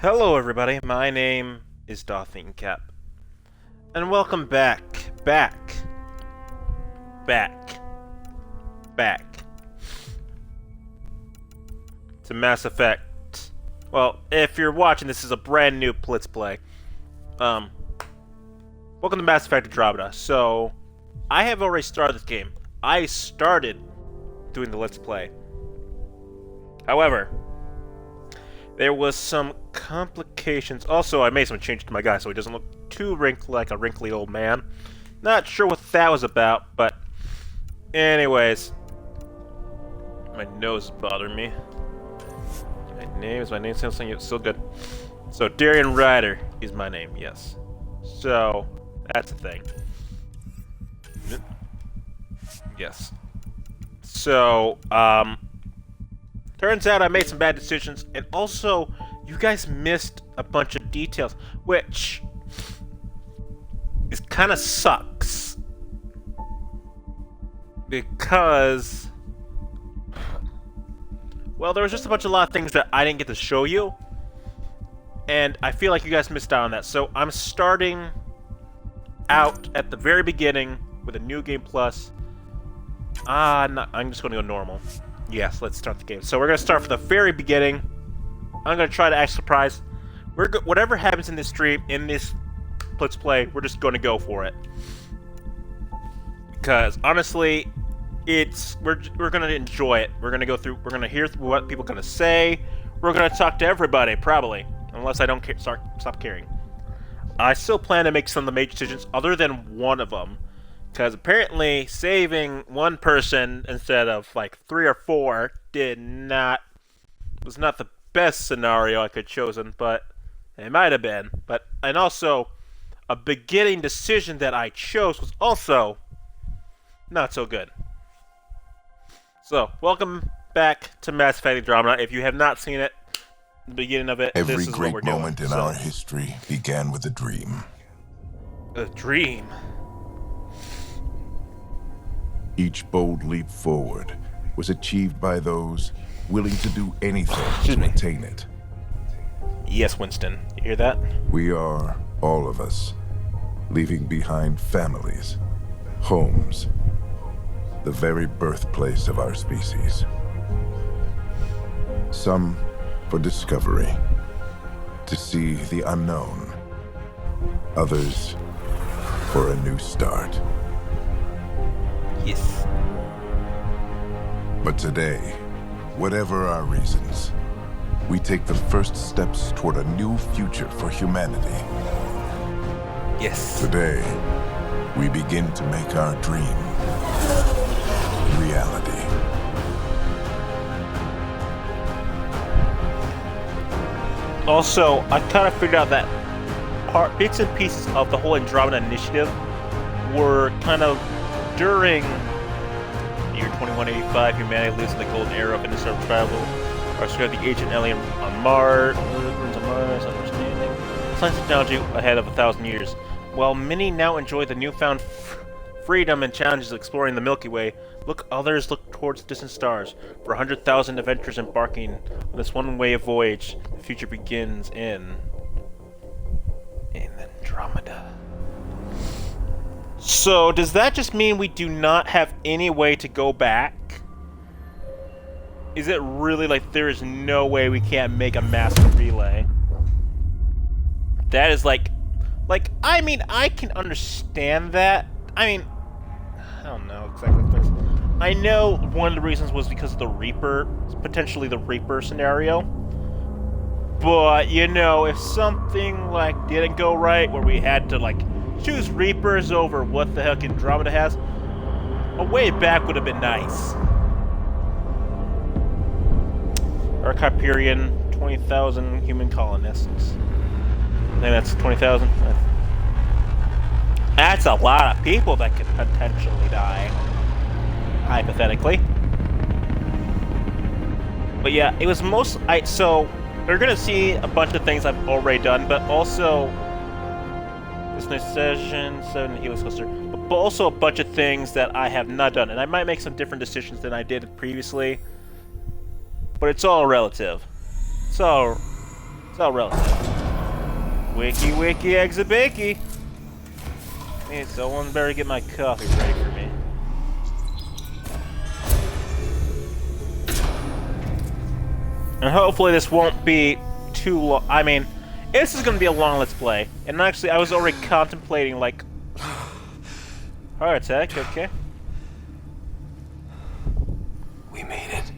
Hello everybody, my name is Cap, and welcome back to Mass Effect. Well, if you're watching, this is a brand new Let's Play. Welcome to Mass Effect Andromeda. So, I have already started this game. I started doing the Let's Play. However, there was some complications. Also, I made some changes to my guy so he doesn't look too wrinkled like a wrinkly old man. Not sure what that was about, but anyways, my nose is bothering me. My name sounds so good. So Darian Ryder is my name, yes. So that's a thing. Yes. So turns out I made some bad decisions, and also, you guys missed a bunch of details, which is kind of sucks. Because, well, there was just a lot of things that I didn't get to show you, and I feel like you guys missed out on that. So I'm starting out at the very beginning with a new game plus. I'm just going to go normal. Yes, let's start the game. So we're going to start from the very beginning. I'm going to try to act surprised. Whatever happens in this stream, in this Let's Play, we're just going to go for it. Because, honestly, we're going to enjoy it. We're going to go through, we're going to hear what people are going to say. We're going to talk to everybody, probably. Unless I don't stop caring. I still plan to make some of the major decisions, other than one of them. Because apparently saving one person instead of like 3 or 4 was not the best scenario I could have chosen, but it might have been. And also, a beginning decision that I chose was also not so good. So, welcome back to Mass Effect Andromeda. If you have not seen it, the beginning of it, Every this is what we're great doing. moment in our history began with a dream. A dream? Each bold leap forward was achieved by those willing to do anything to attain it. Yes, Winston. You hear that? We are, all of us, leaving behind families, homes, the very birthplace of our species. Some for discovery, to see the unknown. Others for a new start. Yes. But today, whatever our reasons, we take the first steps toward a new future for humanity. Yes. Today, we begin to make our dream reality. Also, I kind of figured out that bits and pieces of the whole Andromeda Initiative were kind of during the year 2185, humanity lives in the golden era of interstellar travel. Our scout the ancient alien on Mars, understanding science and technology ahead of 1,000 years. While many now enjoy the newfound freedom and challenges of exploring the Milky Way, others look towards distant stars. For 100,000 adventurers embarking on this one-way voyage, the future begins in Andromeda. So, does that just mean we do not have any way to go back? Is it really like there is no way we can't make a massive relay? That is I mean, I can understand that. I mean, I don't know exactly what it is. I know one of the reasons was because of the Reaper, potentially the Reaper scenario. But, you know, if something, didn't go right, where we had to, choose Reapers over what the heck Andromeda has, a way back would have been nice. Our Hyperion, 20,000 human colonists. I think that's 20,000. That's a lot of people that could potentially die. Hypothetically. But yeah, it was so, we're gonna see a bunch of things I've already done, but also this next session, 7 Helix Cluster, but also a bunch of things that I have not done, and I might make some different decisions than I did previously, but it's all relative. It's It's all relative. Wiki wiki exhibiki. Hey, someone better get my coffee ready for me. And hopefully this won't be too long. I mean, this is going to be a long Let's Play. And actually, I was already contemplating, like... Heart attack, okay. We made it.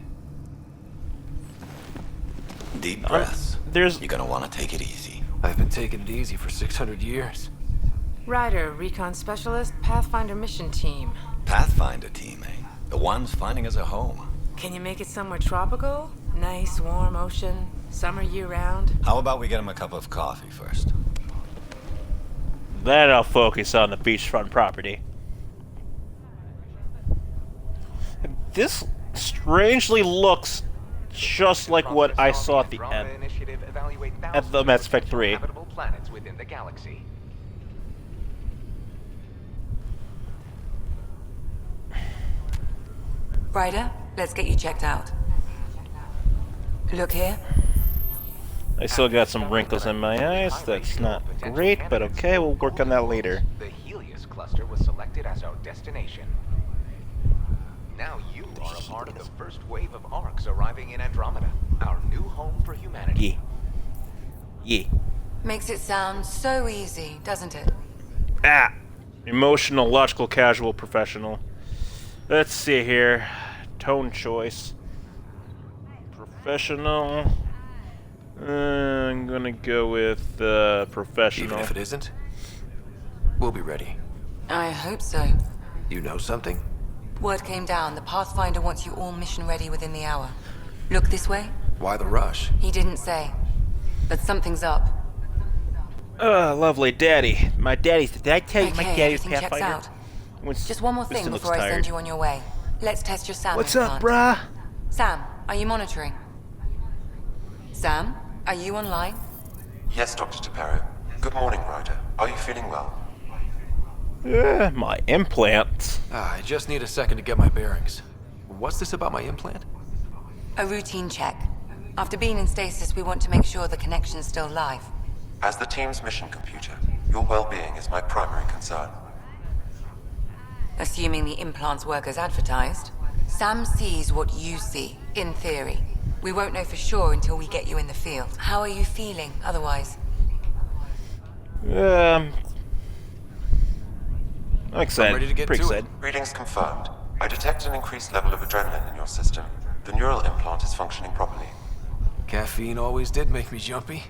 Deep breaths. You're gonna want to take it easy. I've been taking it easy for 600 years. Ryder, Recon Specialist, Pathfinder Mission Team. Pathfinder team, eh? The ones finding us a home. Can you make it somewhere tropical? Nice, warm ocean, summer year-round? How about we get him a cup of coffee first? Then I'll focus on the beachfront property. This strangely looks just like what I saw at the end. At the Mass Effect 3. Planets within the galaxy. Ryder, let's get you checked out. Look here. I still got some wrinkles in my eyes. That's not great, but okay, we'll work on that later. The Helios cluster was selected as our destination. Now you are a part of the first wave of ARCs arriving in Andromeda, our new home for humanity. Yeah. Makes it sound so easy, doesn't it? Ah! Emotional, logical, casual, professional. Let's see here. Tone choice. Professional. I'm gonna go with professional. Even if it isn't, we'll be ready. I hope so. You know something? Word came down. The Pathfinder wants you all mission ready within the hour. Look this way? Why the rush? He didn't say. But something's up. Lovely daddy. My daddy's... Did I tell you my Okay, daddy's everything checks Pathfinder? out. Just one more thing before I send you on your way. Let's test your sound What's implant. up, brah? Sam, are you monitoring? Sam, are you online? Yes, Dr. Taparo. Good morning, Ryder. Are you feeling well? My implants. I just need a second to get my bearings. What's this about my implant? A routine check. After being in stasis, we want to make sure the connection's still live. As the team's mission computer, your well-being is my primary concern. Assuming the implants work as advertised, Sam sees what you see, in theory. We won't know for sure until we get you in the field. How are you feeling, otherwise? Excited. ready to get Pretty to excited. Readings confirmed. I detect an increased level of adrenaline in your system. The neural implant is functioning properly. Caffeine always did make me jumpy.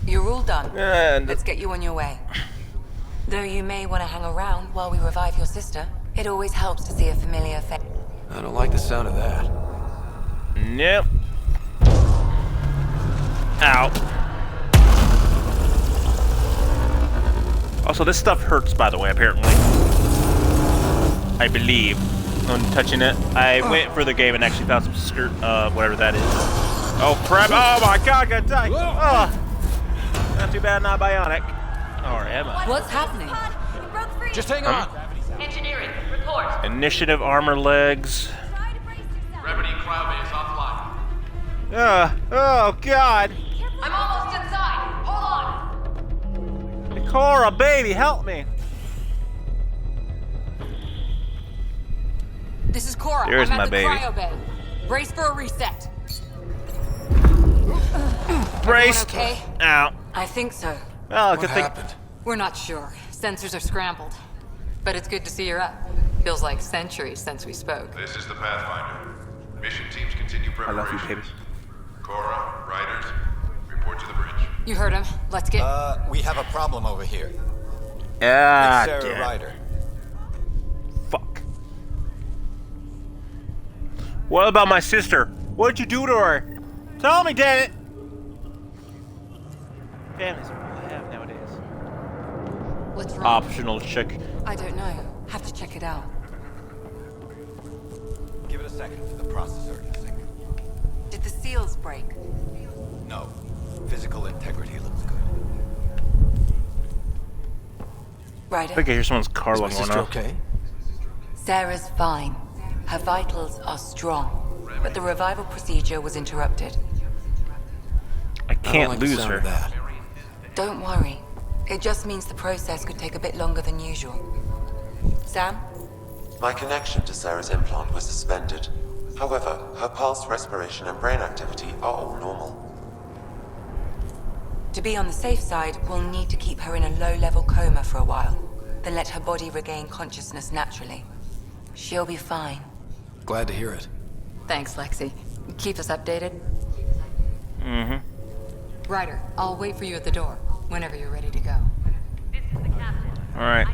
You're all done. And Let's get you on your way. Though you may want to hang around while we revive your sister, it always helps to see a familiar face. I don't like the sound of that. nope. Ow. Also, this stuff hurts, by the way, apparently. I believe. On touching it. I went for the game and actually found some skirt, whatever that is. Oh, crap. Oh, my God, I gotta die. Oh. Not too bad, not bionic. Or am I? What's happening? Just hang on. Engineering, report. Initiative armor legs. Gravity cryo is offline. Oh, God. I'm almost inside. Hold on. Cora, baby, help me. This is Cora. Here's I'm my at the baby. cryo bay. Brace for a reset. Braced. Okay? Ow. I think so. Well, What good thing. happened? We're not sure. Sensors are scrambled. But it's good to see you're up. Feels like centuries since we spoke. This is the Pathfinder. Mission teams continue I love you, preparations. baby. Cora, Riders, report to the bridge. You heard him. Let's get... We have a problem over here. Ah, It's Sarah damn. Ryder. Fuck. What about my sister? What'd you do to her? Tell me, damn it! Damn, is what I have nowadays. What's wrong? Optional check. I don't know. Have to check it out. Give it a second for the processor to sync. Did the seals break? No. Physical integrity looks good. I think Ryder, I hear someone's car Is my alarm going sister off. okay? Sarah's fine. Her vitals are strong, but the revival procedure was interrupted. I can't can't like the lose sound her. of that. Don't worry. It just means the process could take a bit longer than usual. Sam? My connection to Sarah's implant was suspended. However, her pulse, respiration, and brain activity are all normal. To be on the safe side, we'll need to keep her in a low-level coma for a while, then let her body regain consciousness naturally. She'll be fine. Glad to hear it. Thanks, Lexi. Keep us updated. Mm-hmm. Ryder, I'll wait for you at the door, whenever you're ready to go. Alright.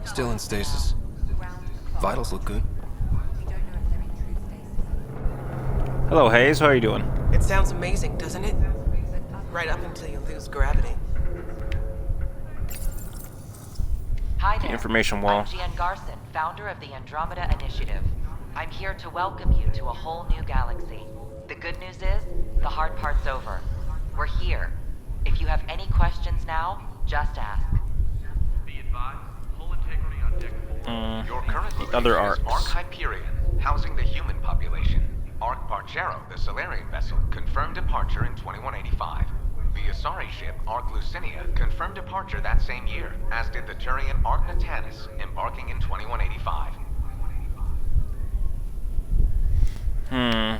Still in stasis. Vitals look good. Hello, Hayes. How are you doing? It sounds amazing, doesn't it? Right up until you lose gravity. Hi there. Information wall. I'm Gian Garson, founder of the Andromeda Initiative. I'm here to welcome you to a whole new galaxy. The good news is, the hard part's over. We're here. If you have any questions now, just ask. Be advised, hull integrity on deck. Your current location other is arcs. Ark Hyperion, housing the human population. Ark Parchero, the Solarian vessel, confirmed departure in 2185. The Asari ship, Ark Lucinia, confirmed departure that same year, as did the Turian Ark Natanus, embarking in 2185. Our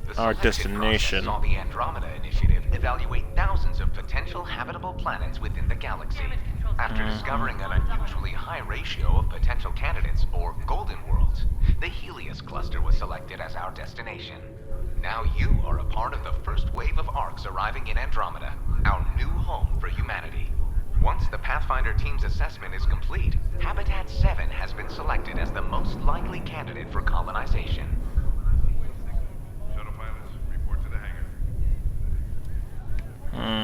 The selection destination. process saw the Andromeda Initiative evaluate thousands of potential habitable planets within the galaxy. After discovering an unusually high ratio of potential candidates, or golden worlds, the Helios cluster was selected as our destination. Now you are a part of the first wave of arcs arriving in Andromeda, our new home for humanity. Once the Pathfinder team's assessment is complete, Habitat 7 has been selected as the most likely candidate for colonization. Shuttle pilots, report to the hangar.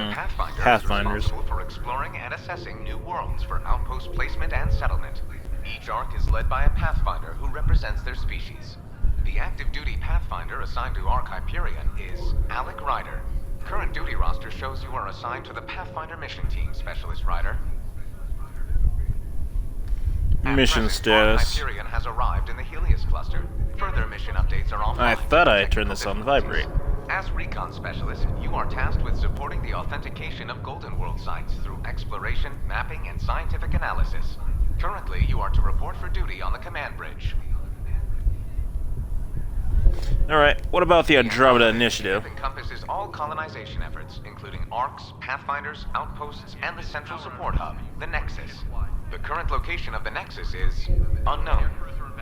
The Pathfinder Pathfinders. is responsible for exploring and assessing new worlds for outpost placement and settlement. Each arc is led by a Pathfinder who represents their species. The active duty Pathfinder assigned to Ark Hyperion is Alec Ryder. Current duty roster shows you are assigned to the Pathfinder mission team, Specialist Ryder. At Mission present, Ark status. Hyperion has arrived in the Helios cluster. Further mission updates are offline. I thought I due to turned this technical on difficulties. vibrate. As recon specialist, you are tasked with supporting the authentication of Golden World sites through exploration, mapping, and scientific analysis. Currently, you are to report for duty on the command bridge. Alright, what about the Andromeda Initiative? It encompasses all colonization efforts, including arcs, pathfinders, outposts, and the central support hub, the Nexus. The current location of the Nexus is unknown.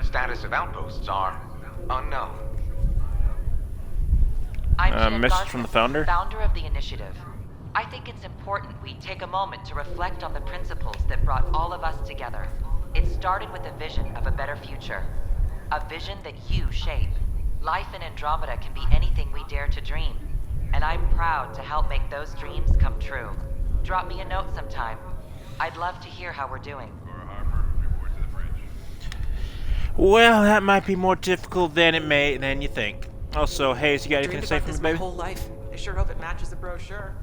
Status of outposts are unknown. I'm Jen message Garson, from the founder? Founder of the initiative. I think it's important we take a moment to reflect on the principles that brought all of us together. It started with a vision of a better future. A vision that you shape. Life in Andromeda can be anything we dare to dream. And I'm proud to help make those dreams come true. Drop me a note sometime. I'd love to hear how we're doing. Well, that might be more difficult than you think. Also, Hayes, you got anything to say Dreamed for about me, this my baby? whole life. I sure hope it matches the brochure.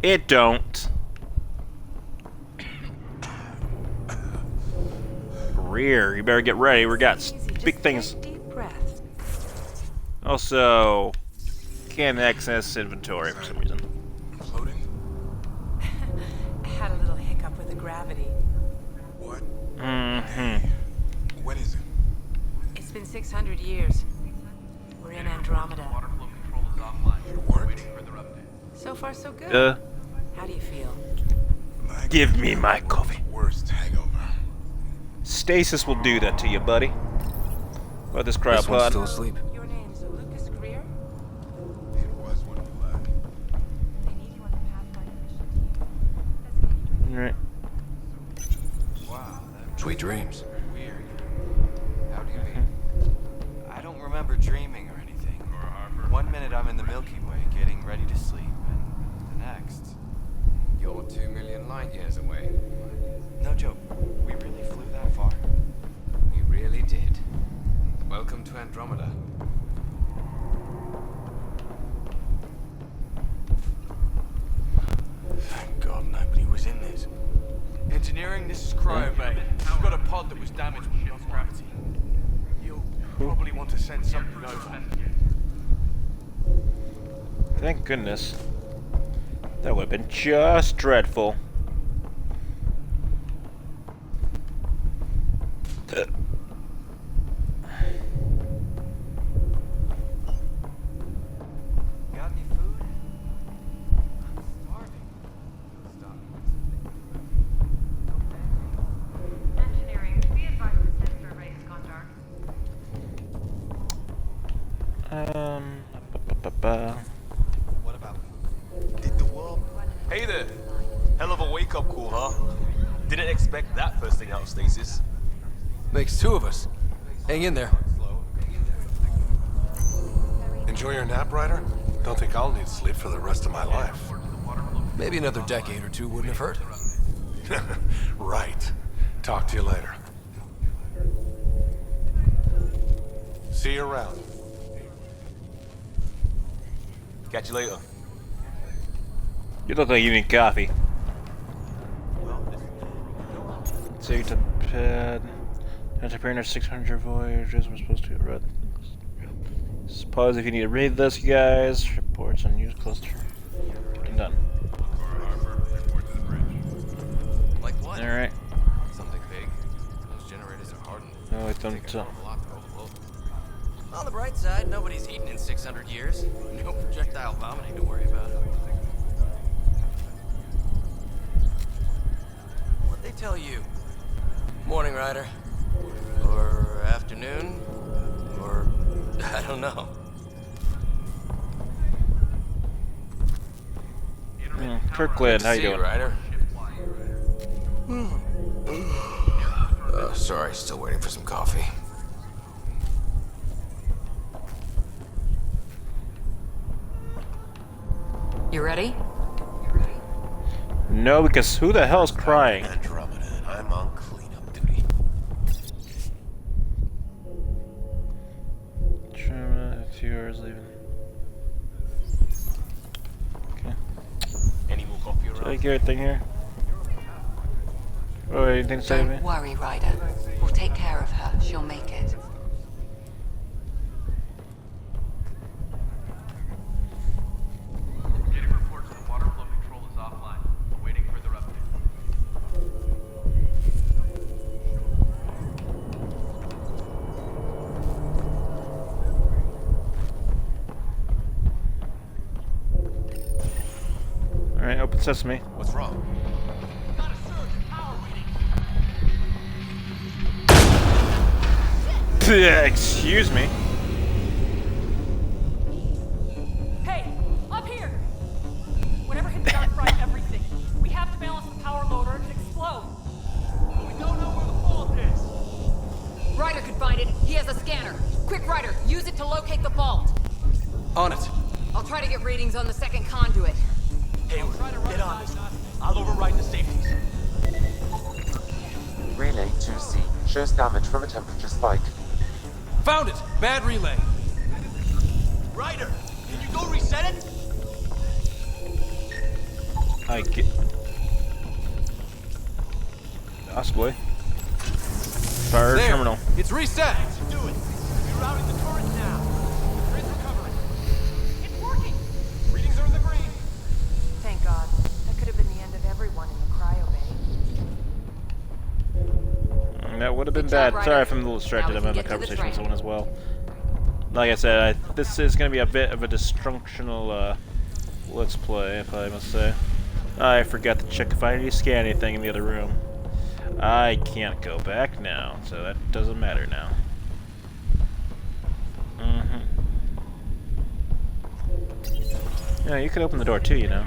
It don't. Rear, you better get ready. We got big things. Deep breath. Also, can't access inventory for some reason. Floating? I had a little hiccup with the gravity. What? Mm-hmm. When is it? It's been 600 years. We're in Andromeda. Water flow control is offline. It worked? Waiting for the update. So far, so good. How do you feel? Like Give me my coffee. worst hangover. Stasis will do that to you, buddy. What about this This one's cryopod? still asleep. Your name's Lucas Greer? It was when we left. They need you on the Pathfinder mission team. Let's get you in. Alright. Wow, Sweet dreams. that's weird. How do you mean? I don't remember dreaming or anything. One minute I'm in the Milky Way getting ready to sleep, and the next... You're 2 million light years away. No joke, we really flew that far? We really did. Welcome to Andromeda. Thank God nobody was in this. Engineering, this is Cryo Bay. We've got a pod that was damaged when we lost gravity. You'll probably want to send something over. Thank goodness. That would have been just dreadful. Got any food? I'm starving. Engineering, be advised the sensor array has gone dark. What about? Did the world? Hey there. Hell of a wake-up call, huh? Didn't expect that first thing out of stasis. Makes two of us. Hang in there. Enjoy your nap, Ryder? Don't think I'll need sleep for the rest of my life. Maybe another decade or two wouldn't have hurt. Right. Talk to you later. See you around. Catch you later. You look like you need coffee. Take to bed. Entrepreneur 600 voyages. We're supposed to get read. Suppose if you need to read this, guys. Reports on news cluster. Done. Like what? Alright. Something big. Those generators are hardened. No, I don't. On the bright side, nobody's eaten in 600 years. No projectile vomiting to worry about. What'd they tell you? Morning, Ryder. Or afternoon? Or I don't know. Kirkland, how you doing? Ryder? Sorry, still waiting for some coffee. You ready? No, because who the hell's crying? Andromeda, and I'm on cleanup duty. Andromeda, 2 hours leaving. Okay. Any more coffee around? Did I get everything here? Oh, anything to say to me? Don't worry, Ryder. We'll take care of her. She'll make it. Getting reports that water flow control is offline. Awaiting further updates. Alright, open sesame. What's wrong? Got a surge in power readings. Excuse me. Hey, up here! Whatever hit the dark fried everything. We have to balance the power load or it'll explode. We don't know where the fault is. Ryder could find it. He has a scanner. Quick, Ryder, use it to locate the vault. On it. I'll try to get readings on the second conduit. Hayward, get on this. I'll override the safeties. Relay 2C shows damage from a temperature spike. Found it! Bad relay. Ryder, can you go reset it? I get. Possibly. Fire There. terminal. It's reset! Do it. Rerouting the turret now. Grid's recovering. It's working! Readings are in the green. Thank God. That could have been the end of everyone in the cryo bay. That would have been Good job, bad. Ryder. Sorry if I'm a little distracted. Now I'm we having a can get to the conversation with train. someone as well. Like I said, this is going to be a bit of a dysfunctional let's play, if I must say. I forgot to check if I need to scan anything in the other room. I can't go back now, so that doesn't matter now. Yeah, you could open the door too, you know.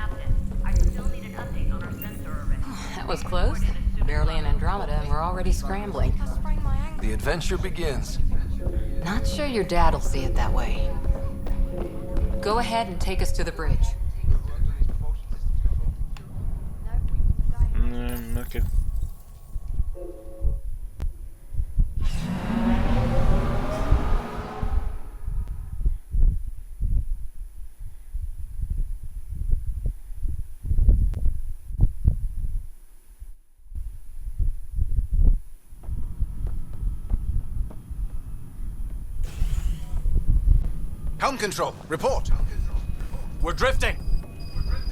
I still need an update on our sensor array. That was close. Barely in Andromeda, and we're already scrambling. The adventure begins. Not sure your dad'll see it that way. Go ahead and take us to the bridge. Okay. Helm control, report. We're drifting!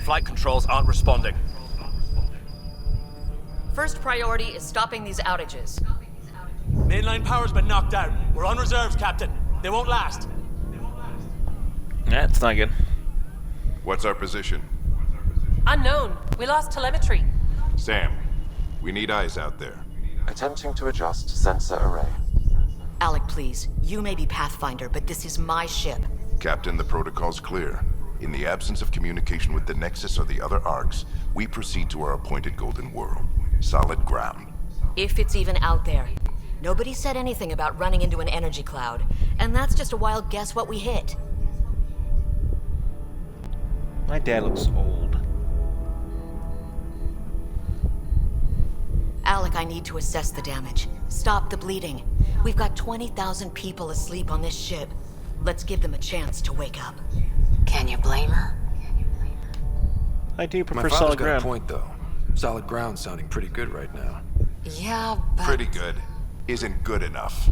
Flight controls aren't responding. First priority is stopping these outages. Mainline power's been knocked out. We're on reserves, Captain. They won't last. That's not good. What's our position? Unknown. We lost telemetry. Sam, we need eyes out there. Attempting to adjust sensor array. Alec, please. You may be Pathfinder, but this is my ship. Captain, the protocol's clear. In the absence of communication with the Nexus or the other arcs, we proceed to our appointed Golden World. Solid ground. If it's even out there. Nobody said anything about running into an energy cloud, and that's just a wild guess what we hit. My dad looks old. Alec, I need to assess the damage. Stop the bleeding. We've got 20,000 people asleep on this ship. Let's give them a chance to wake up. Can you blame her? I do prefer My father's solid got ground. a point, though. Solid ground sounding pretty good right now. Yeah, but... Pretty good. Isn't good enough.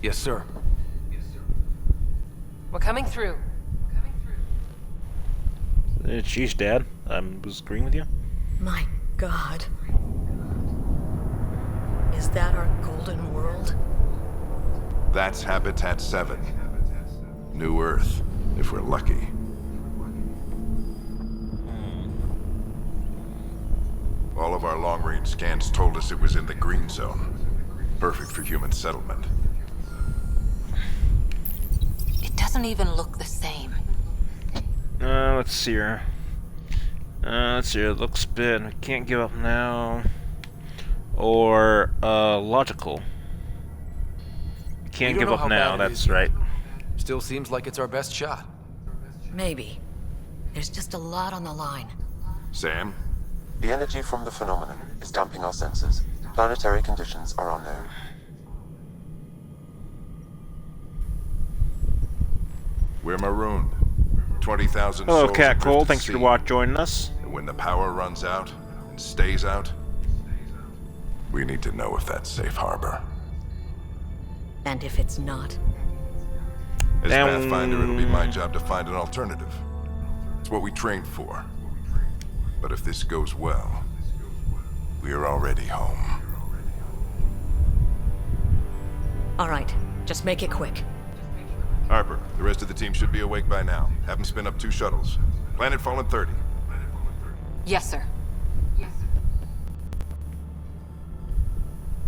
Yes, sir. We're coming through. Jeez, Dad. I was agreeing with you. My God. Is that our Golden World? That's Habitat 7. New Earth, if we're lucky. All of our long-range scans told us it was in the green zone. Perfect for human settlement. It doesn't even look the same. Let's see here. It looks bad. We can't give up now. Or, logical. Can't give up now, that's right. Still seems like it's our best shot. Maybe. There's just a lot on the line. Sam? The energy from the phenomenon is damping our sensors. Planetary conditions are unknown. We're marooned. 20,000 Hello, souls Cat adrift Cole. at Thanks for sea. joining us. And when the power runs out and stays out, we need to know if that's safe harbor. And if it's not? As Pathfinder, it'll be my job to find an alternative. It's what we trained for. But if this goes well, we are already home. All right, just make it quick. Harper, the rest of the team should be awake by now. Have them spin up 2 shuttles. Planet Fallen 30. Yes, sir.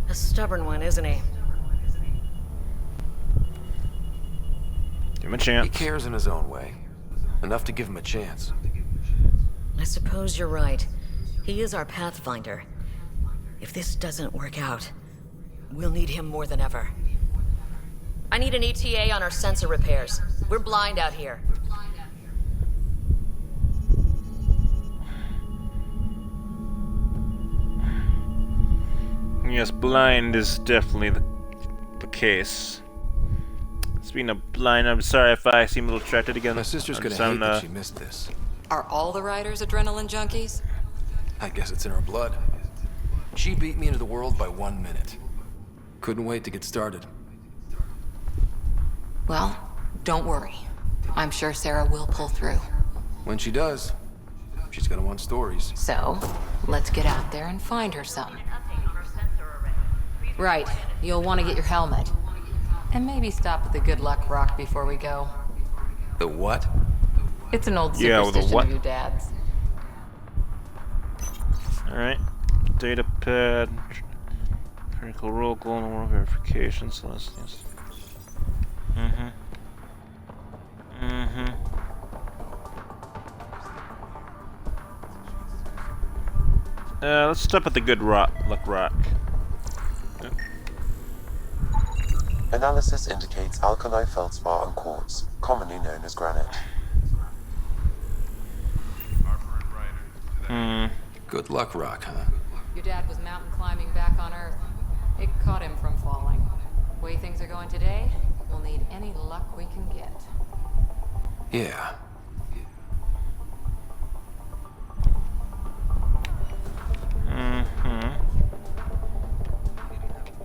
A stubborn one, isn't he? Give him a chance. He cares in his own way. Enough to give him a chance. I suppose you're right. He is our Pathfinder. If this doesn't work out, we'll need him more than ever. I need an ETA on our sensor repairs. We're blind out here. Yes, blind is definitely the case. Speaking of blind, I'm sorry if I seem a little distracted again. My sister's gonna hate that she missed this. Are all the riders adrenaline junkies? I guess it's in her blood. She beat me into the world by 1 minute. Couldn't wait to get started. Well, don't worry. I'm sure Sarah will pull through. When she does, she's gonna want stories. So, let's get out there and find her some. Right, you'll want to get your helmet. And maybe stop at the Good Luck Rock before we go. The what? It's an old Yeah, superstition the what? of your dad's. Alright. Data pad. Critical role, golden world verification. So let's yes. Let's stop at the Good Luck Rock. Analysis indicates alkali feldspar and quartz, commonly known as granite. Good luck, Rock, huh? Your dad was mountain climbing back on Earth. It caught him from falling. The way things are going today, we'll need any luck we can get. Yeah.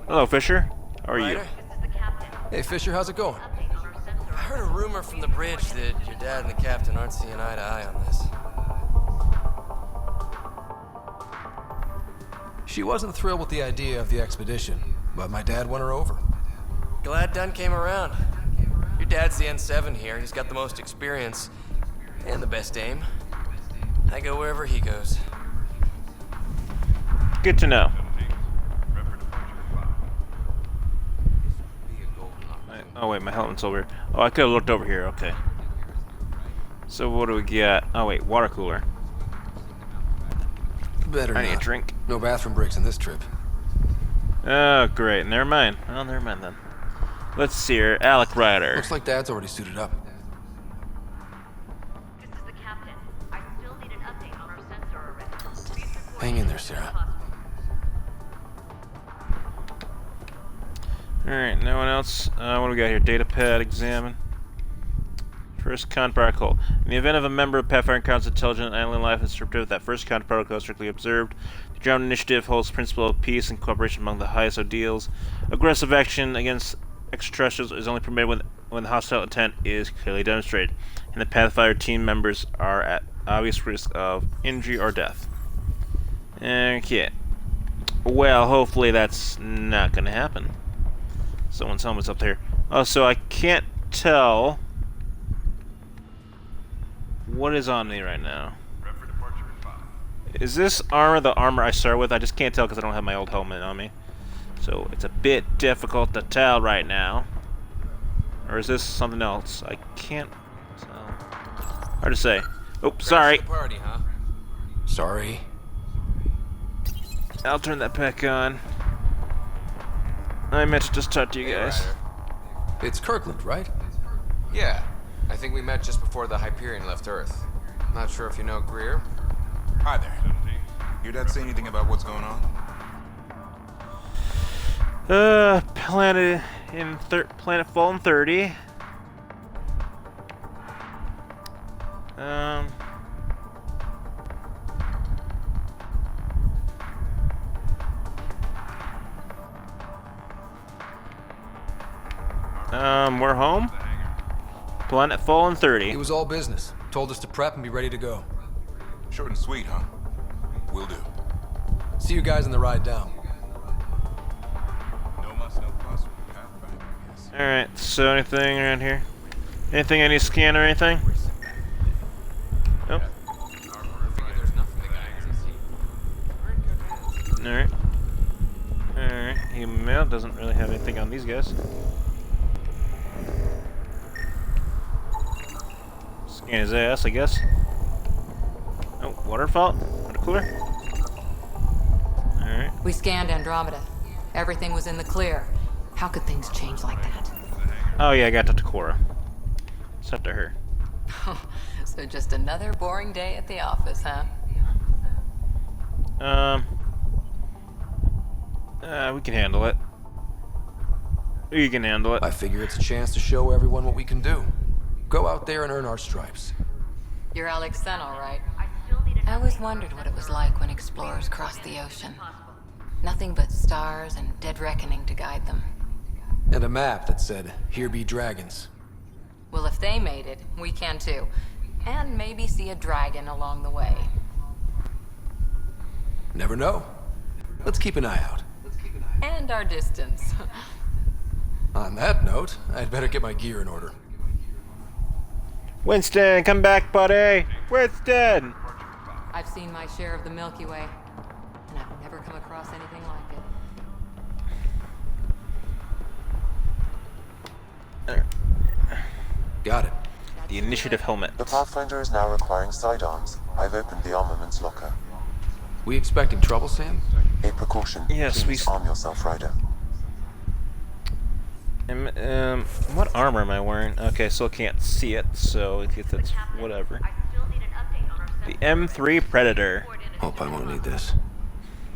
Hello, Fisher. How are you? Hey, Fisher, how's it going? I heard a rumor rumor from the bridge that your dad and the captain aren't seeing eye to eye on this. She wasn't thrilled with the idea of the expedition, but my dad won her over. Glad Dunn came around. Your dad's the N7 here. He's got the most experience and the best aim. I go wherever he goes. Good to know. Oh wait, my helmet's over here. Oh, I could have looked over here. Okay. So what do we get? Oh wait, water cooler. Better I need a not. drink. No bathroom breaks in this trip. Oh great, never mind. Well, never mind then. Let's see here, Alec Ryder. Looks like Dad's already suited up. This is the captain. I still need an update on our sensor array. Hang in there, Sarah. Alright, no one else. What do we got here? Data pad, examine. First con protocol. In the event of a member of Pathfinder encounters intelligent alien life and disruptive, that first con protocol is strictly observed. The Andromeda Initiative holds the principle of peace and cooperation among the highest ideals. Aggressive action against extraterrestrials is only permitted when the hostile intent is clearly demonstrated, and the Pathfinder team members are at obvious risk of injury or death. Okay. Well, hopefully that's not going to happen. Someone's helmet's up there. Oh, so I can't tell what is on me right now. Is this armor the armor I start with? I just can't tell because I don't have my old helmet on me. So it's a bit difficult to tell right now. Or is this something else? I can't tell. Hard to say. Oops, sorry. Party, huh? Sorry. I'll turn that back on. I meant to just talk to you guys. It's Kirkland, right? Yeah. I think we met just before the Hyperion left Earth. Not sure if you know Greer. Hi there. Your dad say anything about what's going on? Planet Fallen 30. We're home. Planet Fallen 30. It was all business. Told us to prep and be ready to go. Short and sweet, huh? Will do. See you guys on the ride down. Alright, so anything around here? Anything I need to scan or anything? Nope. Alright. Alright, email doesn't really have anything on these guys. Scan his ass, I guess. Oh, waterfall? Water cooler? Alright. We scanned Andromeda. Everything was in the clear. How could things change like that? Oh yeah, I got to Cora. It's up to her. So just another boring day at the office, huh? We can handle it. We can handle it. I figure it's a chance to show everyone what we can do. Go out there and earn our stripes. You're Alex Sen, all right. I always wondered what it was like when explorers crossed the ocean. Nothing but stars and dead reckoning to guide them. And a map that said, "Here be dragons." Well, if they made it, we can too. And maybe see a dragon along the way. Never know. Let's keep an eye out. And our distance. On that note, I'd better get my gear in order. Winston, come back, buddy! Winston! I've seen my share of the Milky Way, and I've never come across anything like it. Got it. The initiative helmet. The Pathfinder is now requiring sidearms. I've opened the armaments locker. We expecting trouble, Sam? A precaution. Yes, Please arm yourself, Ryder. What armor am I wearing? Okay, still can't see it, so it's whatever. The M3 Predator. Hope I won't need this.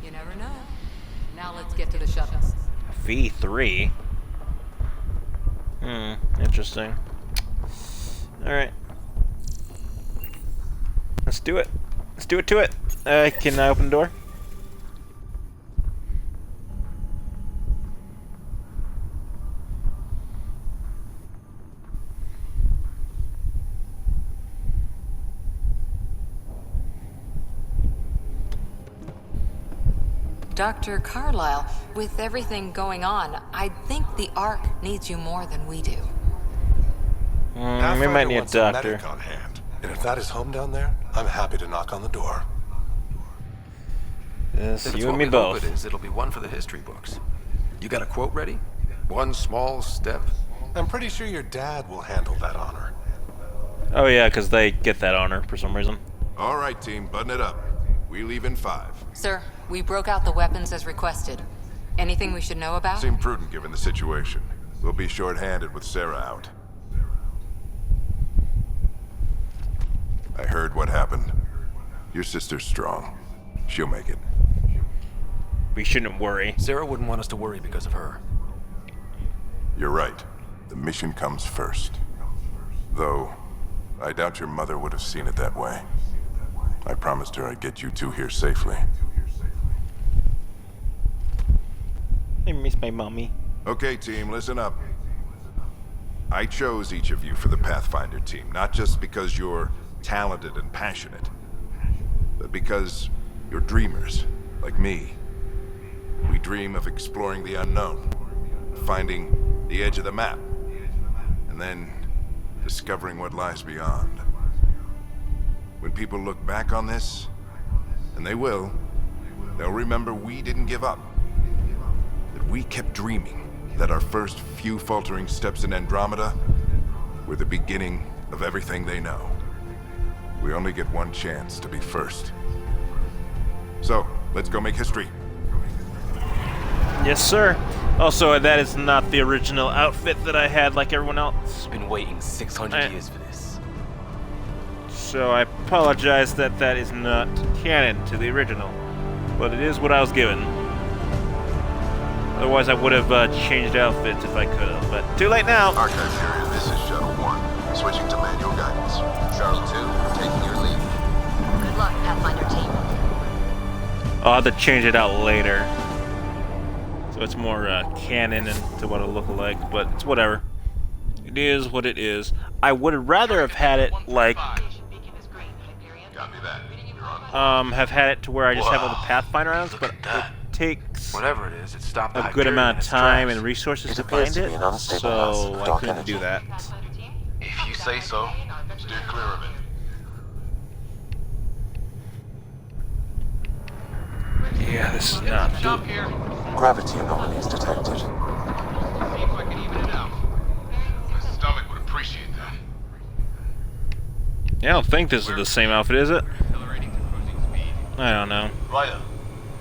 You never know. Now let's get to the shuttles. V3? Interesting. Alright. Let's do it. Let's do it to it. Can I open the door? Dr. Carlyle, with everything going on, I think the Ark needs you more than we do. We might need a wants doctor. medic on hand. And if that is home down there, I'm happy to knock on the door. Yes, If it's you and what me we hope both. it is, it'll be one for the history books. You got a quote ready? One small step. I'm pretty sure your dad will handle that honor. Oh yeah, because they get that honor for some reason. All right, team, button it up. We leave in 5. Sir, we broke out the weapons as requested. Anything we should know about? Seemed prudent given the situation. We'll be short-handed with Sarah out. I heard what happened. Your sister's strong. She'll make it. We shouldn't worry. Sarah wouldn't want us to worry because of her. You're right. The mission comes first. Though, I doubt your mother would have seen it that way. I promised her I'd get you two here safely. I miss my mommy. Okay, team, listen up. I chose each of you for the Pathfinder team, not just because you're talented and passionate, but because you're dreamers, like me. We dream of exploring the unknown, finding the edge of the map, and then discovering what lies beyond. When people look back on this, and they will, they'll remember we didn't give up. That we kept dreaming, that our first few faltering steps in Andromeda were the beginning of everything they know. We only get one chance to be first. So, let's go make history. Yes, sir. Also, that is not the original outfit that I had like everyone else. Been waiting 600 years for this. So I apologize that that is not canon to the original. But it is what I was given. Otherwise I would have changed outfits if I could have, but too late now. Archive area, this is Shuttle 1. Switching to manual guidance. Shuttle 2, taking your lead. Good luck, Pathfinder team. I'll have to change it out later. So it's more canon and to what it'll look like, but it's whatever. It is what it is. I would have rather have had it like have had it to where I just have all the Pathfinder rounds, but it takes Whatever it is, it stopped the a good amount of time and tracks. resources to find it, so I couldn't do that. If you say so. Steer clear of it. Yeah, this is not Stop here. Gravity anomalies detected. See if I can even it out. My stomach would appreciate that. Yeah, I don't think this is the same outfit, is it? I don't know. Ryder,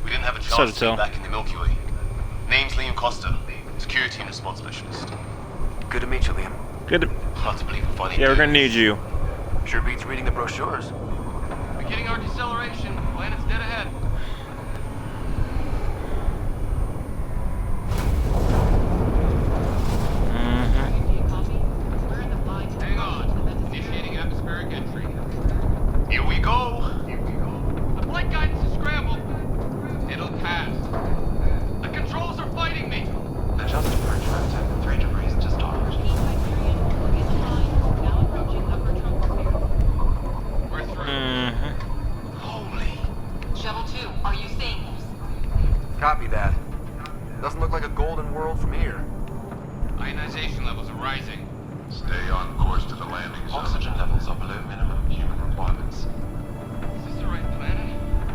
we didn't have a So chance to to tell. be back in the Milky Way. Name's Liam Costa, security and response specialist. Good to meet you, Liam. Good to... Hard to believe we're finally Yeah, we're doing gonna need this. you. Sure beats reading the brochures. Beginning our deceleration. Planet's dead ahead. Hang on. Initiating atmospheric entry. Here we go. The flight guidance is scrambled. It'll pass. The controls are fighting me. Adjust approach vector 3 degrees to start. We're through. Mm-hmm. Shuttle 2, are you seeing this? Copy that. Doesn't look like a golden world from here. Ionization levels are rising. Stay on course to the landing zone. Oxygen levels are below minimum human requirements. Is this the right planet?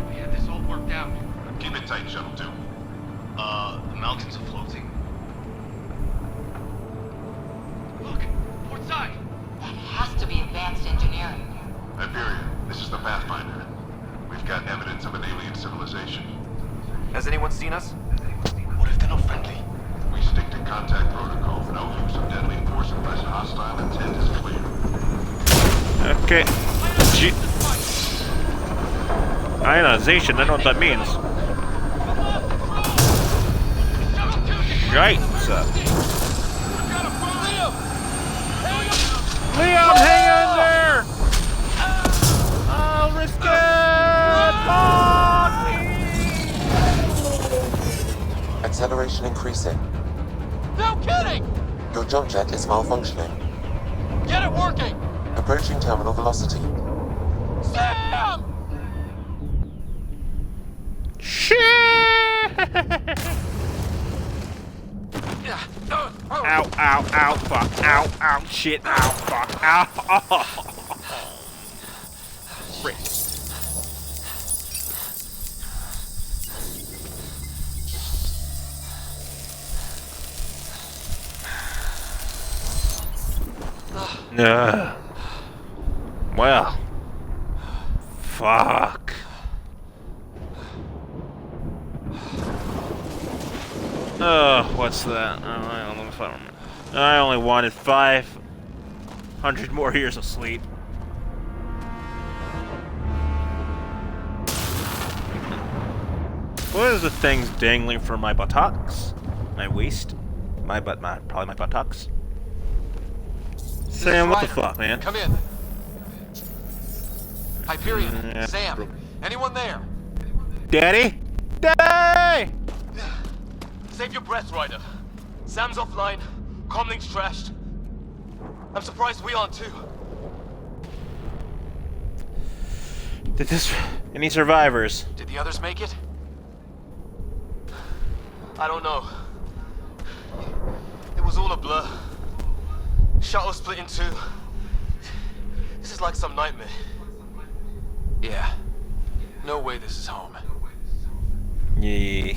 We had this all worked out. Keep it tight, Shuttle 2. The mountains are floating. Look, port side. That has to be advanced engineering. Hyperion, this is the Pathfinder. We've got evidence of an alien civilization. Has anyone seen us? What if they're not friendly? We stick to contact protocol. No use of deadly force unless hostile intent is clear. Okay. Ionization, I know what that means. Right. Liam, hang in there! I'll risk it! Acceleration increasing. No kidding! Your jump jet is malfunctioning. Get it working! Approaching terminal velocity. Sam! Shit! ow, ow, fuck, ow, ow, shit, ow, fuck, ow. Oh. Frick. Well. Fuck. What's that? I don't know if I remember. I only wanted 500 more years of sleep. What is the things dangling from my buttocks? My waist? Probably my buttocks. Sam, what the fuck, man? Come in. Hyperion, Yeah. Sam, anyone there? Daddy? Daddy! Save your breath, Ryder. Sam's offline. Comlink's trashed. I'm surprised we aren't too. Any survivors? Did the others make it? I don't know. It was all a blur. Shuttle split in two. This is like some nightmare. Yeah. No way this is home. Yeah.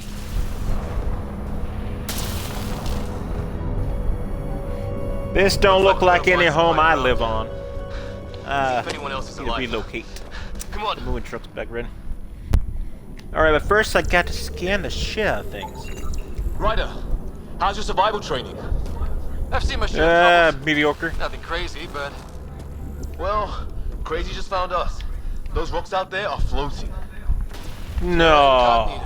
This don't look like any home I live on. If anyone else is Need to alive. relocate. Come on. The moving truck's back ready. Alright, but first I got to scan the shit out of things. Ryder, how's your survival training? I've seen my share of troubles. Mediocre. Nothing crazy, but... Well, crazy just found us. Those rocks out there are floating. No.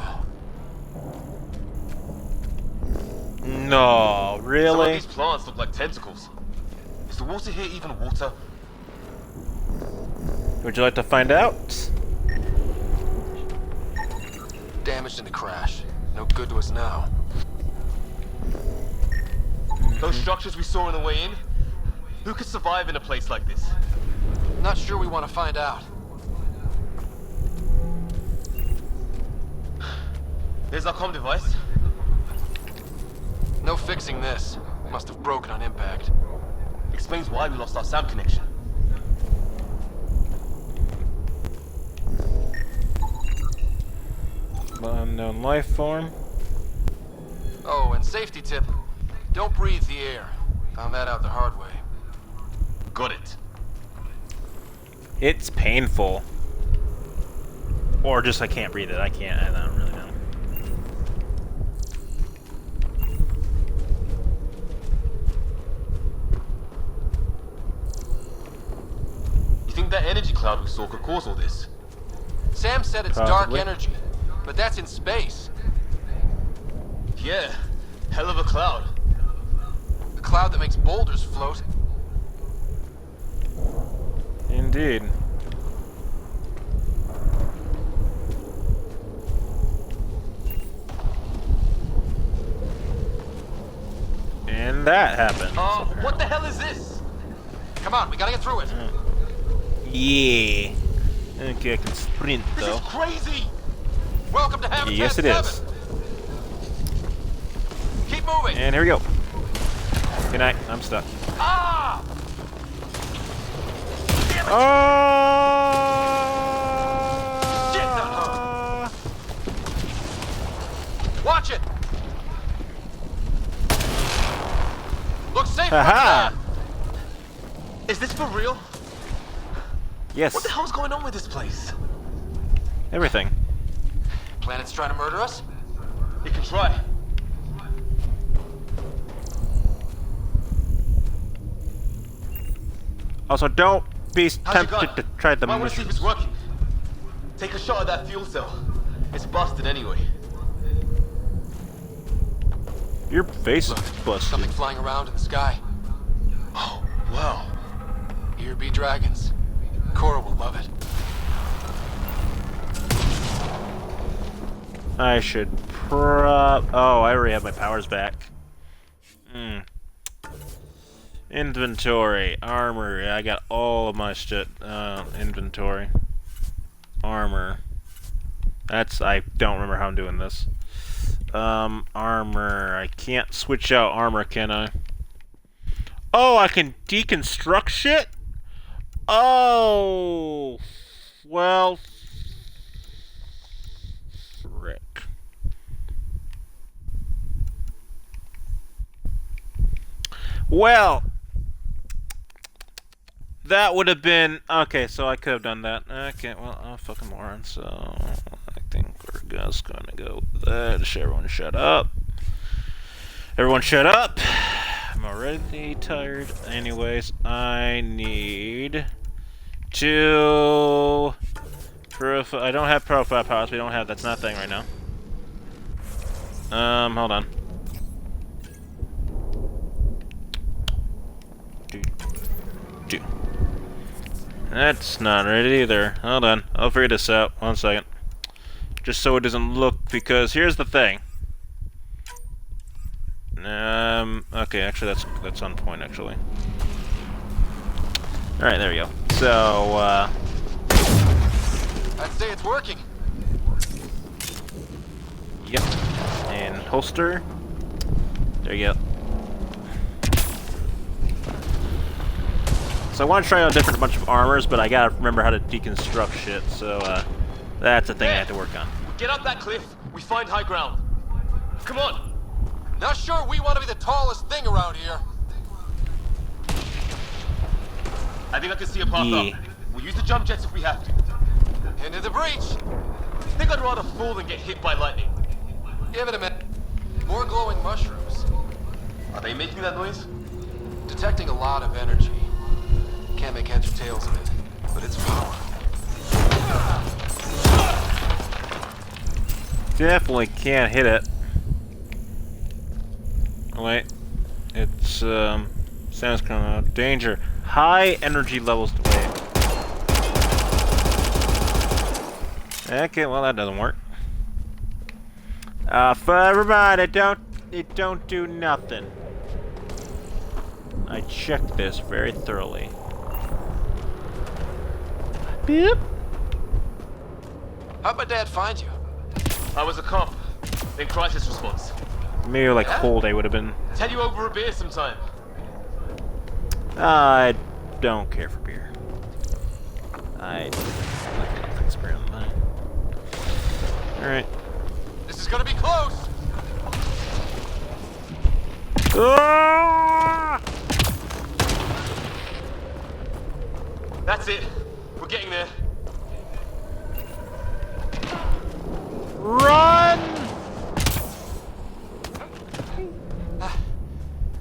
No, Some of really? these plants look like tentacles. Is the water here even water? Would you like to find out? damaged in the crash. No good to us now. Those structures we saw on the way in? Who could survive in a place like this? Not sure we want to find out. There's our comm device. No fixing this. Must have broken on impact. Explains why we lost our sound connection. Unknown life form. Oh, and safety tip. Don't breathe the air. Found that out the hard way. Got it. It's painful. Or just I can't breathe it. I don't really know. You think that energy cloud we saw could cause all this? Sam said it's Possibly. dark energy, but that's in space. Yeah, hell of a cloud. A cloud that makes boulders float. Indeed. And that happened. What the hell is this? Come on, we gotta get through it. Yeah. Okay, I can sprint This though. is crazy! Welcome to Habitat Yes, it 7. is. Keep moving. And here we go. Good night. I'm stuck. Ah! Watch it. Looks safe. Haha! Is this for real? Yes. What the hell's going on with this place? Everything. Planet's trying to murder us? You can try. Also, don't be How's your tempted gun? to try the Might want to see if it's mushrooms. working. Take a shot at that fuel cell. It's busted anyway. Your face is busted. Something flying around in the sky. Oh, wow. Here be dragons. Cora will love it. I should Oh, I already have my powers back. Inventory, armor. Yeah, I got all of my shit. Inventory, armor. I don't remember how I'm doing this. Armor. I can't switch out armor, can I? Oh, I can deconstruct shit? Oh, well, frick. Well, that would have been... Okay, so I could have done that. Okay, well, I'm a fucking moron, so I think we're just gonna go with that. Everyone shut up. Everyone shut up. I'm already tired. Anyways, I need to... I don't have profile powers. We don't have... That's not a thing right now. Hold on. That's not right either. Hold on. I'll figure this out. 1 second. Just so it doesn't look... Because here's the thing. Okay, actually that's on point, actually. Alright, there we go. So, I'd say it's working. Yep. And holster. There you go. So I want to try out a bunch of armors, but I gotta remember how to deconstruct shit, so, that's a thing I have to work on. Get up that cliff, we find high ground. Come on! Not sure we want to be the tallest thing around here. I think I can see a path up. We'll use the jump jets if we have to. Into the breach! I think I'd rather fall than get hit by lightning. Give it a minute. More glowing mushrooms. Are they making that noise? Detecting a lot of energy. Can't make heads or tails of it, but it's power. Definitely can't hit it. Oh, wait. It's, sounds kind of danger. High energy levels. Wait. Okay, well that doesn't work. For everybody, it don't do nothing. I checked this very thoroughly. Beep. How'd my dad find you? I was a cop in crisis response. Maybe like whole day would have been. Tell you over a beer sometime. I don't care for beer. I like nothing's beer than that. Alright. This is gonna be close! Ah! That's it. We're getting there. Run!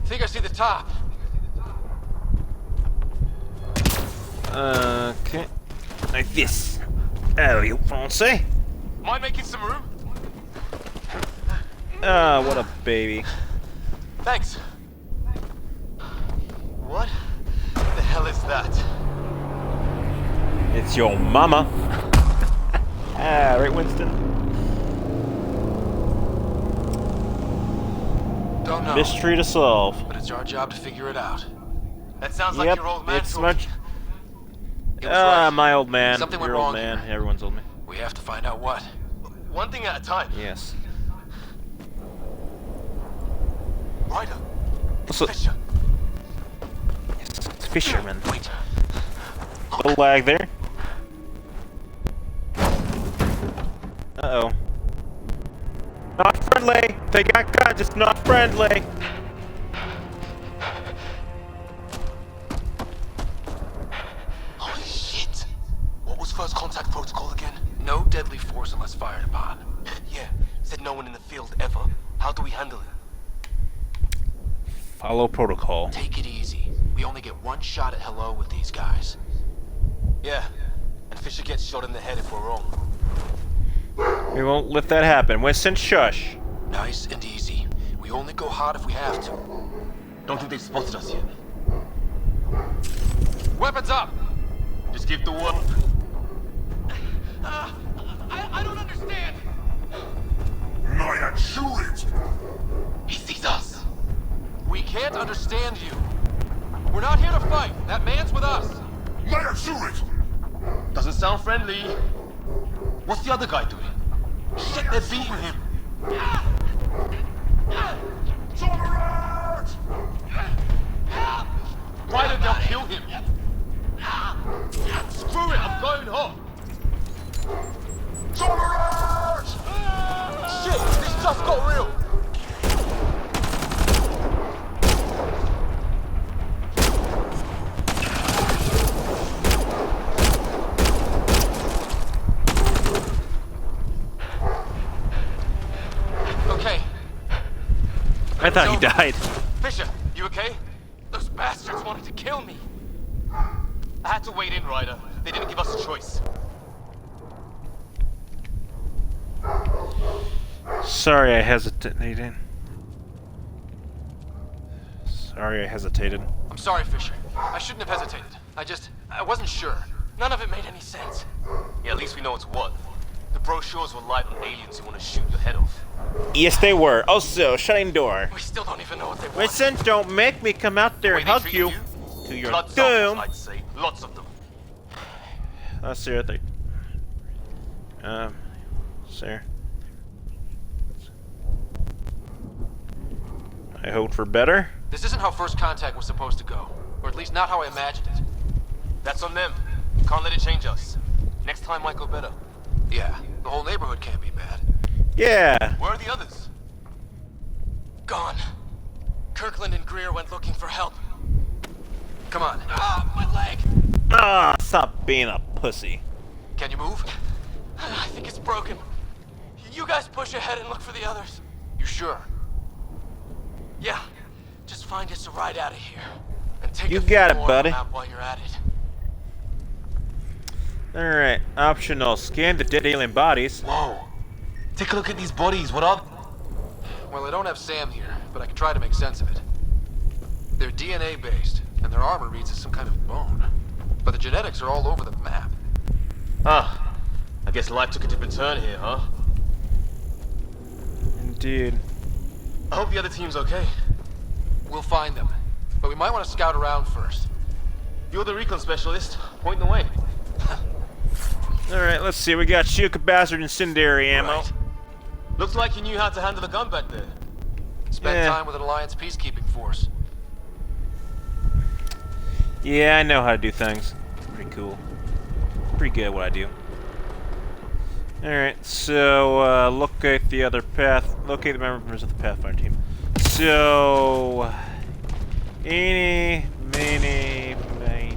Think I see the top. Okay. Like this. Oh, you fancy? Mind making some room? Ah, what a baby. Thanks. What the hell is that? It's your mama. Ah, right, Winston? Don't know. Mystery to solve. But it's our job to figure it out. That sounds like your old man. It's talking. much. Right. My old man. Something went your wrong old man. here. Everyone's old man. We have to find out what. One thing at a time. Yes. Ryder. So, Fisher. yes, it's fisherman. Wait. Little lag there. Uh-oh. Not friendly. They got caught, just not friendly. Holy shit. What was first contact protocol again? No deadly force unless fired upon. Yeah, said no one in the field ever. How do we handle it? Follow protocol. Take it easy. We only get one shot at hello with these guys. Yeah, and Fisher gets shot in the head if we're wrong. We won't let that happen. Winston, shush. Nice and easy. We only go hard if we have to. Don't think they've spotted us yet. Weapons up! Just give the word. I don't understand. Naya, shoot it! He sees us. We can't understand you. We're not here to fight. That man's with us. Naya, shoot it! Doesn't sound friendly. What's the other guy doing? Shit, they're beating him. Turn around! Help! Ryder, they'll kill him. Screw it, I'm going home. Shit, this just got real. Okay. I thought he died. Fisher, you okay? Those bastards wanted to kill me. I had to wait in, Ryder. They didn't give us a choice. Sorry, I hesitated. Sorry, I hesitated. I'm sorry, Fisher. I shouldn't have hesitated. I wasn't sure. None of it made any sense. Yeah, at least we know it's what. The brochures were light on aliens who want to shoot your head off. Yes, they were. Also, shutting door. We still don't even know what they want. Listen, don't make me come out there and hug you to your doom. I'd say. Lots of them. Seriously. Sir. I hope for better. This isn't how first contact was supposed to go. Or at least not how I imagined it. That's on them. Can't let it change us. Next time might go better. Yeah, the whole neighborhood can't be bad. Yeah. Where are the others? Gone. Kirkland and Greer went looking for help. Come on. Ah, my leg! Ah, stop being a pussy. Can you move? I think it's broken. You guys push ahead and look for the others. You sure? Yeah. Just find us a ride out of here. And take You a got it, more buddy. map while you're at it. Alright, optional. Scan the dead alien bodies. Whoa. Take a look at these bodies. What are... Well, I don't have Sam here, but I can try to make sense of it. They're DNA based, and their armor reads as some kind of bone. But the genetics are all over the map. Ah. I guess life took a different turn here, huh? Indeed. I hope the other team's okay. We'll find them, but we might want to scout around first. You're the recon specialist. Point the way. Alright, let's see. We got Shuka Bastard Incendiary ammo. Right. Looks like you knew how to handle the gun back there. Spent time with an Alliance peacekeeping force. Yeah, I know how to do things. Pretty cool. Pretty good at what I do. Alright, so locate the other locate the members of the Pathfinder team. So eeny, meeny, miny.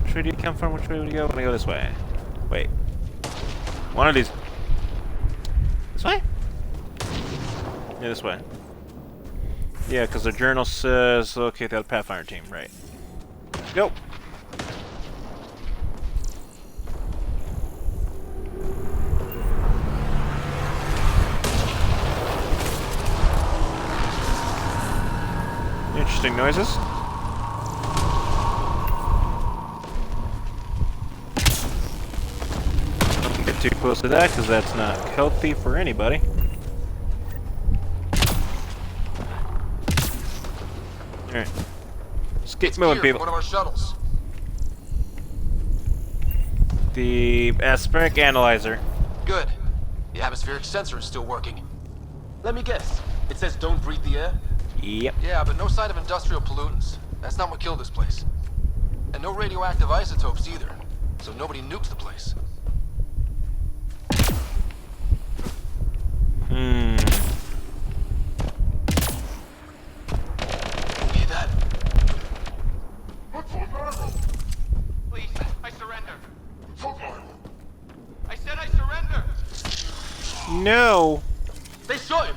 Which way do you come from? Which way would you go? I'm gonna go this way. Wait. One of these. This way? Yeah, this way. Yeah, because the journal says locate the other Pathfinder team, right. Nope. Interesting noises. Don't get too close to that because that's not healthy for anybody. Alright. Let's get moving, people. One of our shuttles. The atmospheric analyzer. Good. The atmospheric sensor is still working. Let me guess. It says don't breathe the air? Yep. Yeah, but no sign of industrial pollutants. That's not what killed this place. And no radioactive isotopes either. So nobody nukes the place. Hear that? Please, I surrender. I said I surrender. No. They shot him.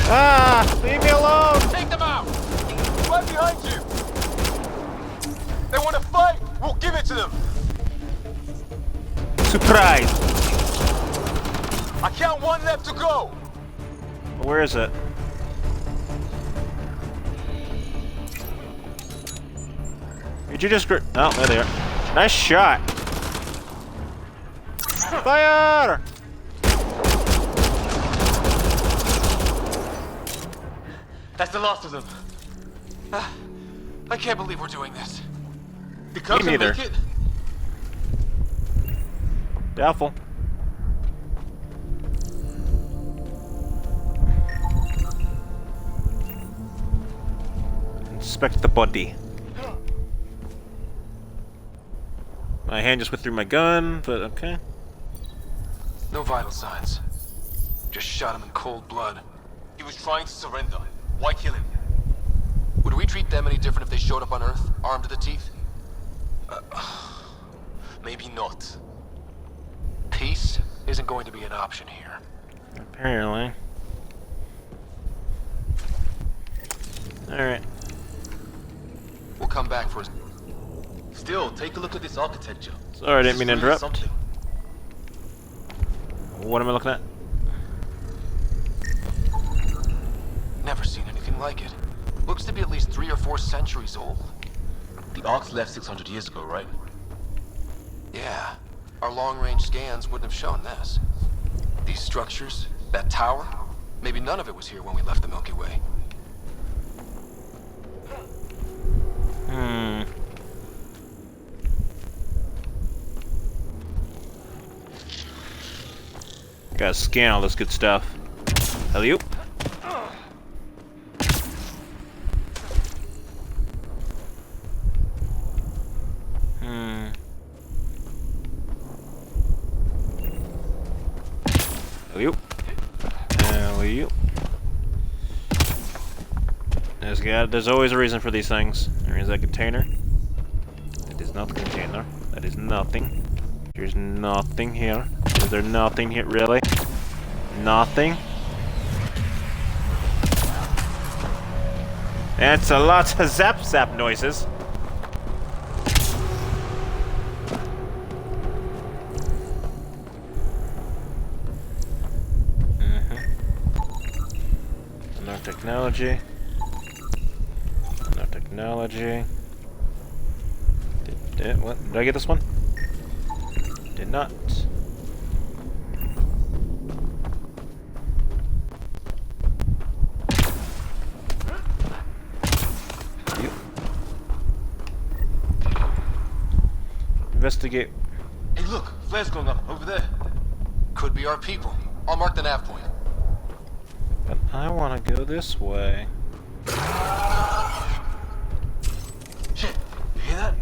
Ah! Leave me alone! Take them out! Right behind you! They want to fight! We'll give it to them! Surprise! I count one left to go! Where is it? Did you just... Oh, there they are. Nice shot! Fire! That's the last of them. I can't believe we're doing this. The Cubs Me neither. make it? Doubtful. Inspect the body. My hand just went through my gun, but okay. No vital signs. Just shot him in cold blood. He was trying to surrender. Why kill him? Would we treat them any different if they showed up on Earth, armed to the teeth? Maybe not. Peace isn't going to be an option here. Apparently. Alright. We'll come back for his... Still, take a look at this architecture. Sorry, I didn't mean to interrupt. Something. What am I looking at? Never seen anything like it. Looks to be at least 3 or 4 centuries old. The Arks left 600 years ago, right? Yeah. Our long-range scans wouldn't have shown this. These structures, that tower, maybe none of it was here when we left the Milky Way. Gotta scan all this good stuff. Hello. There's always a reason for these things. There is a container. That is not a container. That is nothing. There's nothing here. Is there nothing here, really? Nothing? That's a lot of zap noises. No technology. No technology. What? Did I get this one? Did not. Investigate. Hey, look! Flares going up over there. Could be our people. I'll mark the nav point. But I want to go this way. Shit! You hear that?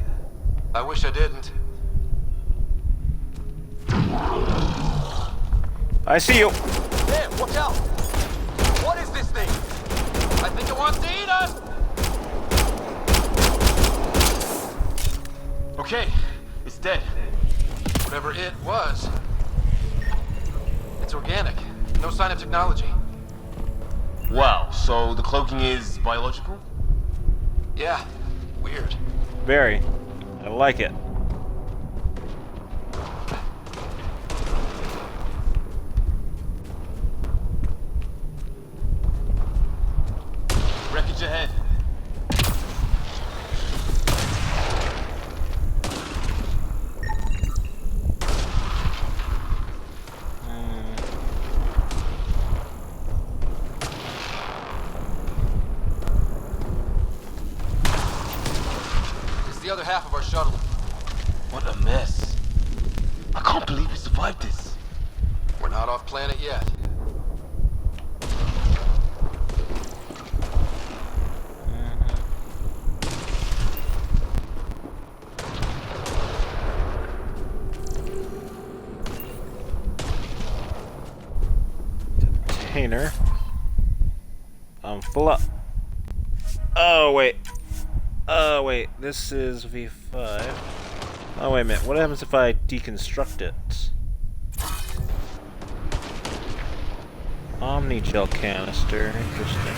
I wish I didn't. I see you. There! Watch out! What is this thing? I think it wants to eat us! Okay. It's dead. Whatever it was. It's organic. No sign of technology. Wow, so the cloaking is biological? Yeah. Weird. Very. I like it. Wreckage ahead. It's the other half of our shuttle. What a mess. I can't believe we survived this. We're not off planet yet. Container. I'm full up. Oh wait. Oh wait. This is V5. Oh wait a minute. What happens if I deconstruct it? Omni-gel canister. Interesting.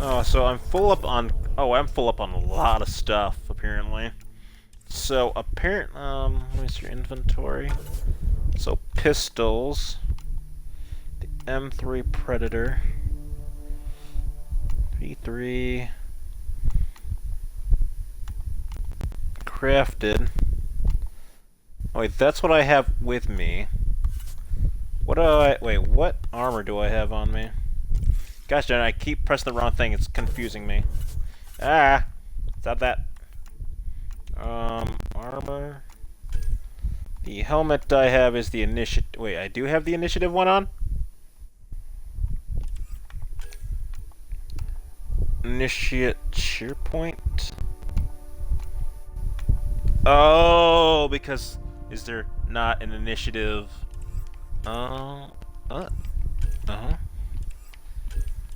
Oh, so I'm full up on. Oh, I'm full up on a lot of stuff apparently. So apparently, where's your inventory? So pistols, the M3 Predator, V3, crafted. Oh wait, that's what I have with me. What do I, wait, what armor do I have on me? Gosh darn, I keep pressing the wrong thing, it's confusing me. Ah, it's not that. Armor. The helmet I have is the initiative. Wait, I do have the initiative one on? Initiate cheerpoint? Oh, because is there not an initiative?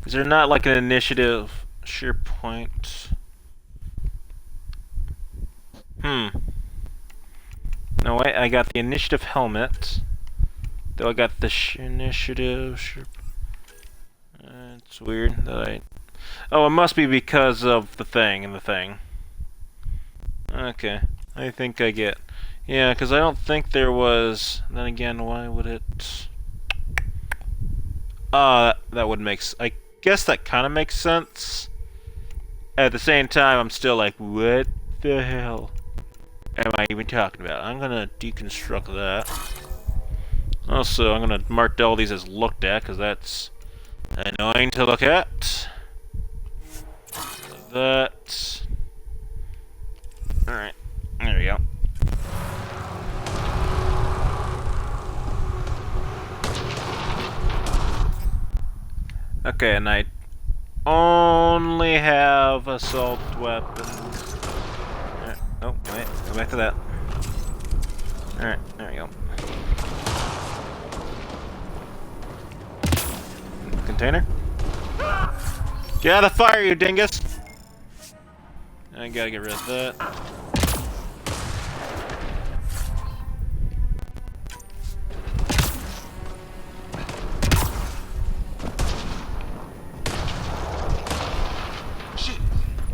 Is there not like an initiative cheerpoint? No, wait, I got the initiative helmet. Though I got the initiative. It's weird that I. Oh, it must be because of the thing and the thing. Okay, I think I get. Yeah, because I don't think there was. Then again, why would it? That would make. I guess that kind of makes sense. At the same time, I'm still like, what the hell am I even talking about? I'm gonna deconstruct that. Also, I'm gonna mark all these as looked at, because that's annoying to look at. That. Alright, there we go. Okay, and I only have assault weapons. Right. Oh, wait, go back to that. Alright, there we go. Container? Get out of the fire, you dingus! I gotta get rid of that. Shit!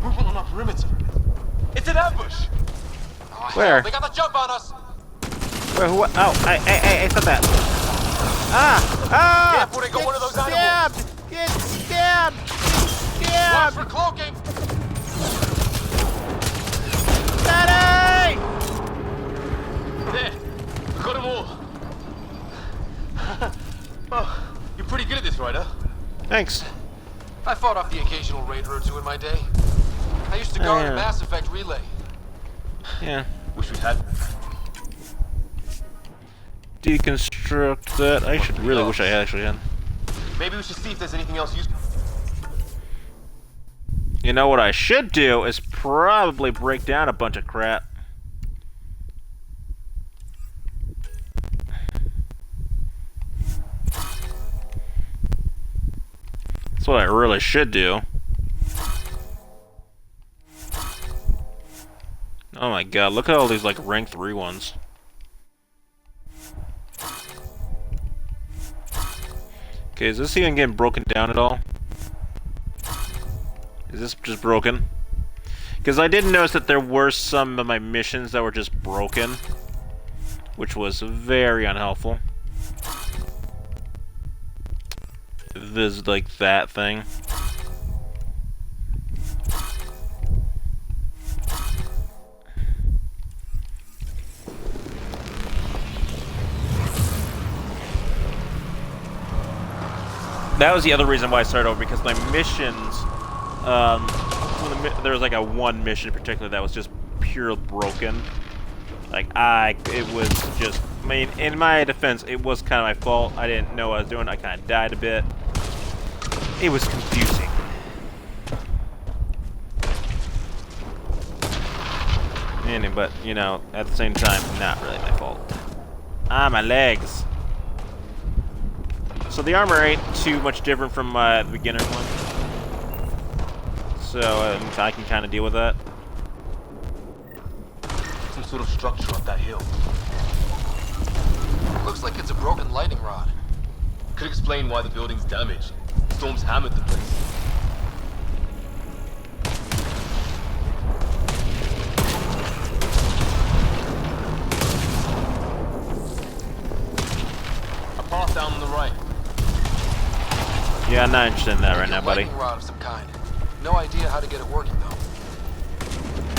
Movement on our perimeter. It's an ambush! Oh, Where? Hell, they got the jump on us! Where? Who? Oh, I said that. Ah! Careful, they got one of those animals! Get stabbed! Watch for cloaking! Daddy! There! We got them all! Oh, you're pretty good at this, Ryder. Thanks. I fought off the occasional raider or two in my day. I used to guard a Mass Effect relay. Yeah. Wish we had. Deconstruct that. I should really wish I actually had. Maybe we should see if there's anything else useful. You know what I should do is probably break down a bunch of crap. That's what I really should do. Oh my god, look at all these like rank 3 ones. Okay, is this even getting broken down at all? Is this just broken? Because I did notice that there were some of my missions that were just broken, which was very unhelpful. This, like, that thing. That was the other reason why I started over, because my missions, there was like a one mission in particular that was just pure broken. Like, it was just, I mean, in my defense, it was kind of my fault. I didn't know what I was doing. I kind of died a bit. It was confusing. But, you know, at the same time, not really my fault. My legs. So the armor ain't too much different from the beginner one. So I can kind of deal with that. Some sort of structure up that hill. Looks like it's a broken lightning rod. Could explain why the building's damaged. Storms hammered the place. A path down on the right. Yeah, I'm not interested in that right now, buddy. Rod of some kind. No idea how to get it working though.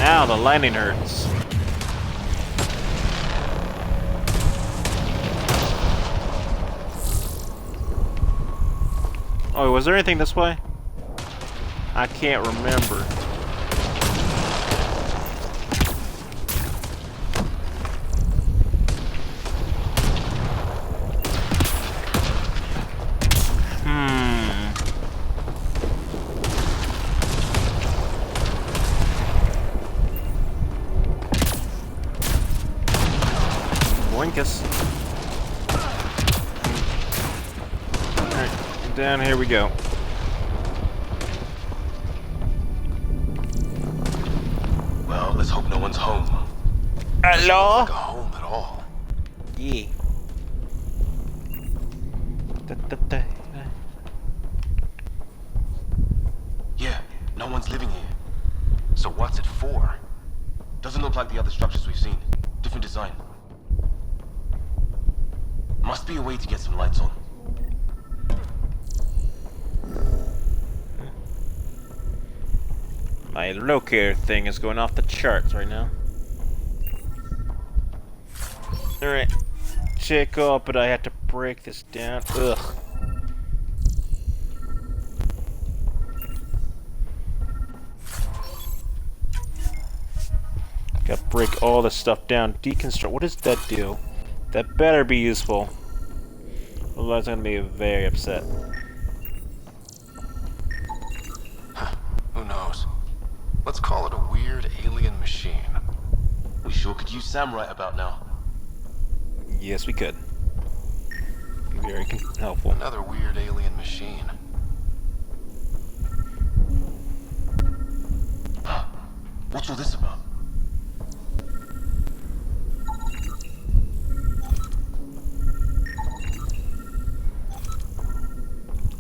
Ow, the lightning hurts. Oh, was there anything this way? I can't remember. Down here we go. Well, let's hope no one's home. Hello? Like a home at all. Yeah. Yeah, no one's living here. So what's it for? Doesn't look like the other structures we've seen. Different design. Must be a way to get some lights on. My locator thing is going off the charts right now. Alright. Check up, but I have to break this down. Ugh. Gotta break all this stuff down. Deconstruct. What does that do? That better be useful. Otherwise I'm gonna be very upset. Who knows? Let's call it a weird alien machine. We sure could use Sam right about now. Yes, we could. Be very helpful. Another weird alien machine. What's all this about?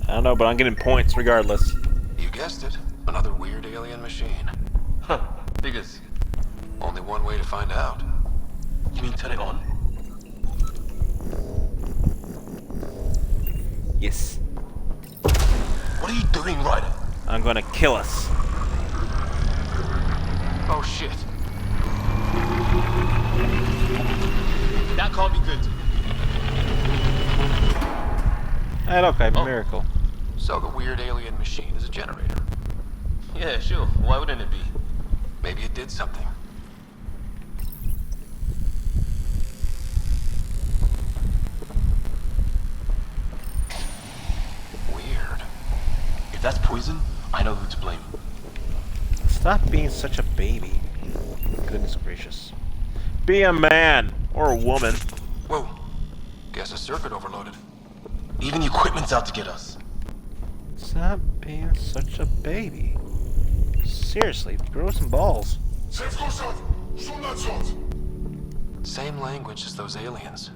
I don't know, but I'm getting points regardless. You guessed it. Another weird alien machine. Huh. Figures. Only one way to find out. You mean turn it on? Yes. What are you doing, Ryder? I'm gonna kill us. Oh shit. That can't be good. Hey, look, I have a miracle. So the weird alien machine is a generator. Yeah, sure. Why wouldn't it be? Maybe it did something. Weird. If that's poison, I know who to blame. Stop being such a baby. Goodness gracious. Be a man or a woman. Whoa. Guess a circuit overloaded. Even the equipment's out to get us. Stop being such a baby. Seriously, grow some balls. Same language as those aliens.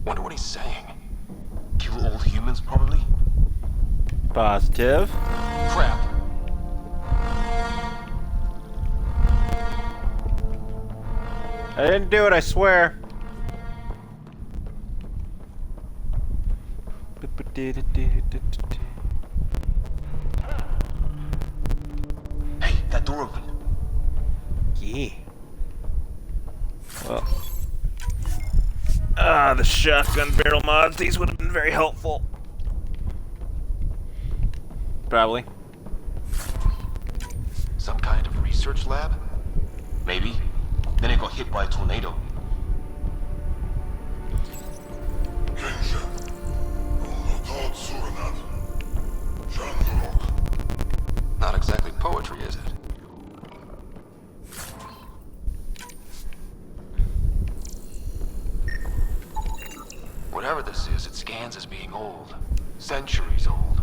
Wonder what he's saying. Kill all humans, probably? Positive. Crap. I didn't do it, I swear. Hey, that door opened. Yeah. Well. The shotgun barrel mods, these would have been very helpful. Probably. Some kind of research lab? Maybe. Then it got hit by a tornado. Not exactly poetry, is it? Whatever this is, it scans as being old. Centuries old.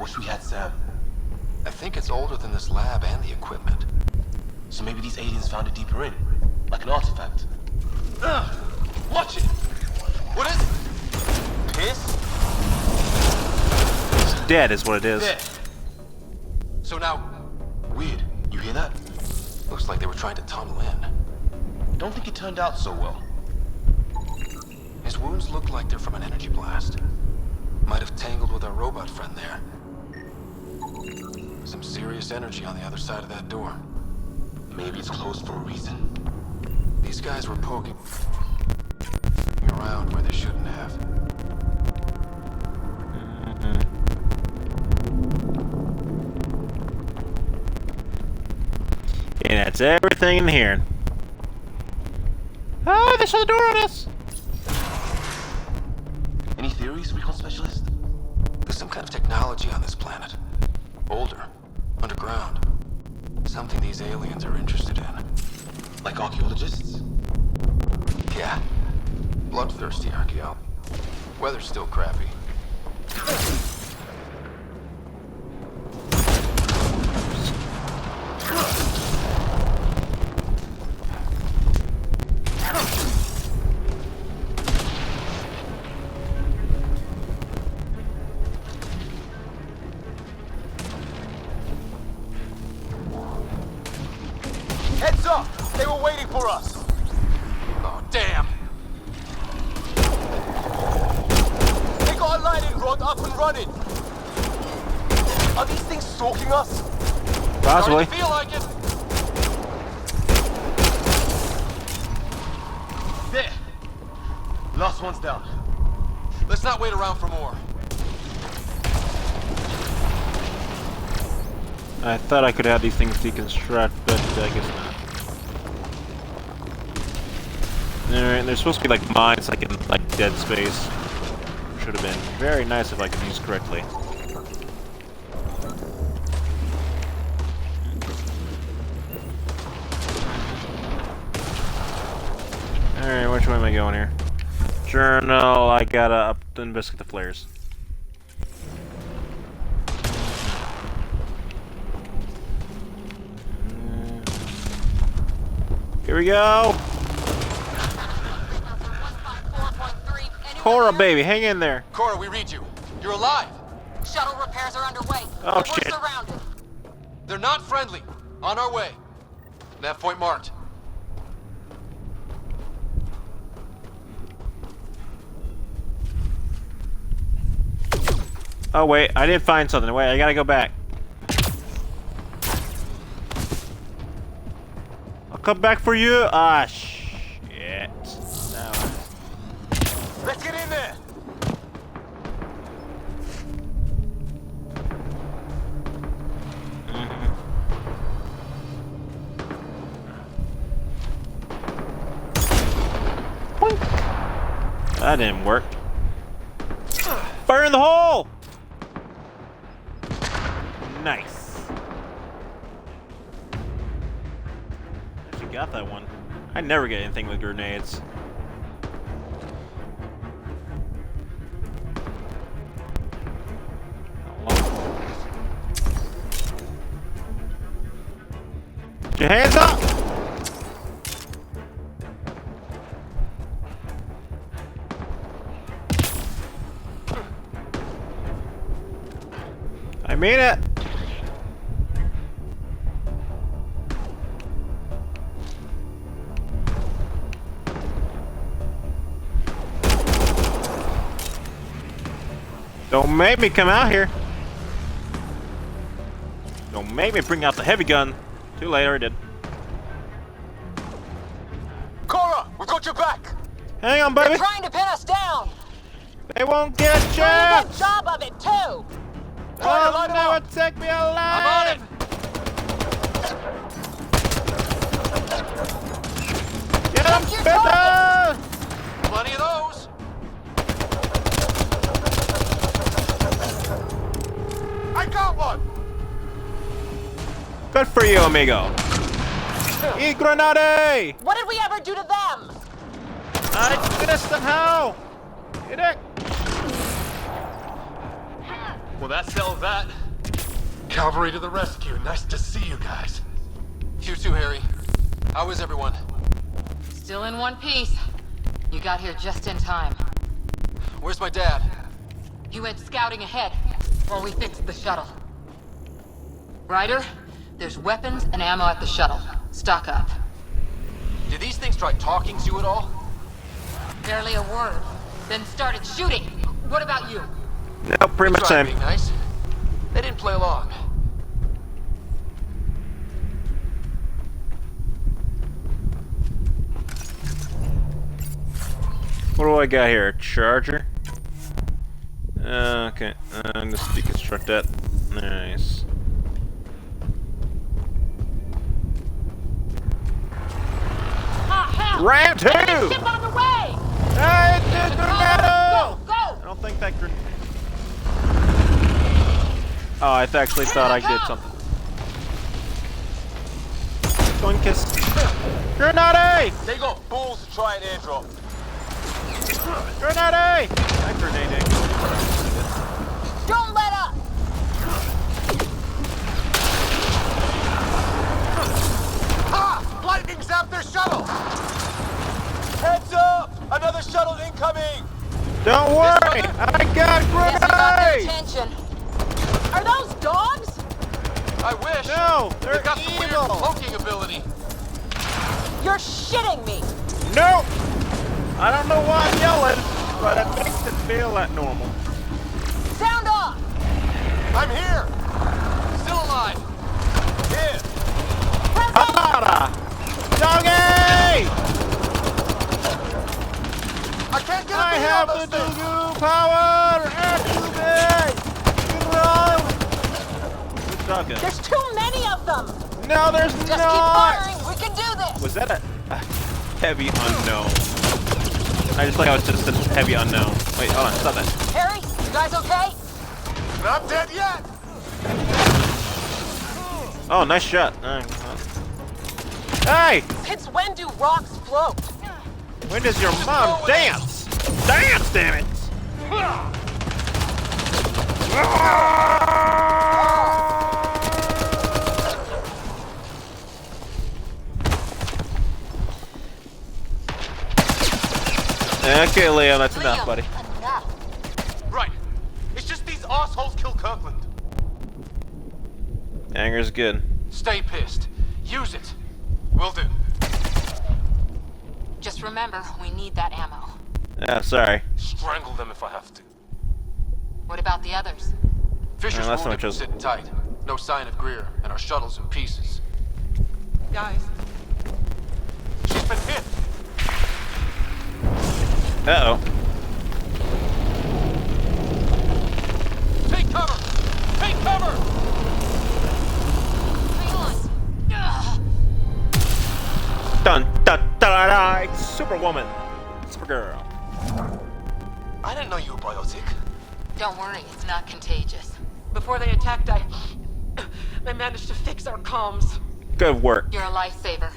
Wish we had Sam. I think it's older than this lab and the equipment. So maybe these aliens found it deeper in, like an artifact. Watch it! What is it? Piss? It's dead is what it is. Dead. So now, weird. You hear that? Looks like they were trying to tunnel in. Don't think it turned out so well. His wounds look like they're from an energy blast. Might have tangled with our robot friend there. Some serious energy on the other side of that door. Maybe it's closed for a reason. These guys were poking around where they shouldn't have. And that's everything in here. Oh, they shut the door on us! Any theories, recon specialist? There's some kind of technology on this planet. Older. Underground. Something these aliens are interested in. Like archaeologists? Yeah. Bloodthirsty archaeologists. Weather's still crappy. running! Are these things stalking us? Possibly. Starting to feel like it. There. Last one's down. Let's not wait around for more. I thought I could have these things deconstruct, but I guess not. Alright, there's supposed to be like mines like in like Dead Space. Should have been very nice if I could use correctly. Alright, which way am I going here? Journal, I gotta up to investigate the flares. Here we go! Cora, baby, hang in there. Cora, we read you. You're alive. Shuttle repairs are underway. Oh, We're shit. surrounded. They're not friendly. On our way. Nav point marked. Oh wait, I did find something. Wait, I gotta go back. I'll come back for you. Ah, shit. No. Let's get in there. That didn't work. Fire in the hole! Nice. Actually got that one. I never get anything with grenades. Get your hands up! I mean it! Don't make me come out here. Don't make me bring out the heavy gun. Too late, I already did. Cora, we've got your back. Hang on, baby. They're trying to pin us down. They won't get a Doing a chance. good job of it too. Oh no, it take me alive. I'm on it. Get him, Peter! Plenty of those. I got one. Good for you, amigo. Eat grenade! What did we ever do to them? I missed them. How? Get it? Well, that settles that. Cavalry to the rescue. Nice to see you guys. You too, Harry. How is everyone? Still in one piece. You got here just in time. Where's my dad? He went scouting ahead while we fixed the shuttle. Ryder, there's weapons and ammo at the shuttle. Stock up. Did these things try talking to you at all? Barely a word. Then started shooting. What about you? No, pretty much same. Being nice. They didn't play along. What do I got here? A charger? Okay, I'm gonna deconstruct that. Nice. Round two! Ship on the way! Hey, it's Go! Go! I don't think that grenade. Oh, I actually thought I did something. Twinkus. Grenade! They got balls to try an airdrop. Grenade! I'm grenading. Don't let up! Ha! Lightning zapped their shuttle! Heads up! Another shuttle incoming! Don't worry! I got grenade! Attention. Are those dogs? I wish! No! They're They've got some weird evil! cloaking ability. You're shitting me. No! I don't know why I'm yelling, but it makes it feel that normal. Sound off! power! Activate! Run! Good talking. There's too many of them! No, there's Just not! keep firing! We can do this! Was that a heavy unknown? I just like how it's just a heavy unknown. Wait, hold on, stop that. Harry, you guys okay? Not dead yet! Oh, nice shot. Hey! Since when do rocks float? When does your mom dance? Dance, damn it! Okay, Leo, that's enough, buddy. Right. It's just these assholes kill Kirkland. Anger's good. Stay pissed. Use it. Will do. Just remember, we need that ammo. Yeah, sorry. Strangle them if I have to. What about the others? Fisher's that's wounded not but sitting tight. No sign of Greer, and our shuttle's in pieces. Guys. She's been hit. Uh-oh. Take cover! Take cover! Dun dun dun dun! It's Superwoman! Supergirl. I didn't know you were biotic. Don't worry, it's not contagious. Before they attacked, I managed to fix our comms. Good work. You're a lifesaver.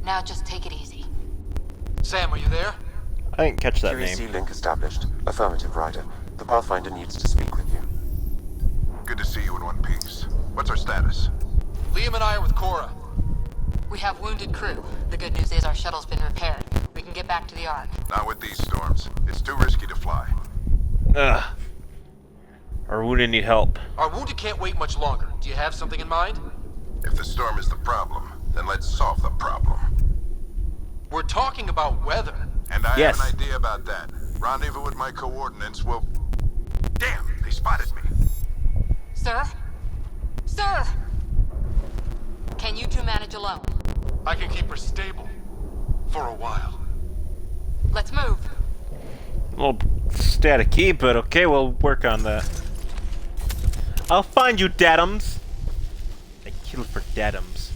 Now just take it easy. Sam, are you there? I didn't catch that QEC name. link established. Affirmative, Ryder. The Pathfinder needs to speak with you. Good to see you in one piece. What's our status? Liam and I are with Cora. We have wounded crew. The good news is our shuttle's been repaired. We can get back to the Ark. Not with these storms. It's too risky to fly. Ugh. Our wounded need help. Our wounded can't wait much longer. Do you have something in mind? If the storm is the problem, then let's solve the problem. We're talking about weather. And I have an idea about that. Rendezvous with my coordinates will... Damn, they spotted me. Sir? Sir! Can you two manage alone? I can keep her stable. For a while. Let's move. A little staticky, but okay, we'll work on that. I'll find you, Dadums. I kill for Dadums.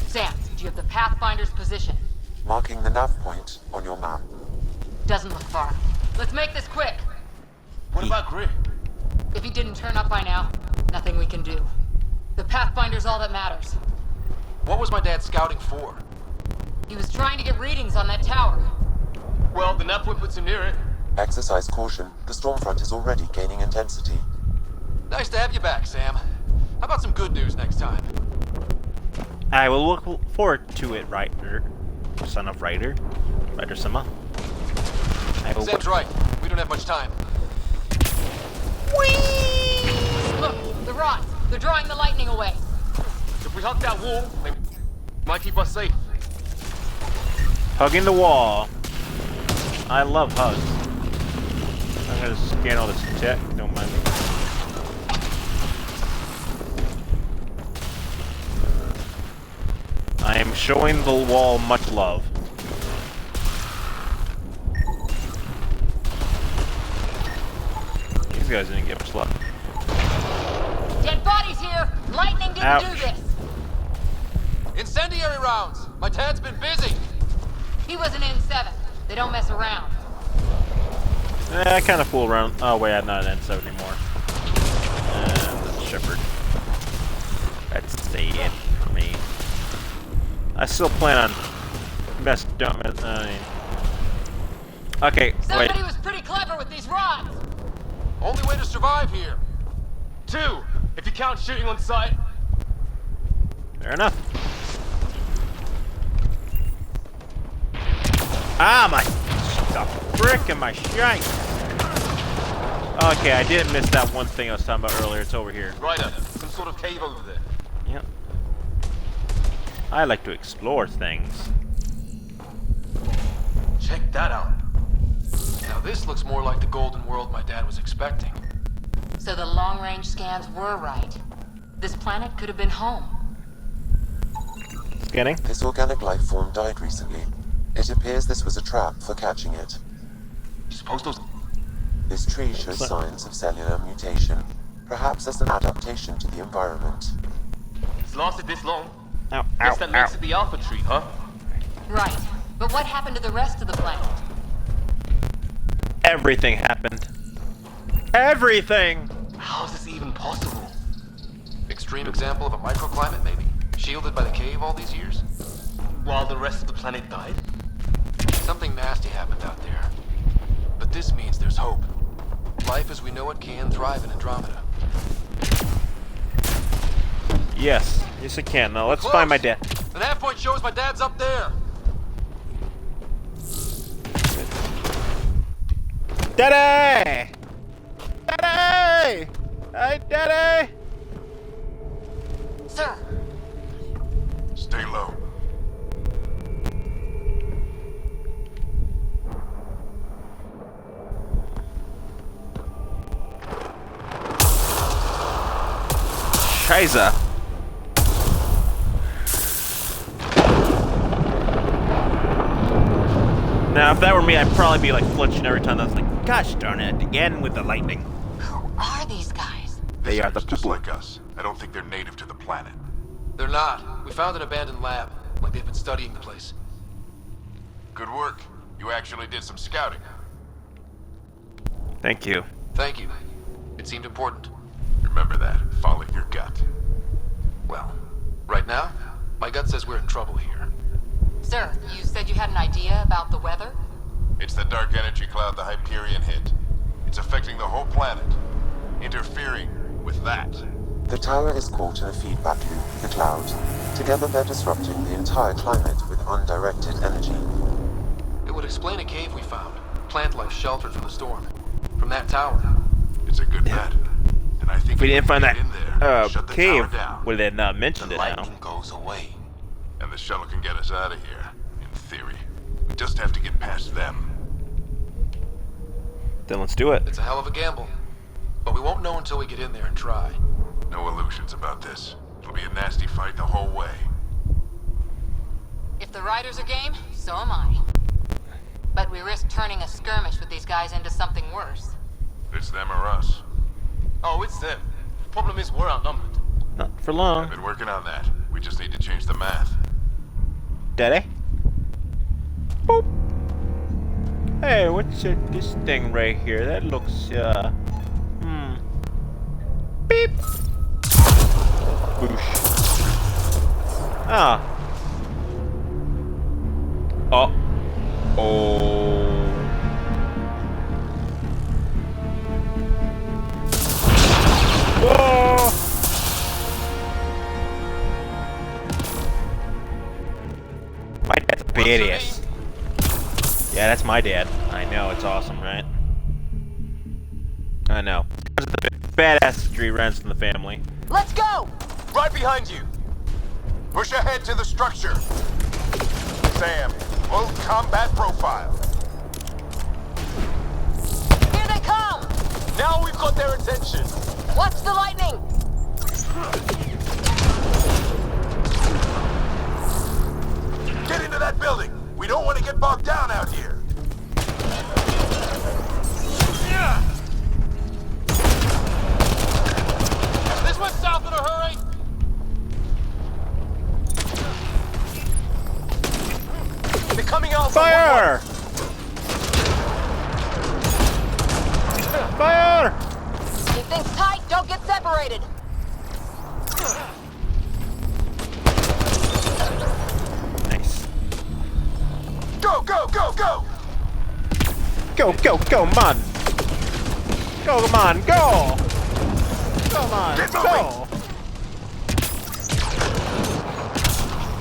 Sam, do you have the Pathfinder's position? Marking the nav point on your map. Doesn't look far. Let's make this quick. What about Grit? If he didn't turn up by now, nothing we can do. The Pathfinder's all that matters. What was my dad scouting for? He was trying to get readings on that tower. Well, the nav point puts him near it. Exercise caution. The storm front is already gaining intensity. Nice to have you back, Sam. How about some good news next time? I will look forward to it, Ryder. Son of Ryder. Ryder Sama. Sam's right. We don't have much time. Whee! Look, the rods. They're drawing the lightning away. If we hug that wall, they might keep us safe. Hugging the wall. I love hugs. I'm gonna scan all this tech, don't mind me. I am showing the wall much love. These guys didn't get much love. Dead bodies here! Lightning didn't do this! Incendiary rounds! My dad's been busy! He was an N7. They don't mess around. I kind of fool around. Oh wait, I'm not an N7 anymore. The Shepherd. That's sad for me. I still plan on best dumb. Okay, Somebody wait. was pretty clever with these rods. Only way to survive here. 2, if you count shooting on sight. Fair enough. Ah, my... The frick am I shite? Okay, I didn't miss that one thing I was talking about earlier. It's over here. Ryder, some sort of cave over there. Yep. I like to explore things. Check that out. Now this looks more like the golden world my dad was expecting. So the long-range scans were right. This planet could have been home. Scanning. This organic life form died recently. It appears this was a trap for catching it. You suppose those... This tree shows signs of cellular mutation, perhaps as an adaptation to the environment. It's lasted this long. Ow, Guess ow, that ow. makes it the alpha tree, huh? Right. But what happened to the rest of the planet? Everything happened. Everything! How is this even possible? Extreme example of a microclimate, maybe? Shielded by the cave all these years? While the rest of the planet died? Something nasty happened out there. But this means there's hope. Life as we know it can thrive in Andromeda. Yes. Yes, it can. Now let's find my dad. The nav point shows my dad's up there. Daddy! Daddy! Hey, Daddy! Sir! Stay low. Scheiße. Now, if that were me, I'd probably be like flinching every time. I was like, gosh darn it, again with the lightning. Who are these guys? They are the Just people. like us. I don't think they're native to the planet. They're not. We found an abandoned lab, like they've been studying the place. Good work. You actually did some scouting. Thank you. Thank you. It seemed important. Remember that. Follow your gut. Well, right now, my gut says we're in trouble here. Sir, you said you had an idea about the weather? It's the dark energy cloud the Hyperion hit. It's affecting the whole planet. Interfering with that. The tower is caught in a feedback loop with the cloud. Together they're disrupting the entire climate with undirected energy. It would explain a cave we found. Plant life sheltered from the storm. From that tower. It's a good bet. And I think If we didn't find that in there, shut the cave, tower down. would have not mentioned it now. Lightning goes away. And the shuttle can get us out of here, in theory. We just have to get past them. Then let's do it. It's a hell of a gamble. But we won't know until we get in there and try. No illusions about this. It'll be a nasty fight the whole way. If the riders are game, so am I. But we risk turning a skirmish with these guys into something worse. It's them or us. Oh, it's them. Problem is, we're outnumbered. Not for long. I've been working on that. We just need to change the math. Daddy? Boop. Hey, what's this thing right here? That looks, beep. Boosh. Ah. Oh. Whoa! My dad's badass. Yeah, that's my dad. I know, it's awesome, right? I know. The badassery runs in the family. Let's go! Right behind you! Push ahead to the structure. Sam, full combat profile. Here they come! Now we've got their attention. Watch the lightning! Get into that building. We don't want to get bogged down out here. This went south in a hurry! They're coming out from Fire! Fire! Keep things tight, don't get separated! Nice. Go, go, go, go! Go, go, go, man! Go, come on, go! Come on, Get go!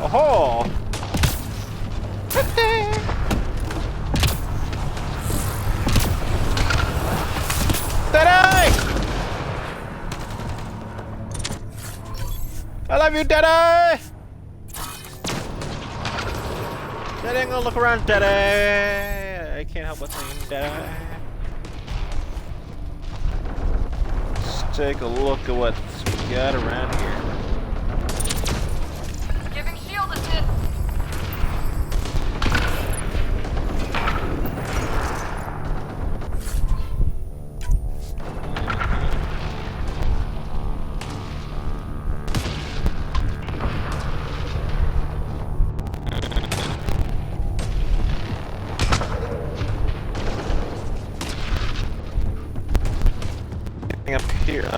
Oh-ho! Daddy! I love you, Daddy! Daddy, I'm gonna look around, Daddy! I can't help but singing, Daddy. Let's take a look at what we got around here. Giving shield assist.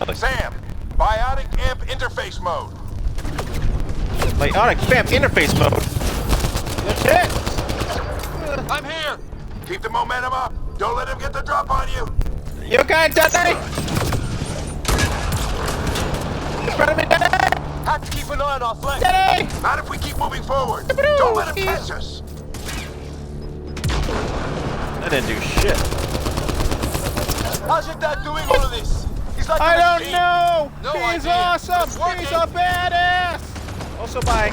Really? Sam, biotic amp interface mode. Bionic vamp interface mode. That's it. I'm here. Keep the momentum up. Don't let him get the drop on you. You okay, Dudley? In front of me, Dudley. Have to keep an eye on our flank. Dudley. Not if we keep moving forward. Don't let him catch us. I didn't do shit. How's your dad doing all of this? He's like I a don't machine. know. No He's idea. awesome. It's working. He's a badass. Also, bye.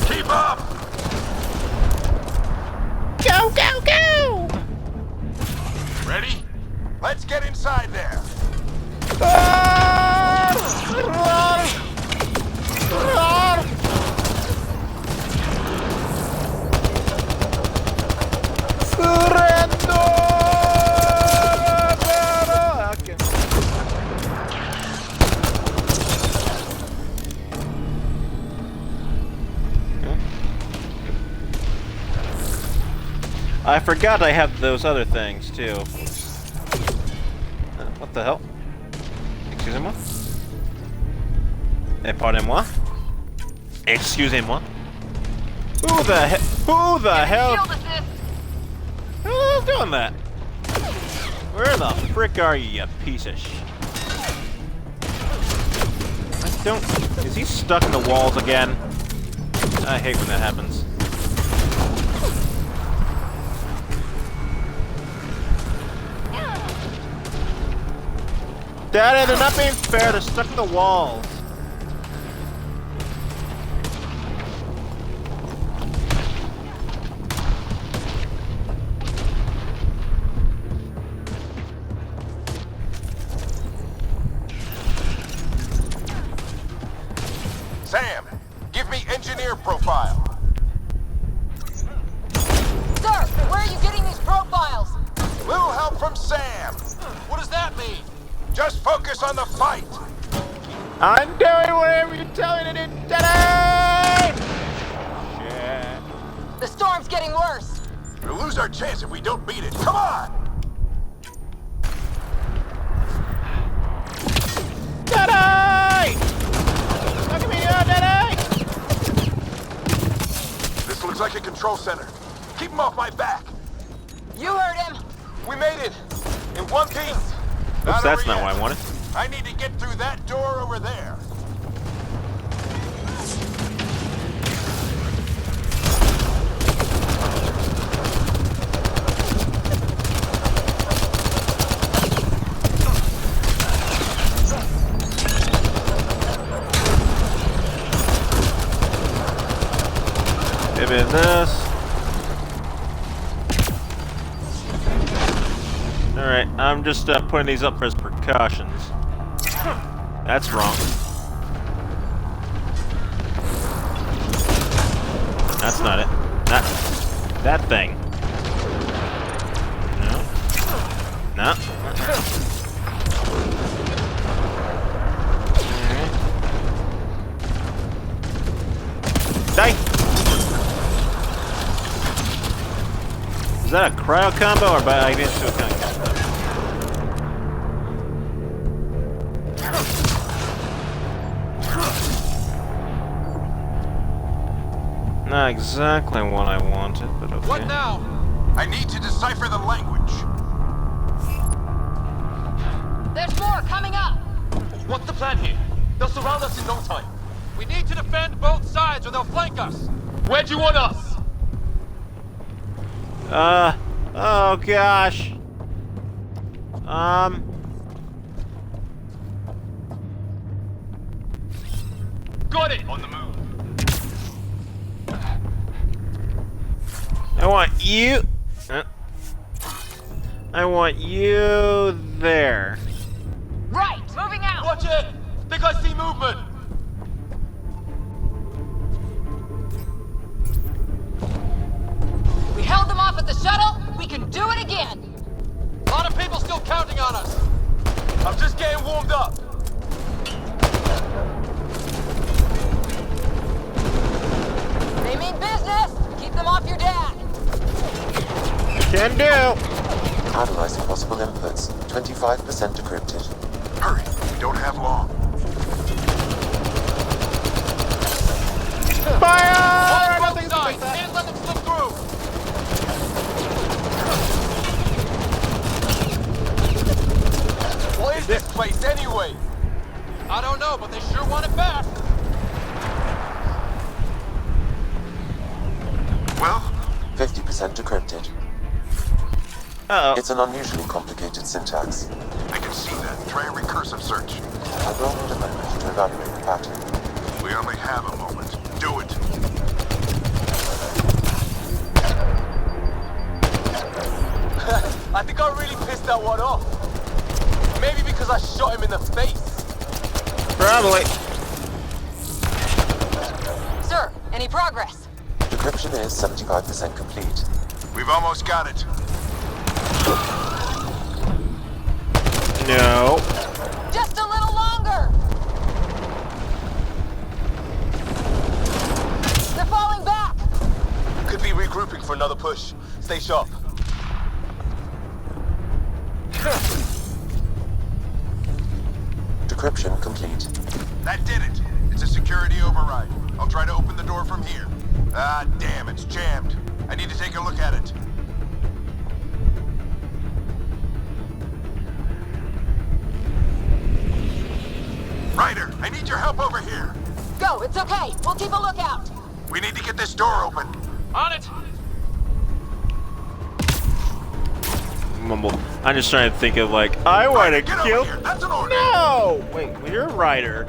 Keep up. Go, go, go. Ready? Let's get inside there. I forgot I have those other things too. What the hell? Excusez-moi? Pardonnez-moi? Excusez-moi? Who the hell? Who the hell? Who's doing that? Where the frick are you, you piece of sh... I don't... Is he stuck in the walls again? I hate when that happens. Daddy, they're not being fair. They're stuck in the walls. Sam, give me engineer profile. Sir, where are you getting these profiles? Little help from Sam. What does that mean? Just focus on the fight. I'm doing whatever you tell me to do, Daddy! Shit. The storm's getting worse. We'll lose our chance if we don't beat it. Come on! Daddy! Look at me, Daddy! This looks like a control center. Keep him off my back. You heard him. We made it. In one piece. Oops, that's over not yet. what I wanted. I need to get through that door over there. Maybe this. Alright, I'm just putting these up as precautions. That's wrong. That's not it. Not that thing. No. No. Die! Is that a cryo combo or by I didn't do a kind of combo? Not exactly what I wanted, but okay. What now? I need to decipher the language. There's more coming up. What's the plan here? They'll surround us in no time. We need to defend both sides or they'll flank us. Where do you want us? Oh gosh. Got it! On the move. I want you. I want you there. Right, moving out. Watch it! Think I see movement. We held them off at the shuttle. We can do it again. A lot of people still counting on us. I'm just getting warmed up. They mean business. Keep them off your dad. Can do. Analyzing possible inputs. 25% decrypted. Hurry, we don't have long. Fire! Nothing's like that. Can't let them slip through. What is this place anyway? I don't know, but they sure want it back. Well? 50% decrypted. Uh-oh. It's an unusually complicated syntax. I can see that. Try a recursive search. I will need a moment to evaluate the pattern. We only have a moment. Do it. I think I really pissed that one off. Maybe because I shot him in the face. Probably. Sir, any progress? Decryption is 75% complete. We've almost got it. No. Just a little longer! They're falling back! Could be regrouping for another push. Stay sharp. Decryption complete. That did it. It's a security override. I'll try to open the door from here. Ah, damn, it's jammed. I need to take a look at it. Ryder, I need your help over here. Go, it's okay. We'll keep a lookout. We need to get this door open. On it. Mumble. I'm just trying to think of like, I want to kill. That's an order. No! Wait, you're a Ryder.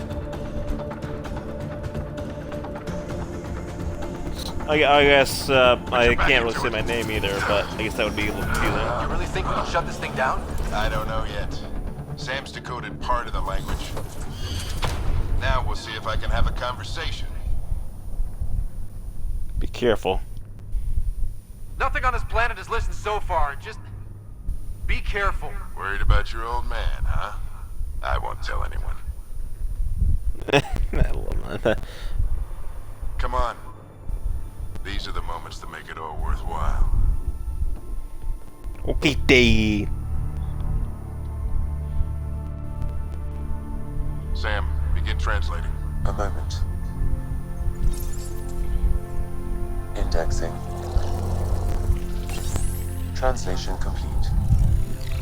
I guess I can't really say my name either, but I guess that would be a little confusing. You really think we can shut this thing down? I don't know yet. Sam's decoded part of the language. Now we'll see if I can have a conversation. Be careful. Nothing on this planet has listened so far. Just be careful. Worried about your old man, huh? I won't tell anyone. I love that. Come on. These are the moments that make it all worthwhile. Okay, day. Sam, begin translating. A moment. Indexing. Translation complete.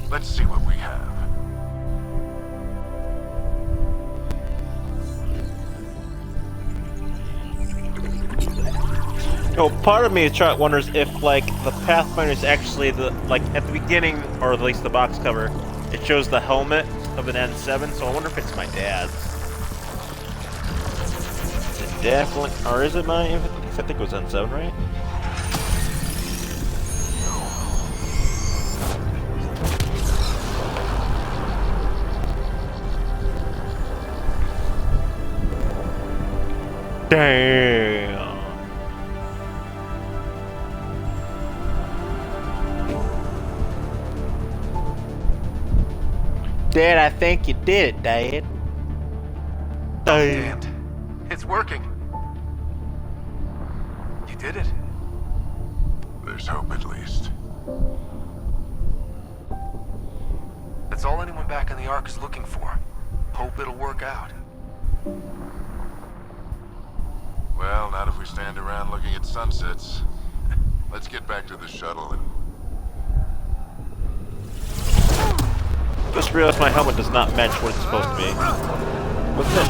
Let's see what we have. No, part of me wonders if, like, the Pathfinder is actually the, like, at the beginning, or at least the box cover, it shows the helmet of an N7, so I wonder if it's my dad's. It definitely, or is it mine? I think it was N7, right? Damn. Dad, I think you did it, Dad. Damned. It's working. You did it. There's hope at least. That's all anyone back in the Ark is looking for. Hope it'll work out. Well, not if we stand around looking at sunsets. Let's get back to the shuttle and... Just realized my helmet does not match what it's supposed to be. What's it?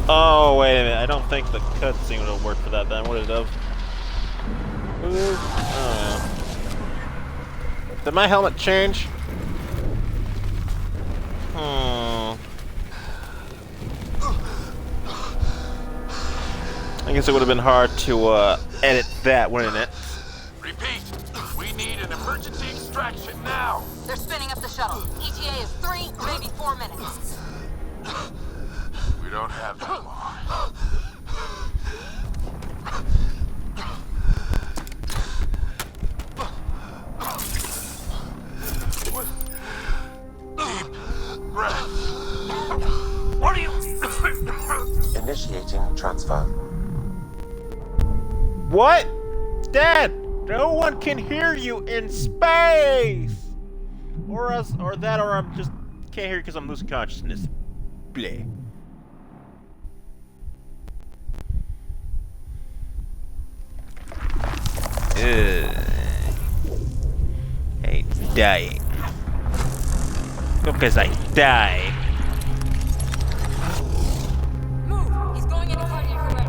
Oh, wait a minute. I don't think the cutscene would have worked for that then, would it have? Oh, yeah. Did my helmet change? I guess it would have been hard to edit that, wouldn't it? Repeat, we need an emergency extraction now. They're spinning up the shuttle. ETA is 3, maybe 4 minutes. We don't have that long. Deep breath. What are you... Initiating transfer. What? Dad, no one can hear you in space! or I'm just can't hear because I'm losing consciousness. Bleh. Hey, dying. Because I die. Move! He's going into cardiac arrest.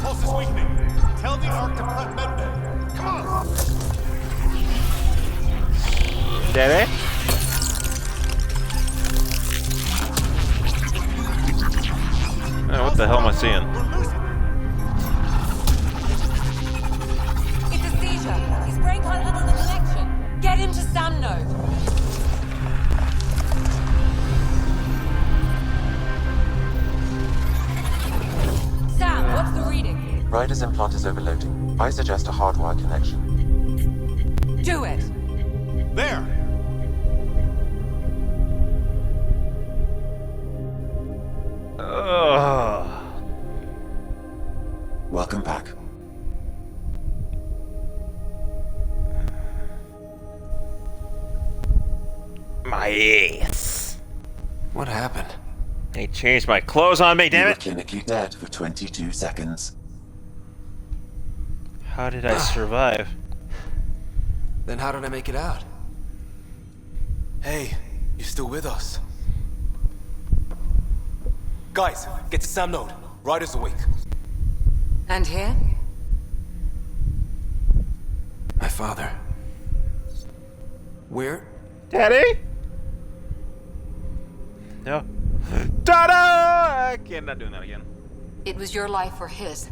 Pulse is weakening. Tell the Ark to prep medbay. Come on! Dead, eh? Oh, what the hell am I seeing? It's a seizure. His brain can't handle the connection. Get him to Sam node. Sam, what's the reading? Ryder's implant is overloading. I suggest a hardwire connection. Do it. There! Welcome back. My ass. What happened? They changed my clothes on me, damn it! You were clinically dead for 22 seconds. How did I survive? Then how did I make it out? Hey, you still with us? Guys, get to Sam node. Ryder's awake. And here? My father. Where? Daddy? No. Ta-da! I can't not doing that again. It was your life or his.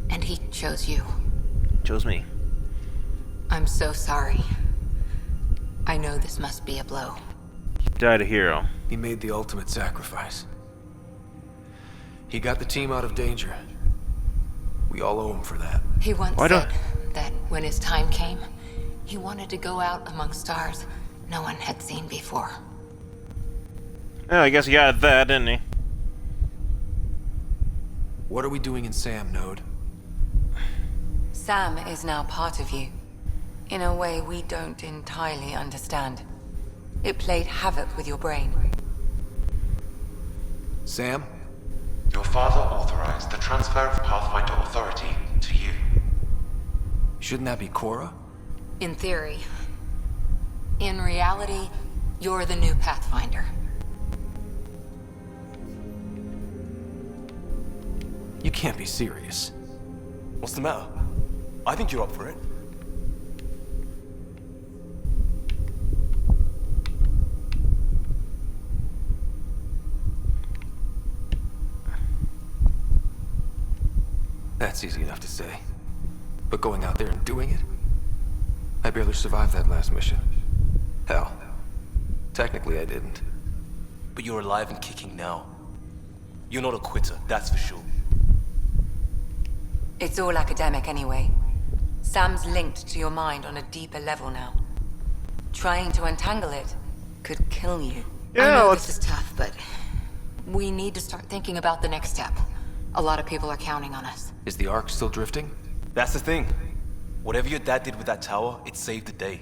And he chose you. Chose me. I'm so sorry. I know this must be a blow. He died a hero. He made the ultimate sacrifice. He got the team out of danger. We all owe him for that. He once said that when his time came, he wanted to go out among stars no one had seen before. Oh, I guess he got that, didn't he? What are we doing in Sam node? Sam is now part of you. In a way we don't entirely understand. It played havoc with your brain. Sam? Your father authorized the transfer of Pathfinder authority to you. Shouldn't that be Cora? In theory. In reality, you're the new Pathfinder. You can't be serious. What's the matter? I think you're up for it. That's easy enough to say. But going out there and doing it? I barely survived that last mission. Hell, technically I didn't. But you're alive and kicking now. You're not a quitter, that's for sure. It's all academic anyway. Sam's linked to your mind on a deeper level now. Trying to untangle it could kill you. I know this is tough, but we need to start thinking about the next step. A lot of people are counting on us. Is the Ark still drifting? That's the thing. Whatever your dad did with that tower, it saved the day.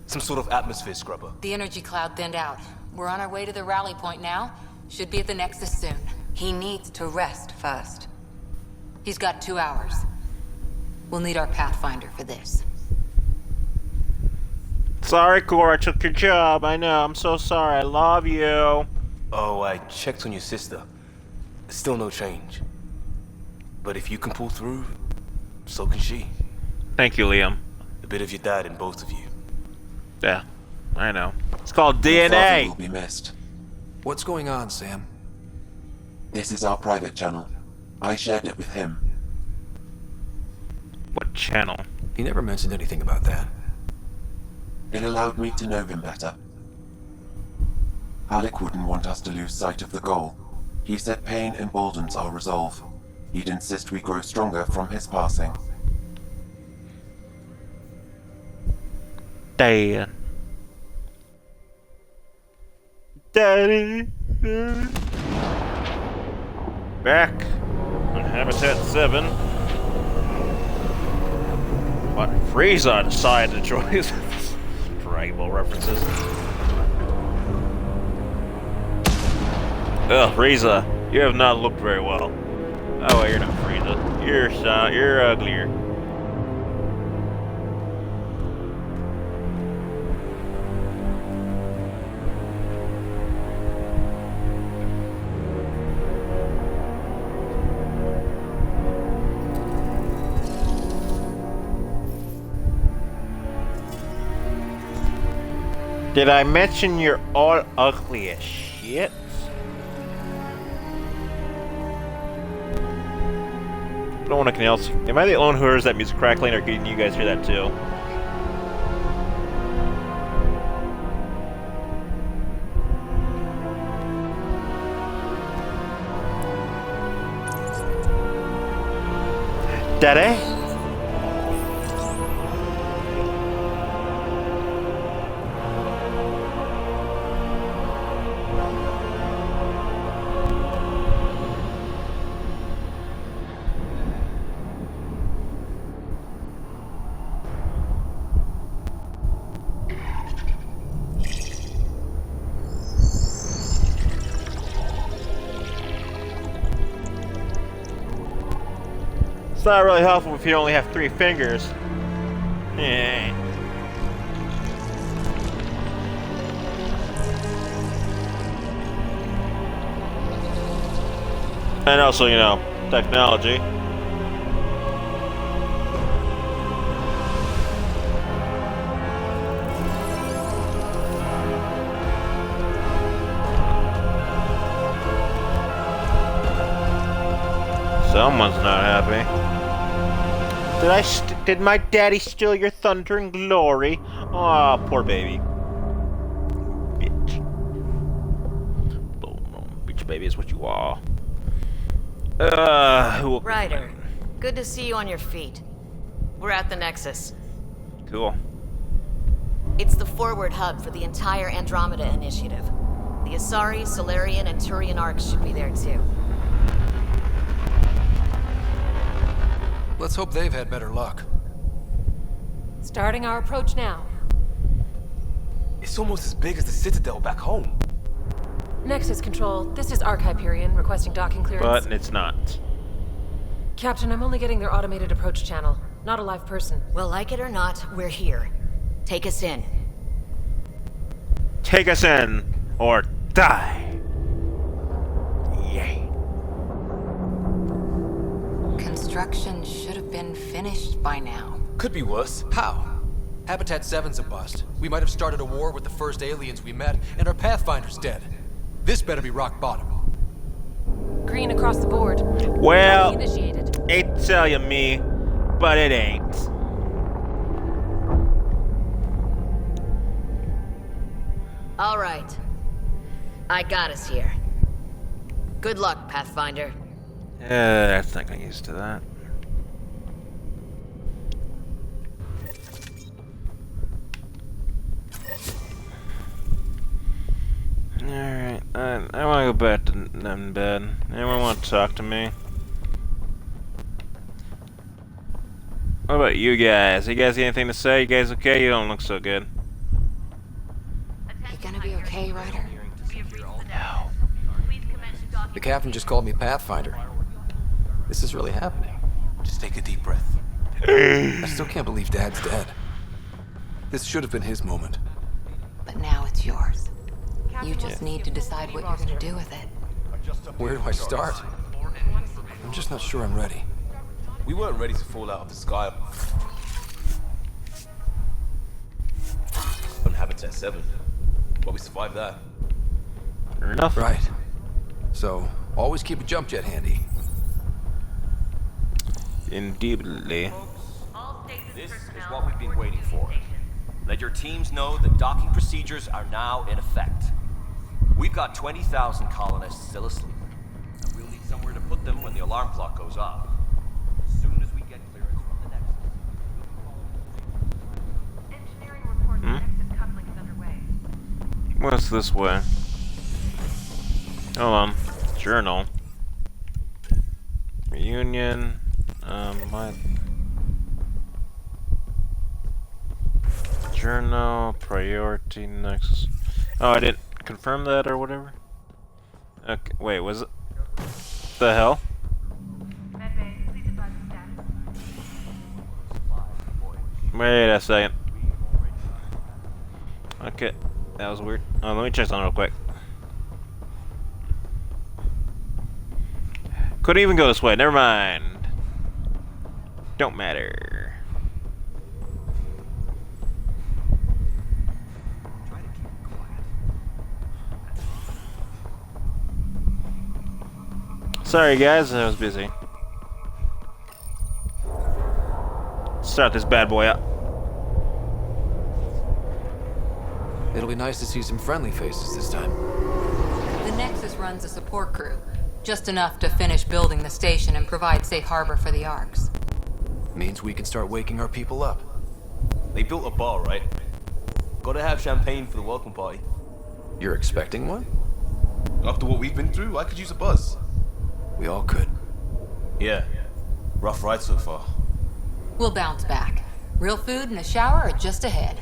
Some sort of atmosphere scrubber. The energy cloud thinned out. We're on our way to the rally point now. Should be at the Nexus soon. He needs to rest first. He's got 2 hours. We'll need our Pathfinder for this. Sorry, Cora, I took your job. I know, I'm so sorry. I love you. Oh, I checked on your sister. Still no change. But if you can pull through, so can she. Thank you, Liam. A bit of your dad in both of you. Yeah, I know. It's called Your father DNA. will be missed. What's going on, Sam? This is our private channel. I shared it with him. What channel? He never mentioned anything about that. It allowed me to know him better. Alec wouldn't want us to lose sight of the goal. He said pain emboldens our resolve. He'd insist we grow stronger from his passing. Dad. Daddy. Back on Habitat 7. What? Frieza decided to join these Dragon Ball references. Ugh, Frieza, you have not looked very well. Oh, well, you're not Frieza. You're uglier. Did I mention you're all ugly as shit? No one else. Am I the only one who hears that music crackling, or can you guys hear that too? Daddy? It's not really helpful if you only have 3 fingers. Yeah. And also, you know, technology. Someone's not happy. Did my daddy steal your thunder and glory? Aw, poor baby. Bitch. Bitch baby is what you are. Ryder, good to see you on your feet. We're at the Nexus. Cool. It's the forward hub for the entire Andromeda Initiative. The Asari, Solarian, and Turian arcs should be there too. Let's hope they've had better luck. Starting our approach now. It's almost as big as the Citadel back home. Nexus Control, this is Arc Hyperion requesting docking clearance. But it's not. Captain, I'm only getting their automated approach channel, not a live person. Well, like it or not, we're here. Take us in. Take us in, or die. Yay. Construction should have been finished by now. Could be worse. How? Habitat 7's a bust. We might have started a war with the first aliens we met, and our Pathfinder's dead. This better be rock bottom. Green across the board. Well, initiated. Ain't tell you me, but it ain't. All right. I got us here. Good luck, Pathfinder. That's not gonna get used to that. Alright, I wanna go back to bed. Anyone want to talk to me? What about you guys? You guys got anything to say? You guys okay? You don't look so good. You gonna be okay, Ryder? No. The captain just called me Pathfinder. This is really happening. Just take a deep breath. I still can't believe Dad's dead. This should have been his moment. But now it's yours. You just need to decide what you're gonna do with it. Where do I start? I'm just not sure I'm ready. We weren't ready to fall out of the sky on Habitat 7, but we survived that. Fair enough. Right. So, always keep a jump jet handy. Indubitably. This is what we've been waiting for. Let your teams know that docking procedures are now in effect. We've got 20,000 colonists still asleep, and we'll need somewhere to put them when the alarm clock goes off. As soon as we get clearance from the Nexus. Engineering reports Nexus coupling is underway. What's this way? Hold on. Journal. Reunion. My journal priority Nexus. Oh, I didn't confirm that or whatever. Okay, wait, was it? The hell? Wait a second. Okay, that was weird. Oh, let me check something real quick. Couldn't even go this way. Never mind. Don't matter. Sorry guys, I was busy. Start this bad boy up. It'll be nice to see some friendly faces this time. The Nexus runs a support crew. Just enough to finish building the station and provide safe harbor for the Arks. Means we can start waking our people up. They built a bar, right? Gotta have champagne for the welcome party. You're expecting one? After what we've been through, I could use a buzz. We all could. Yeah. Rough ride so far. We'll bounce back. Real food and a shower are just ahead.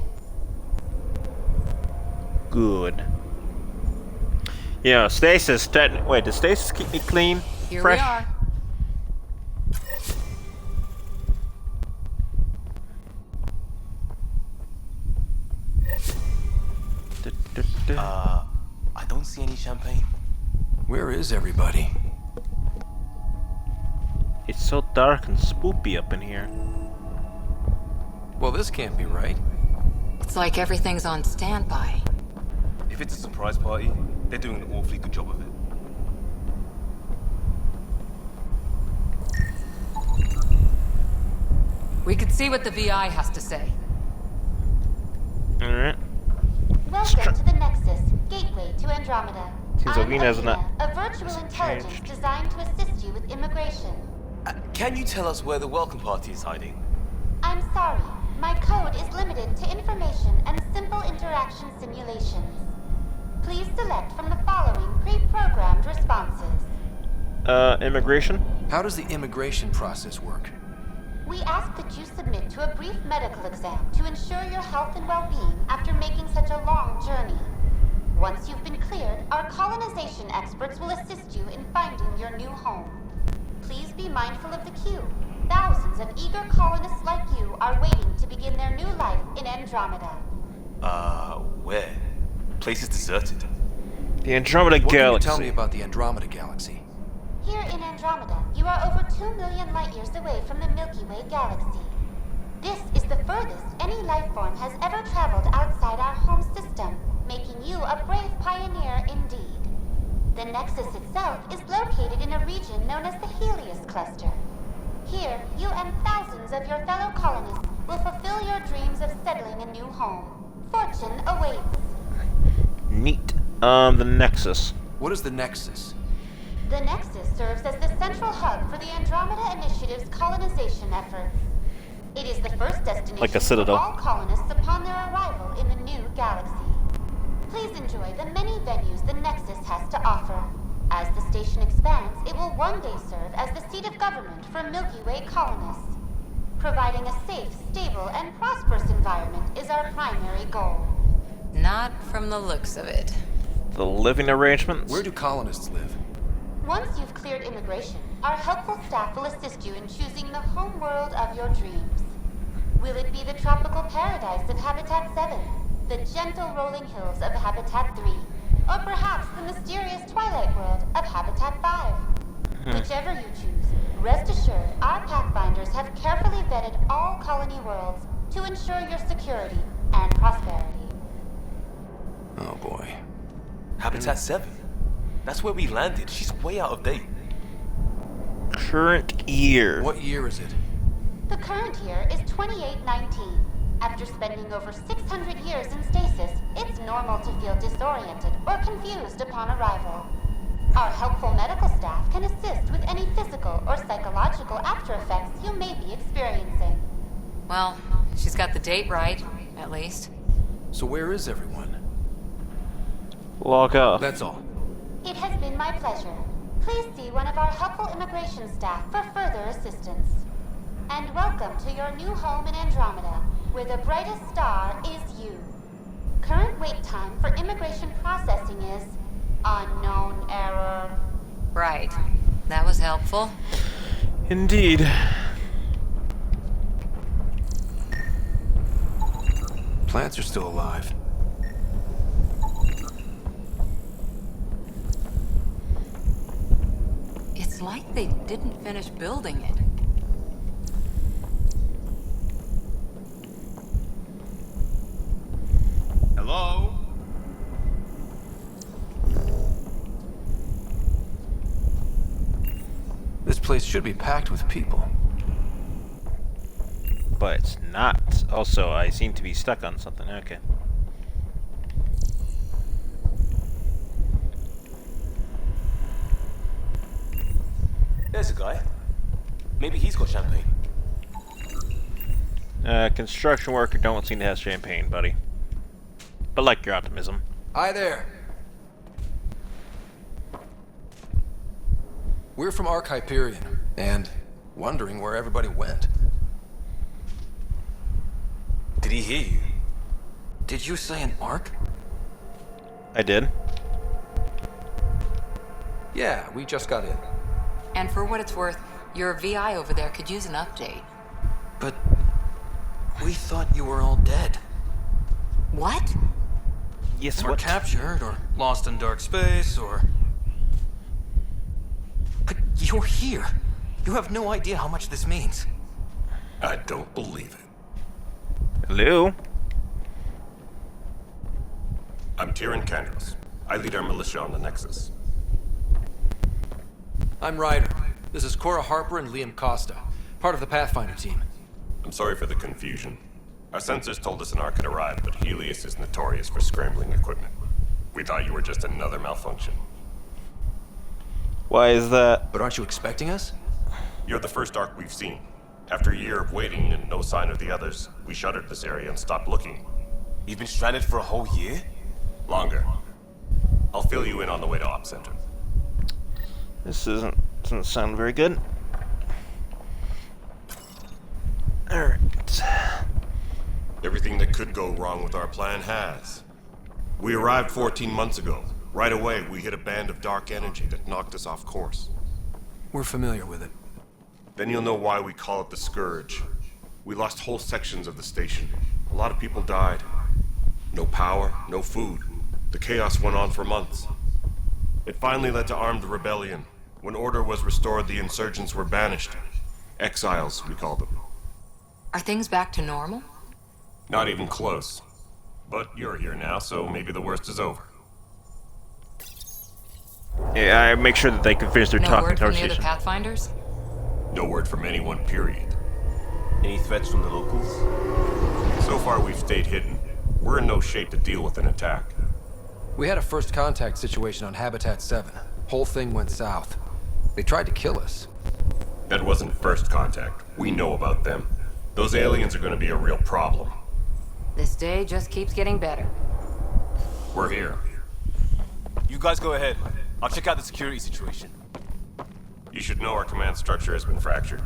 Good. Yeah, stasis. Wait, does stasis keep me clean? Here fresh? we are. I don't see any champagne. Where is everybody? It's so dark and spoopy up in here. Well, this can't be right. It's like everything's on standby. If it's a surprise party, they're doing an awfully good job of it. We could see what the VI has to say. Alright. Welcome to the Nexus, gateway to Andromeda. Seems I'm Alina's not a virtual intelligence designed to assist you with immigration. Can you tell us where the welcome party is hiding? I'm sorry. My code is limited to information and simple interaction simulations. Please select from the following pre-programmed responses. Immigration? How does the immigration process work? We ask that you submit to a brief medical exam to ensure your health and well-being after making such a long journey. Once you've been cleared, our colonization experts will assist you in finding your new home. Please be mindful of the queue. Thousands of eager colonists like you are waiting to begin their new life in Andromeda. Where? Place is deserted. The Andromeda Galaxy. Galaxy. What can you tell me about the Andromeda Galaxy? Here in Andromeda, you are over 2 million light-years away from the Milky Way galaxy. This is the furthest any life form has ever traveled outside our home system, making you a brave pioneer indeed. The Nexus itself is located in a region known as the Helios Cluster. Here, you and thousands of your fellow colonists will fulfill your dreams of settling a new home. Fortune awaits. Neat. The Nexus. What is the Nexus? The Nexus serves as the central hub for the Andromeda Initiative's colonization efforts. It is the first destination Like a citadel. for all colonists upon their arrival in the new galaxy. Please enjoy the many venues the Nexus has to offer. As the station expands, it will one day serve as the seat of government for Milky Way colonists. Providing a safe, stable, and prosperous environment is our primary goal. Not from the looks of it. The living arrangements? Where do colonists live? Once you've cleared immigration, our helpful staff will assist you in choosing the home world of your dreams. Will it be the tropical paradise of Habitat 7, the gentle rolling hills of Habitat 3, or perhaps the mysterious twilight world of Habitat 5? Whichever you choose, rest assured our Pathfinders have carefully vetted all colony worlds to ensure your security and prosperity. Oh boy. Habitat 7? That's where we landed. She's way out of date. Current year. What year is it? The current year is 2819. After spending over 600 years in stasis, it's normal to feel disoriented or confused upon arrival. Our helpful medical staff can assist with any physical or psychological after effects you may be experiencing. Well, she's got the date right, at least. So where is everyone? Log off. That's all. It has been my pleasure. please see one of our helpful immigration staff for further assistance. And welcome to your new home in Andromeda, where the brightest star is you. Current wait time for immigration processing is unknown error. Right. That was helpful. Indeed. Plants are still alive. It's like they didn't finish building it. Hello? This place should be packed with people. But it's not. Also, I seem to be stuck on something. Okay. There's a guy. Maybe he's got champagne. Construction worker don't seem to have champagne, buddy. But like your optimism. Hi there. We're from Ark Hyperion, and wondering where everybody went. Did he hear you? Did you say an Ark? I did. Yeah, we just got in. And for what it's worth, your VI over there could use an update. But we thought you were all dead. What? Yes, or what? Captured, or lost in dark space, or... But you're here. You have no idea how much this means. I don't believe it. Hello? I'm Tyrion Kandros. I lead our militia on the Nexus. I'm Ryder. This is Cora Harper and Liam Costa, part of the Pathfinder team. I'm sorry for the confusion. Our sensors told us an Ark had arrived, but Helios is notorious for scrambling equipment. We thought you were just another malfunction. Why is that? But aren't you expecting us? You're the first Ark we've seen. After a year of waiting and no sign of the others, we shuttered this area and stopped looking. You've been stranded for a whole year? Longer. I'll fill you in on the way to Op Center. This doesn't sound very good. Alright. Everything that could go wrong with our plan has. We arrived 14 months ago. Right away, we hit a band of dark energy that knocked us off course. We're familiar with it. Then you'll know why we call it the Scourge. We lost whole sections of the station. A lot of people died. No power, no food. The chaos went on for months. It finally led to armed rebellion. When order was restored, the insurgents were banished. Exiles, we call them. Are things back to normal? Not even close. But you're here now, so maybe the worst is over. Yeah, I make sure that they can finish their No talk word from the conversation. other Pathfinders? No word from anyone, period. Any threats from the locals? So far, we've stayed hidden. We're in no shape to deal with an attack. We had a first contact situation on Habitat 7. Whole thing went south. They tried to kill us. That wasn't first contact. We know about them. Those aliens are going to be a real problem. This day just keeps getting better. We're here. You guys go ahead. I'll check out the security situation. You should know our command structure has been fractured.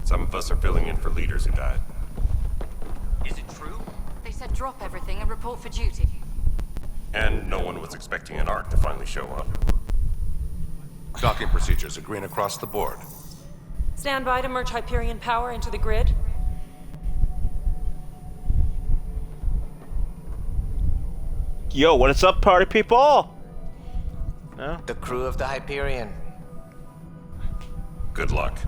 Some of us are filling in for leaders who died. Is it true? They said drop everything and report for duty. And no one was expecting an Ark to finally show up. Docking procedures are green across the board. Stand by to merge Hyperion power into the grid. Yo, what is up, party people? No? The crew of the Hyperion. Good luck.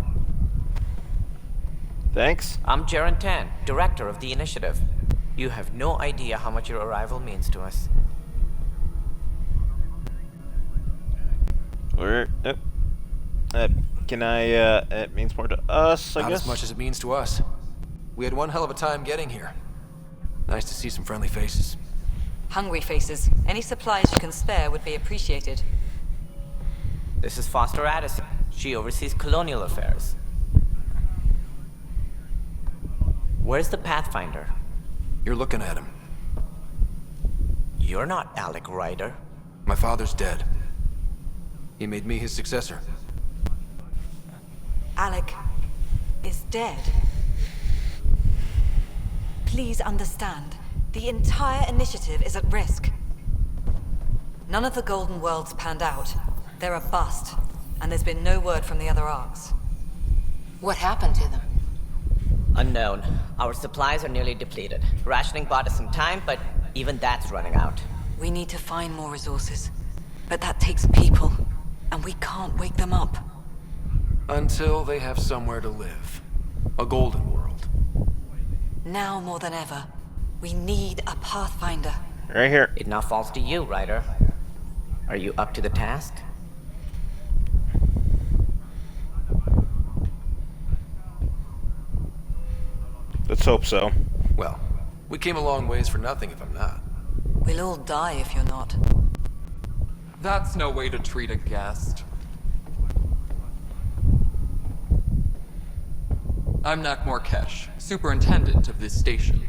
Thanks. I'm Jaren Tan, director of the initiative. You have no idea how much your arrival means to us. It means more to us, I Not guess? as much as it means to us. We had one hell of a time getting here. Nice to see some friendly faces. Hungry faces. Any supplies you can spare would be appreciated. This is Foster Addison. She oversees colonial affairs. Where's the Pathfinder? You're looking at him. You're not Alec Ryder. My father's dead. He made me his successor. Alec is dead. Please understand, the entire initiative is at risk. None of the Golden Worlds panned out. They're a bust, and there's been no word from the other arcs. What happened to them? Unknown. Our supplies are nearly depleted. Rationing bought us some time, but even that's running out. We need to find more resources, but that takes people, and we can't wake them up. Until they have somewhere to live. A golden world. Now more than ever, we need a Pathfinder. Right here. It now falls to you, Ryder. Are you up to the task? Let's hope so. Well, we came a long ways for nothing if I'm not. We'll all die if you're not. That's no way to treat a guest. I'm Nakmor Kesh, superintendent of this station.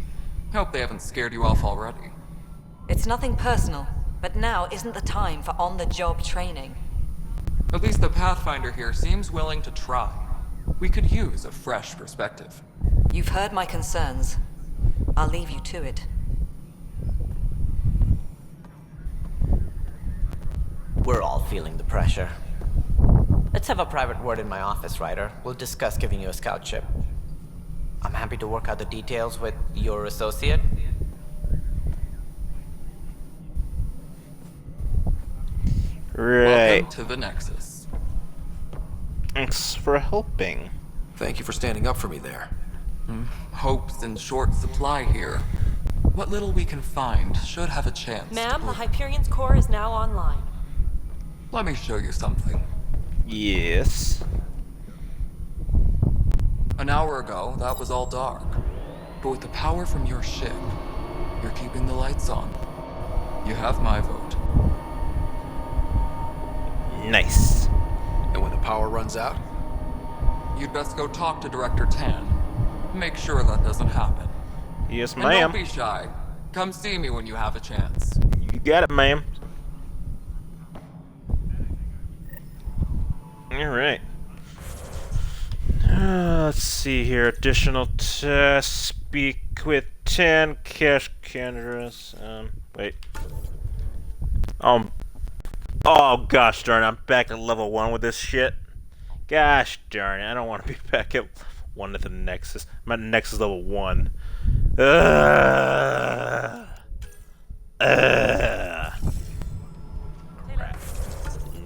Hope they haven't scared you off already. It's nothing personal, but now isn't the time for on-the-job training. At least the Pathfinder here seems willing to try. We could use a fresh perspective. You've heard my concerns. I'll leave you to it. We're all feeling the pressure. Let's have a private word in my office, Ryder. We'll discuss giving you a scout ship. I'm happy to work out the details with your associate. Right. Welcome to the Nexus. Thanks for helping. Thank you for standing up for me there. Hope's in short supply here. What little we can find should have a chance. Ma'am, the Hyperion's core is now online. Let me show you something. Yes. An hour ago, that was all dark. But with the power from your ship, you're keeping the lights on. You have my vote. Nice. And when the power runs out? You'd best go talk to Director Tan. Make sure that doesn't happen. Yes, And ma'am. don't be shy. Come see me when you have a chance. You got it, ma'am. Alright. Let's see here. Additional tests. Speak with 10 cash candidates. Wait. Oh, gosh darn it. I'm back at level 1 with this shit. Gosh darn it. I don't want to be back at 1 at the Nexus. I'm at Nexus level 1.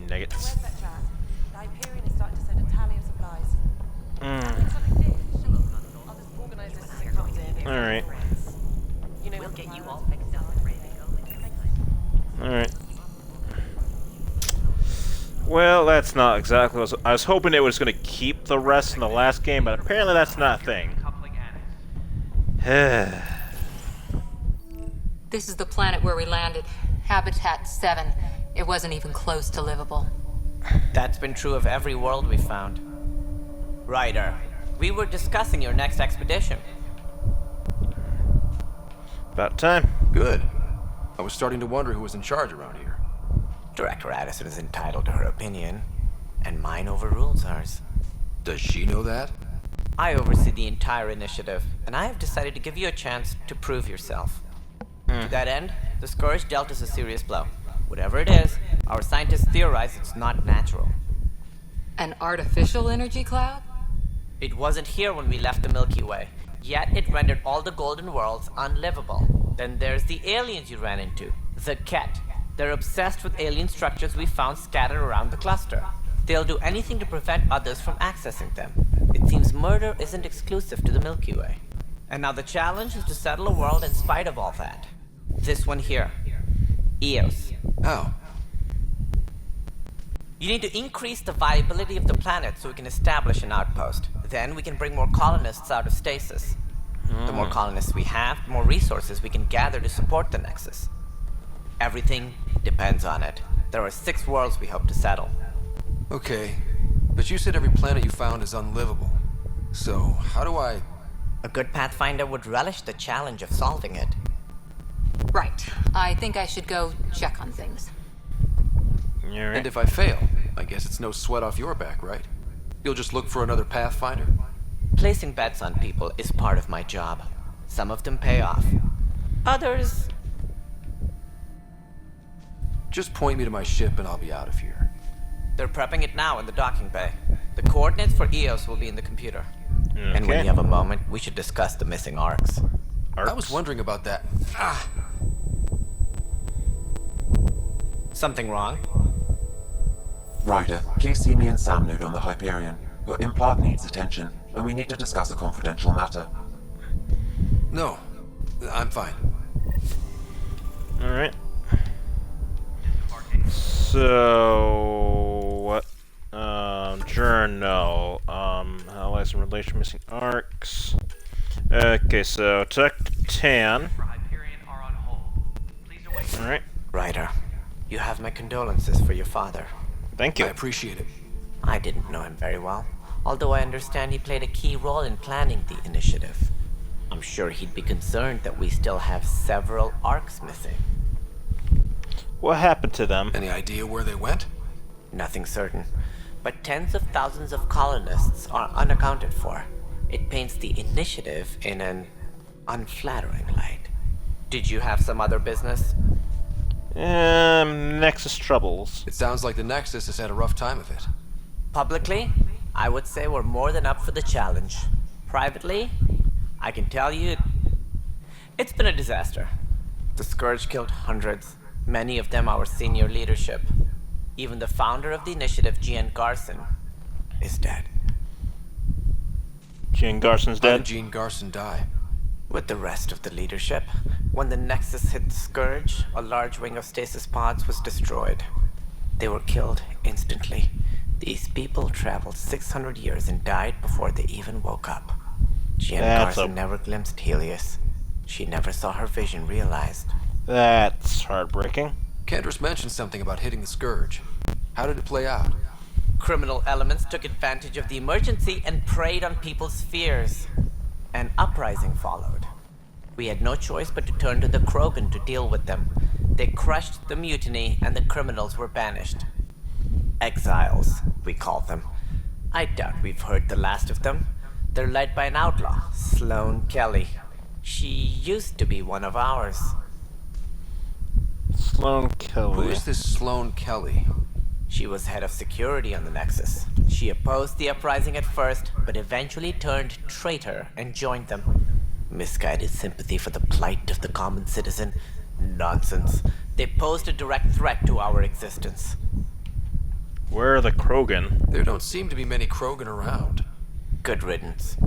Nuggets. Alright. Alright. Well, that's not exactly what I was hoping it was going to keep the rest in the last game, but apparently that's not a thing. This is the planet where we landed. Habitat 7. It wasn't even close to livable. That's been true of every world we found. Ryder, we were discussing your next expedition. About time. Good. I was starting to wonder who was in charge around here. Director Addison is entitled to her opinion, and mine overrules hers. Does she know that? I oversee the entire initiative, and I have decided to give you a chance to prove yourself. To that end, the Scourge dealt us a serious blow. Whatever it is, our scientists theorize it's not natural. An artificial energy cloud? It wasn't here when we left the Milky Way, yet it rendered all the Golden Worlds unlivable. Then there's the aliens you ran into, the Ket. They're obsessed with alien structures we found scattered around the cluster. They'll do anything to prevent others from accessing them. It seems murder isn't exclusive to the Milky Way. And now the challenge is to settle a world in spite of all that. This one here. Eos. How? You need to increase the viability of the planet so we can establish an outpost. Then we can bring more colonists out of stasis. The more colonists we have, the more resources we can gather to support the Nexus. Everything depends on it. There are 6 worlds we hope to settle. Okay, but you said every planet you found is unlivable. So, how do I... A good Pathfinder would relish the challenge of solving it. Right. I think I should go check on things. And if I fail, I guess it's no sweat off your back, right? You'll just look for another Pathfinder? Placing bets on people is part of my job. Some of them pay off. Others... Just point me to my ship and I'll be out of here. They're prepping it now in the docking bay. The coordinates for EOS will be in the computer. Okay. And when you have a moment, we should discuss the missing arcs. I was wondering about that. Ah! Something wrong? Ryder, please see me and Sam node on the Hyperion. Your implant needs attention, and we need to discuss a confidential matter. No, I'm fine. Alright. So... what? Journal. Analyze and relation missing arcs. Okay, so Tech 10. Alright. Ryder, you have my condolences for your father. Thank you. I appreciate it. I didn't know him very well, although I understand he played a key role in planning the initiative. I'm sure he'd be concerned that we still have several arcs missing. What happened to them? Any idea where they went? Nothing certain, but tens of thousands of colonists are unaccounted for. It paints the initiative in an unflattering light. Did you have some other business? Nexus Troubles. It sounds like the Nexus has had a rough time of it. Publicly, I would say we're more than up for the challenge. Privately, I can tell you, it's been a disaster. The Scourge killed hundreds, many of them our senior leadership. Even the founder of the initiative, Gene Garson, is dead. Gene Garson's How dead? did Gene Garson die? With the rest of the leadership. When the Nexus hit the Scourge, a large wing of stasis pods was destroyed. They were killed instantly. These people traveled 600 years and died before they even woke up. Gene Garson never glimpsed Helios. She never saw her vision realized. That's heartbreaking. Kendris mentioned something about hitting the Scourge. How did it play out? Criminal elements took advantage of the emergency and preyed on people's fears. An uprising followed. We had no choice but to turn to the Krogan to deal with them. They crushed the mutiny and the criminals were banished. Exiles, we call them. I doubt we've heard the last of them. They're led by an outlaw, Sloane Kelly. She used to be one of ours. Sloane Kelly. Who is this Sloane Kelly? She was head of security on the Nexus. She opposed the uprising at first, but eventually turned traitor and joined them. Misguided sympathy for the plight of the common citizen? Nonsense. They posed a direct threat to our existence. Where are the Krogan? There don't seem to be many Krogan around. Good riddance.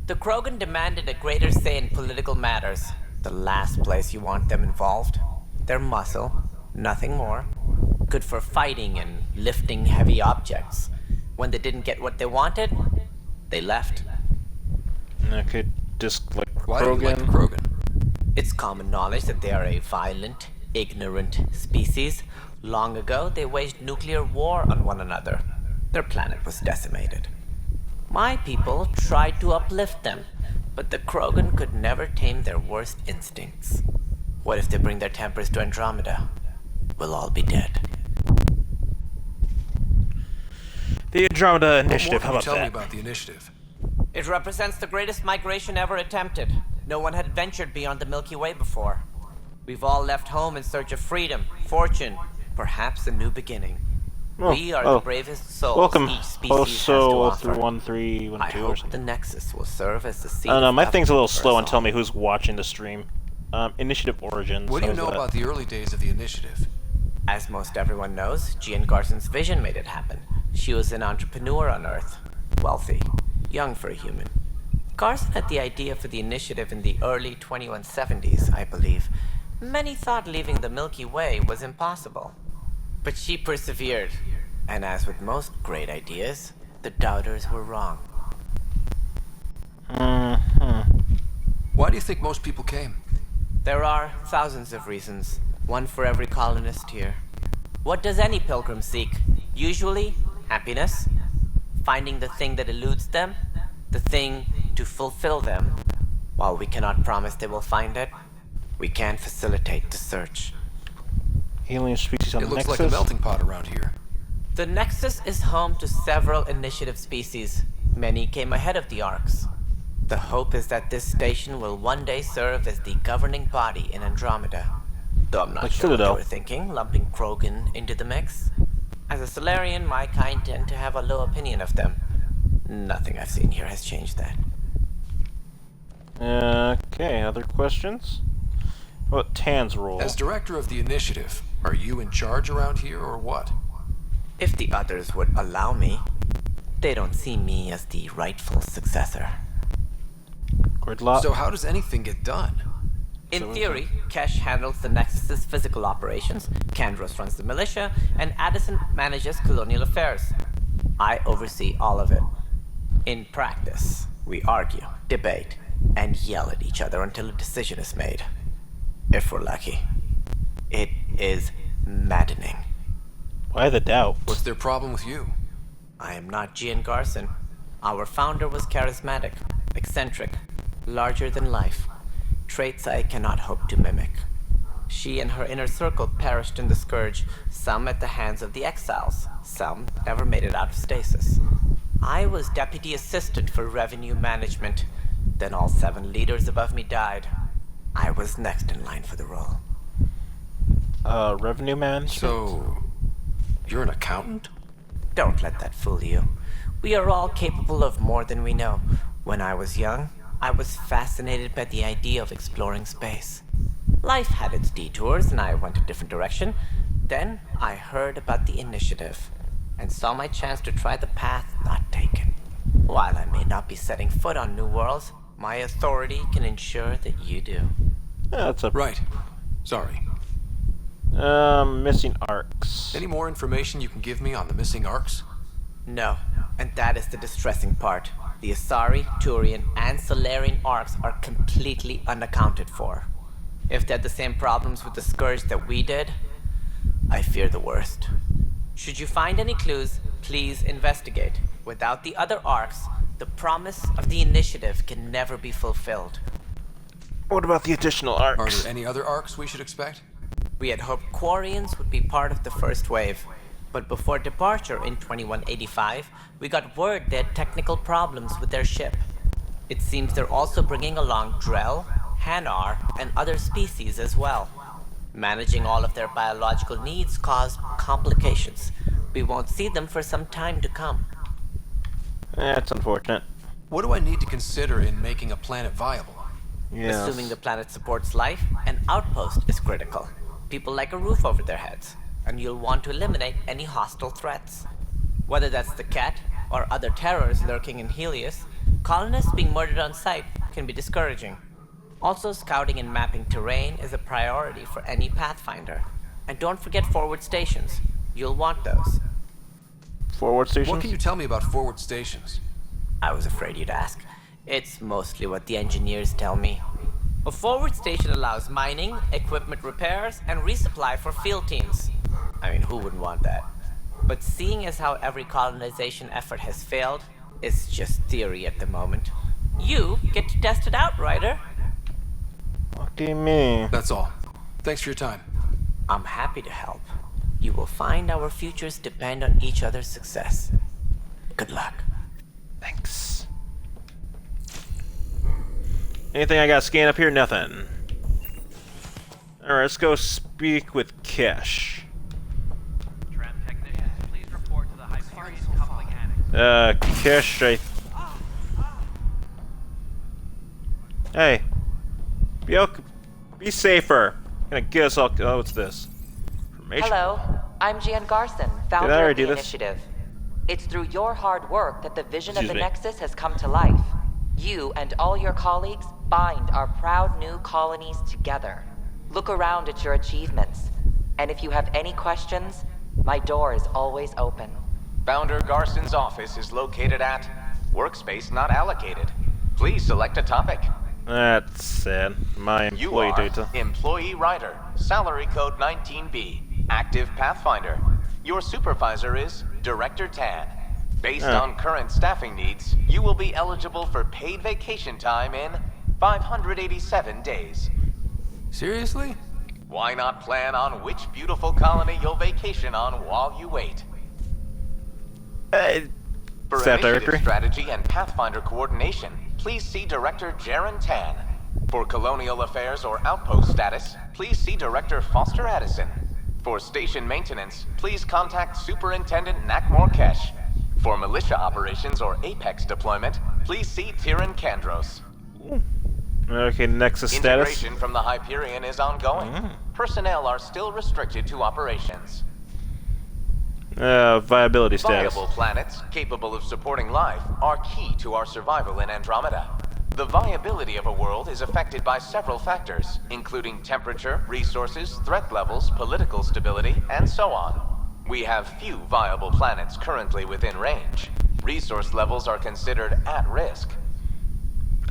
The Krogan demanded a greater say in political matters. The last place you want them involved. Their muscle, nothing more. Good for fighting and lifting heavy objects. When they didn't get what they wanted, they left. Okay, just like Why do you like the Krogan? It's common knowledge that they are a violent, ignorant species. Long ago, they waged nuclear war on one another. Their planet was decimated. My people tried to uplift them, but the Krogan could never tame their worst instincts. What if they bring their tempers to Andromeda? We'll all be dead. The Andromeda Initiative, how about Tell me that? about the initiative. It represents the greatest migration ever attempted. No one had ventured beyond the Milky Way before. We've all left home in search of freedom, fortune, perhaps a new beginning. We are the bravest souls welcome, each species has to offer. 1312 I or hope something. the Nexus will serve as the seed. I don't know, my of thing's a little government slow for and us tell all. me who's watching the stream. Initiative Origins. What do you how's know that? about the early days of the initiative? As most everyone knows, Gene Garson's vision made it happen. She was an entrepreneur on Earth. Wealthy. Young for a human. Garson had the idea for the initiative in the early 2170s, I believe. Many thought leaving the Milky Way was impossible. But she persevered. And as with most great ideas, the doubters were wrong. Why do you think most people came? There are thousands of reasons, one for every colonist here. What does any pilgrim seek? Usually, happiness, finding the thing that eludes them, the thing to fulfill them. While we cannot promise they will find it, we can facilitate the search. Alien species on It the looks Nexus? like a melting pot around here. The Nexus is home to several initiative species. Many came ahead of the Arcs. The hope is that this station will one day serve as the governing body in Andromeda. Though I'm not sure what they were thinking, lumping Krogan into the mix. As a Solarian, my kind tend to have a low opinion of them. Nothing I've seen here has changed that. Okay, other questions? What Tan's role? As director of the initiative, are you in charge around here or what? If the others would allow me, they don't see me as the rightful successor. So how does anything get done? In theory, Kesh handles the Nexus's physical operations, Kandros runs the militia, and Addison manages colonial affairs. I oversee all of it. In practice, we argue, debate, and yell at each other until a decision is made. If we're lucky. It is maddening. Why the doubt? What's their problem with you? I am not Gian Garson. Our founder was charismatic, eccentric, larger than life. Traits I cannot hope to mimic. She and her inner circle perished in the Scourge, some at the hands of the Exiles, some never made it out of stasis. I was deputy assistant for revenue management. Then all 7 leaders above me died. I was next in line for the role. Revenue management? So, you're an accountant? Don't let that fool you. We are all capable of more than we know. When I was young, I was fascinated by the idea of exploring space. Life had its detours, and I went a different direction. Then I heard about the initiative, and saw my chance to try the path not taken. While I may not be setting foot on new worlds, my authority can ensure that you do. Yeah, that's Right. Sorry. Missing arcs. Any more information you can give me on the missing arcs? No, and that is the distressing part. The Asari, Turian, and Solarian arcs are completely unaccounted for. If they had the same problems with the Scourge that we did, I fear the worst. Should you find any clues, please investigate. Without the other arcs, the promise of the initiative can never be fulfilled. What about the additional arcs? Are there any other arcs we should expect? We had hoped Quarians would be part of the first wave, but before departure in 2185, we got word they had technical problems with their ship. It seems they're also bringing along Drell, Hanar, and other species as well. Managing all of their biological needs caused complications. We won't see them for some time to come. That's unfortunate. What do I need to consider in making a planet viable? Yes. Assuming the planet supports life, an outpost is critical. People like a roof over their heads, and you'll want to eliminate any hostile threats. Whether that's the Cat or other terrors lurking in Helios, colonists being murdered on sight can be discouraging. Also, scouting and mapping terrain is a priority for any Pathfinder. And don't forget forward stations. You'll want those. Forward stations? What can you tell me about forward stations? I was afraid you'd ask. It's mostly what the engineers tell me. A forward station allows mining, equipment repairs, and resupply for field teams. I mean, who wouldn't want that? But seeing as how every colonization effort has failed, it's just theory at the moment. You get to test it out, Ryder. What do you mean? That's all. Thanks for your time. I'm happy to help. You will find our futures depend on each other's success. Good luck. Thanks. Anything I got scanned up here? Nothing. Alright, let's go speak with Kesh. Kesh, Hey. Be safer. Gonna get us all. Oh, what's this? Information. Hello, I'm Gian Garson, founder Did I already of the do this? initiative. It's through your hard work that the vision Excuse of the me. Nexus has come to life. You and all your colleagues bind our proud new colonies together. Look around at your achievements. And if you have any questions, my door is always open. Founder Garson's office is located at Workspace Not Allocated. Please select a topic. That's sad. My You employee are data. Employee Rider, Salary Code 19B, Active Pathfinder. Your supervisor is Director Tan. Based on current staffing needs, you will be eligible for paid vacation time in 587 days. Seriously? Why not plan on which beautiful colony you'll vacation on while you wait? For Staff initiative Directory. strategy and Pathfinder coordination, please see Director Jaren Tan. For colonial affairs or outpost status, please see Director Foster Addison. For station maintenance, please contact Superintendent Nakmor Kesh. For militia operations or Apex deployment, please see Tyran Kandros. Okay, Nexus status. Integration from the Hyperion is ongoing. Personnel are still restricted to operations. Viability status. Viable planets capable of supporting life are key to our survival in Andromeda. The viability of a world is affected by several factors, including temperature, resources, threat levels, political stability, and so on. We have few viable planets currently within range. Resource levels are considered at risk.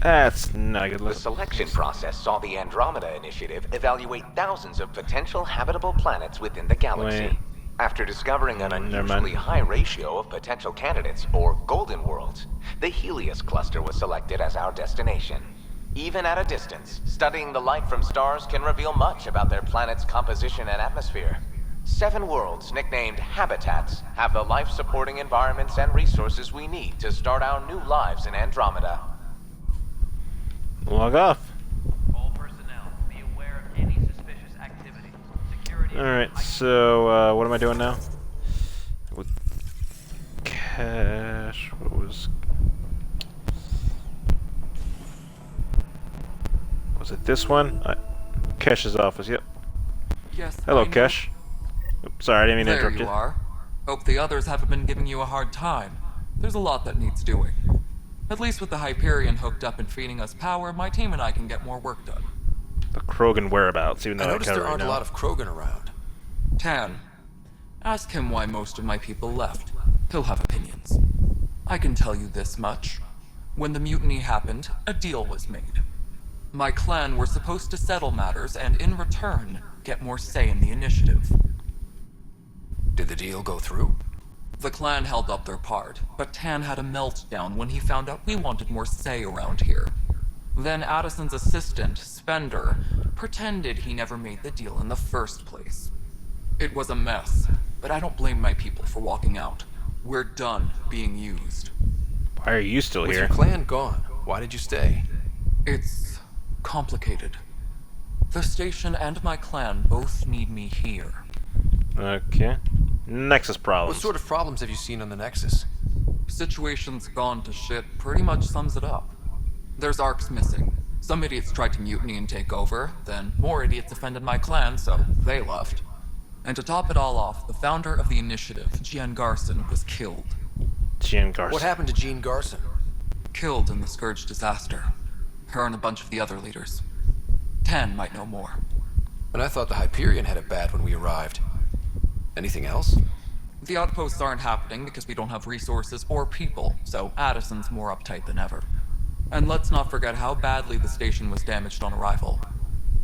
That's not a good The look. selection process saw the Andromeda Initiative evaluate thousands of potential habitable planets within the galaxy. Wait. After discovering an Never mind. unusually high ratio of potential candidates, or golden worlds, the Helios cluster was selected as our destination. Even at a distance, studying the light from stars can reveal much about their planet's composition and atmosphere. 7 worlds, nicknamed habitats, have the life-supporting environments and resources we need to start our new lives in Andromeda. Log off. All personnel, be aware of any suspicious activity. Security. Alright, so, what am I doing now? With cash, what was... Was it this one? Kesh's office, yep. Yes. Hello, I know. Kesh. Oops, sorry, I didn't mean to There interrupt you you. are. Hope the others haven't been giving you a hard time. There's a lot that needs doing. At least with the Hyperion hooked up and feeding us power, my team and I can get more work done. The Krogan whereabouts, even though I I noticed can't there right aren't now. a lot of Krogan around. Tan, ask him why most of my people left. He'll have opinions. I can tell you this much. When the mutiny happened, a deal was made. My clan were supposed to settle matters and, in return, get more say in the initiative. Did the deal go through? The clan held up their part, but Tan had a meltdown when he found out we wanted more say around here. Then Addison's assistant, Spender, pretended he never made the deal in the first place. It was a mess, but I don't blame my people for walking out. We're done being used. Why are you still With here? your clan gone, why did you stay? It's complicated. The station and my clan both need me here. Okay. Nexus Problems. What sort of problems have you seen on the Nexus? Situation's gone to shit pretty much sums it up. There's arcs missing. Some idiots tried to mutiny and take over, then more idiots offended my clan, so they left. And to top it all off, the founder of the initiative, Jean Garson, was killed. Jean Garson. What happened to Jean Garson? Killed in the Scourge disaster. Her and a bunch of the other leaders. Tan might know more. And I thought the Hyperion had it bad when we arrived. Anything else? The outposts aren't happening because we don't have resources or people, so Addison's more uptight than ever. And let's not forget how badly the station was damaged on arrival.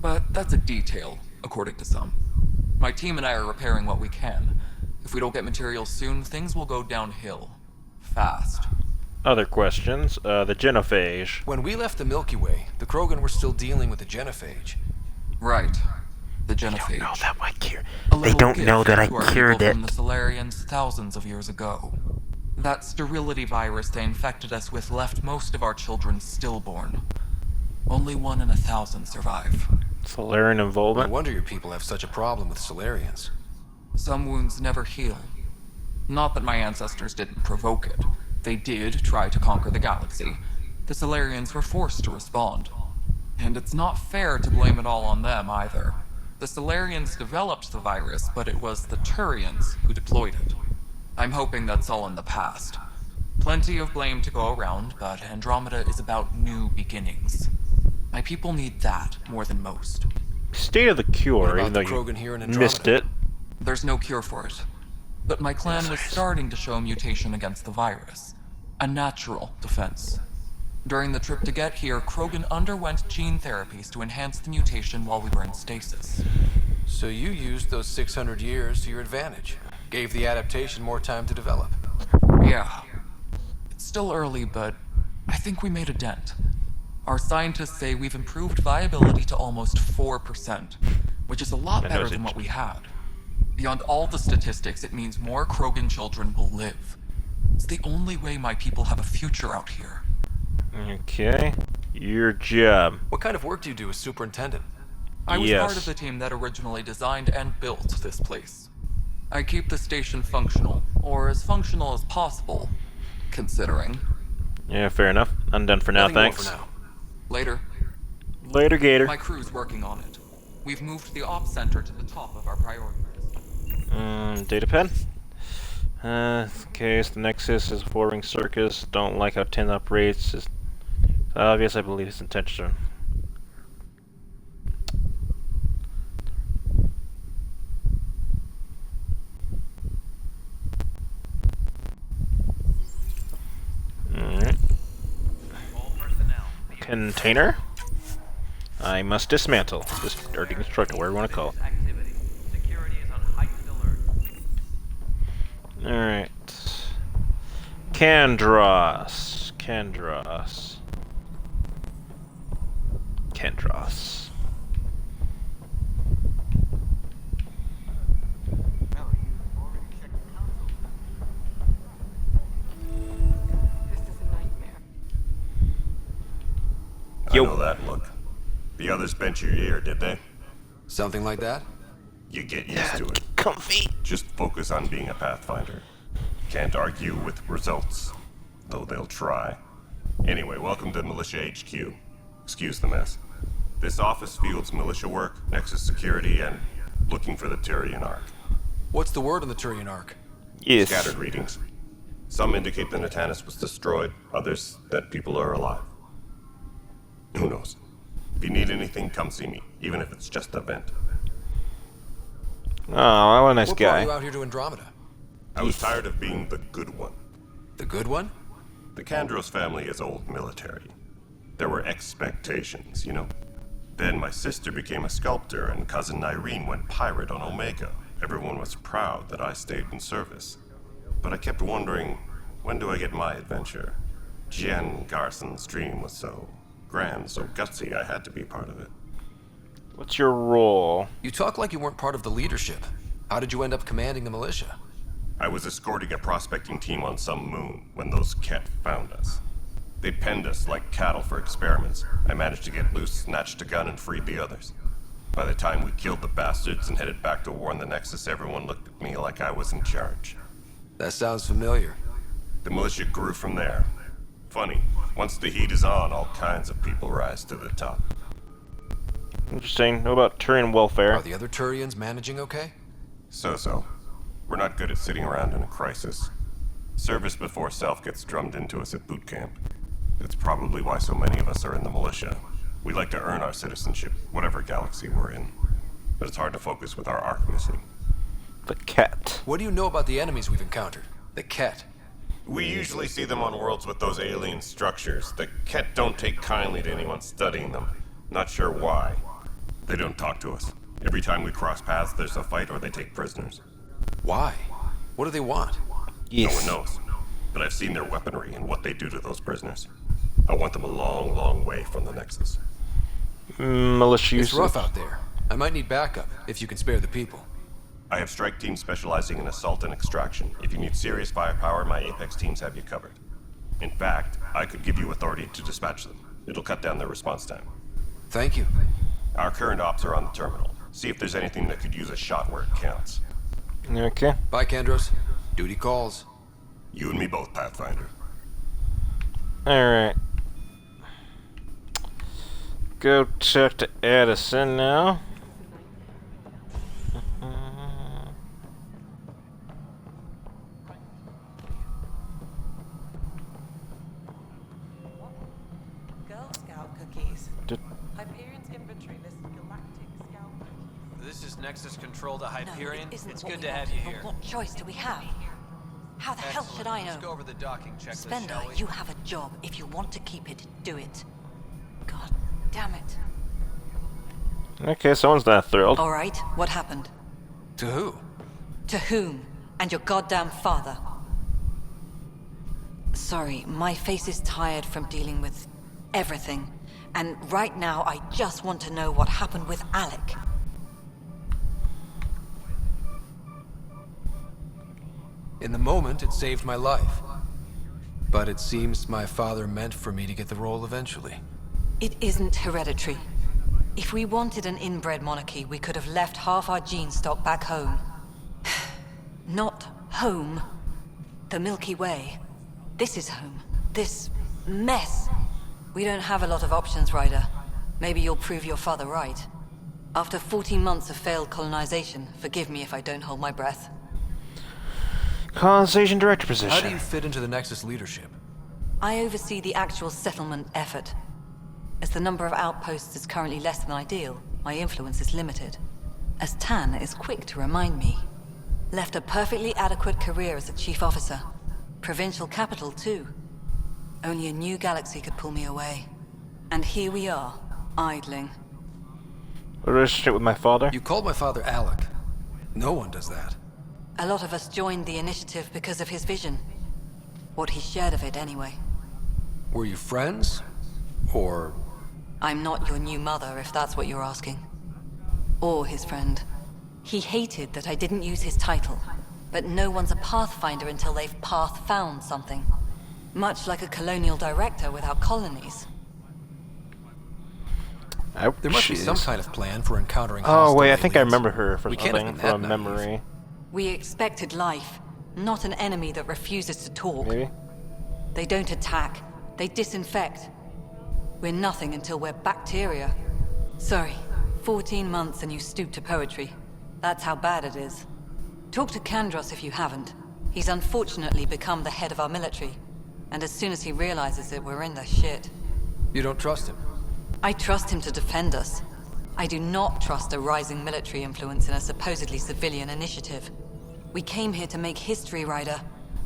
But that's a detail, according to some. My team and I are repairing what we can. If we don't get materials soon, things will go downhill. Fast. Other questions. The genophage. When we left the Milky Way, the Krogan were still dealing with the genophage. Right. The genophage. They don't know that I cured. A They little don't gift know that I to our cured people it. From the Solarians thousands of years ago. That sterility virus they infected us with left most of our children stillborn. Only 1 in 1,000 survive. Solarian involvement. No wonder your people have such a problem with Solarians. Some wounds never heal. Not that my ancestors didn't provoke it. They did try to conquer the galaxy. The Solarians were forced to respond. And it's not fair to blame it all on them either. The Solarians developed the virus, but it was the Turians who deployed it. I'm hoping that's all in the past. Plenty of blame to go around, but Andromeda is about new beginnings. My people need that more than most. State of the cure, even though you Krogan here in Andromeda? missed it. There's no cure for it. But my clan was starting to show a mutation against the virus. A natural defense. During the trip to get here, Krogan underwent gene therapies to enhance the mutation while we were in stasis. So you used those 600 years to your advantage. Gave the adaptation more time to develop. Yeah. It's still early, but I think we made a dent. Our scientists say we've improved viability to almost 4%, which is a lot better than what we had. Beyond all the statistics, it means more Krogan children will live. It's the only way my people have a future out here. Okay. Your job. What kind of work do you do as superintendent? I was part of the team that originally designed and built this place. I keep the station functional, or as functional as possible, considering. Yeah, fair enough. I'm done for now, Nothing more thanks. for now. Later. Later, Gator. My crew's working on it. We've moved the ops center to the top of our priority list. Data pen? Okay, so the Nexus is a four-ring circus. Don't like how 10 operates. It's obvious, I believe his intention. Alright. Container? I must dismantle. Or deconstruct, or whatever you want to call it. Alright. Kandros. I know that look. The others bent your ear, did they? Something like that? You get used to it. Comfy. Just focus on being a Pathfinder. Can't argue with results, though they'll try. Anyway, welcome to Militia HQ. Excuse the mess. This office fields militia work, Nexus security, and looking for the Turian Ark. What's the word on the Turian Ark? Yes. Scattered readings. Some indicate the Natanus was destroyed, others that people are alive. Who knows? If you need anything, come see me, even if it's just a vent. Oh, what a nice What guy. brought you out here to Andromeda? I was tired of being the good one. The good one? The Kandros family is old military. There were expectations, you know? Then my sister became a sculptor and cousin Irene went pirate on Omega. Everyone was proud that I stayed in service. But I kept wondering, when do I get my adventure? Jen Garson's dream was so grand, so gutsy, I had to be part of it. What's your role? You talk like you weren't part of the leadership. How did you end up commanding the militia? I was escorting a prospecting team on some moon when those Ket found us. They penned us like cattle for experiments. I managed to get loose, snatched a gun, and freed the others. By the time we killed the bastards and headed back to warn the Nexus, everyone looked at me like I was in charge. That sounds familiar. The militia grew from there. Funny, once the heat is on, all kinds of people rise to the top. Interesting. What about Turian welfare? Are the other Turians managing okay? So. We're not good at sitting around in a crisis. Service before self gets drummed into us at boot camp. That's probably why so many of us are in the militia. We like to earn our citizenship, whatever galaxy we're in. But it's hard to focus with our arc missing. The Ket. What do you know about the enemies we've encountered? The Ket. We usually see them on worlds with those alien structures. The Ket don't take kindly to anyone studying them. Not sure why. They don't talk to us. Every time we cross paths, there's a fight or they take prisoners. Why? What do they want? No one knows. But I've seen their weaponry and what they do to those prisoners. I want them a long, long way from the Nexus. Militia. It's rough out there. I might need backup, if you can spare the people. I have strike teams specializing in assault and extraction. If you need serious firepower, my Apex teams have you covered. In fact, I could give you authority to dispatch them. It'll cut down their response time. Thank you. Our current ops are on the terminal. See if there's anything that could use a shot where it counts. Okay. Bye, Kandros. Duty calls. You and me both, Pathfinder. Alright. Go talk to Addison now. Girl Scout cookies. Hyperion's inventory lists galactic scout cookies. This is Nexus Control to Hyperion. No, it isn't It's what good we to have want, you but here. What choice do we have? How the hell should I know? Let's go over the docking checklist, Spender, shall we? you have a job. If you want to keep it, do it. God damn it. Okay, someone's not thrilled. All right, what happened? To who? To whom? And your goddamn father. Sorry, my face is tired from dealing with everything. And right now, I just want to know what happened with Alec. In the moment, it saved my life. But it seems my father meant for me to get the role eventually. It isn't hereditary. If we wanted an inbred monarchy, we could have left half our gene stock back home. Not home. The Milky Way. This is home. This mess. We don't have a lot of options, Ryder. Maybe you'll prove your father right. After 14 months of failed colonization, forgive me if I don't hold my breath. Colonization director position. How do you fit into the Nexus leadership? I oversee the actual settlement effort. As the number of outposts is currently less than ideal, my influence is limited. As Tan is quick to remind me. Left a perfectly adequate career as a chief officer. Provincial capital, too. Only a new galaxy could pull me away. And here we are, idling. A relationship with my father? You called my father Alec. No one does that. A lot of us joined the initiative because of his vision. What he shared of it, anyway. Were you friends? Or... I'm not your new mother, if that's what you're asking. Or his friend. He hated that I didn't use his title. But no one's a Pathfinder until they've path-found something. Much like a colonial director without colonies. There must be some kind of plan for encountering Oh wait, I hostile think I aliens. remember her from We can't have something been that from naive. memory. We expected life, not an enemy that refuses to talk. Maybe? They don't attack, they disinfect. We're nothing until we're bacteria. Sorry, 14 months and you stoop to poetry. That's how bad it is. Talk to Kandros if you haven't. He's unfortunately become the head of our military. And as soon as he realizes it, we're in the shit. You don't trust him? I trust him to defend us. I do not trust a rising military influence in a supposedly civilian initiative. We came here to make history, Ryder,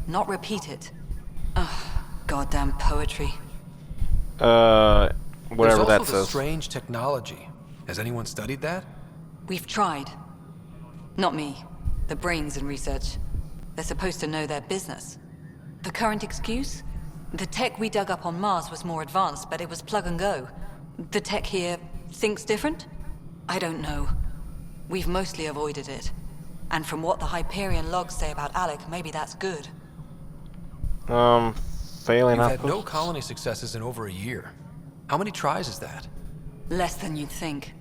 not repeat it. Ugh, goddamn poetry. Whatever There's also that the says. strange technology. Has anyone studied that? We've tried. Not me. The brains in research. They're supposed to know their business. The current excuse? The tech we dug up on Mars was more advanced, but it was plug and go. The tech here thinks different? I don't know. We've mostly avoided it. And from what the Hyperion logs say about Alec, maybe that's good. Failing You've had no outposts? colony successes in over a year. How many tries is that? Less than you'd think.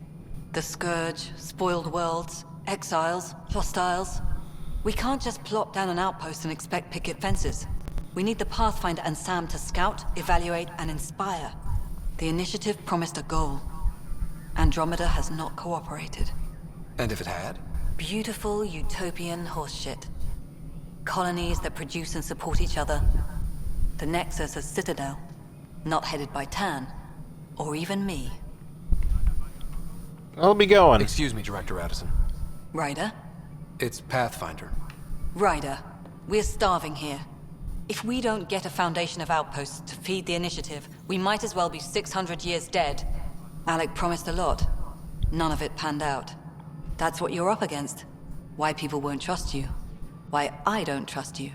The Scourge, spoiled worlds, exiles, hostiles. We can't just plop down an outpost and expect picket fences. We need the Pathfinder and Sam to scout, evaluate, and inspire. The initiative promised a goal. Andromeda has not cooperated. And if it had? Beautiful utopian horseshit. Colonies that produce and support each other. The Nexus as Citadel. Not headed by Tan. Or even me. I'll be going. Excuse me, Director Addison. Ryder? It's Pathfinder. Ryder, we're starving here. If we don't get a foundation of outposts to feed the initiative, we might as well be 600 years dead. Alec promised a lot. None of it panned out. That's what you're up against. Why people won't trust you. Why I don't trust you.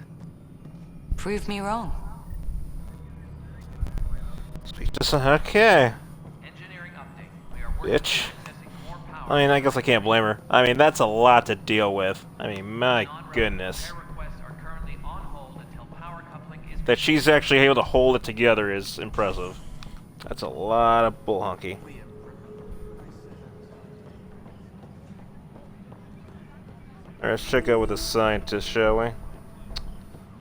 Prove me wrong. Speak to some. Okay. Bitch. I mean, I guess I can't blame her. I mean, that's a lot to deal with. I mean, my goodness. That she's actually able to hold it together is impressive. That's a lot of bull honky. Alright, let's check out with the scientist, shall we?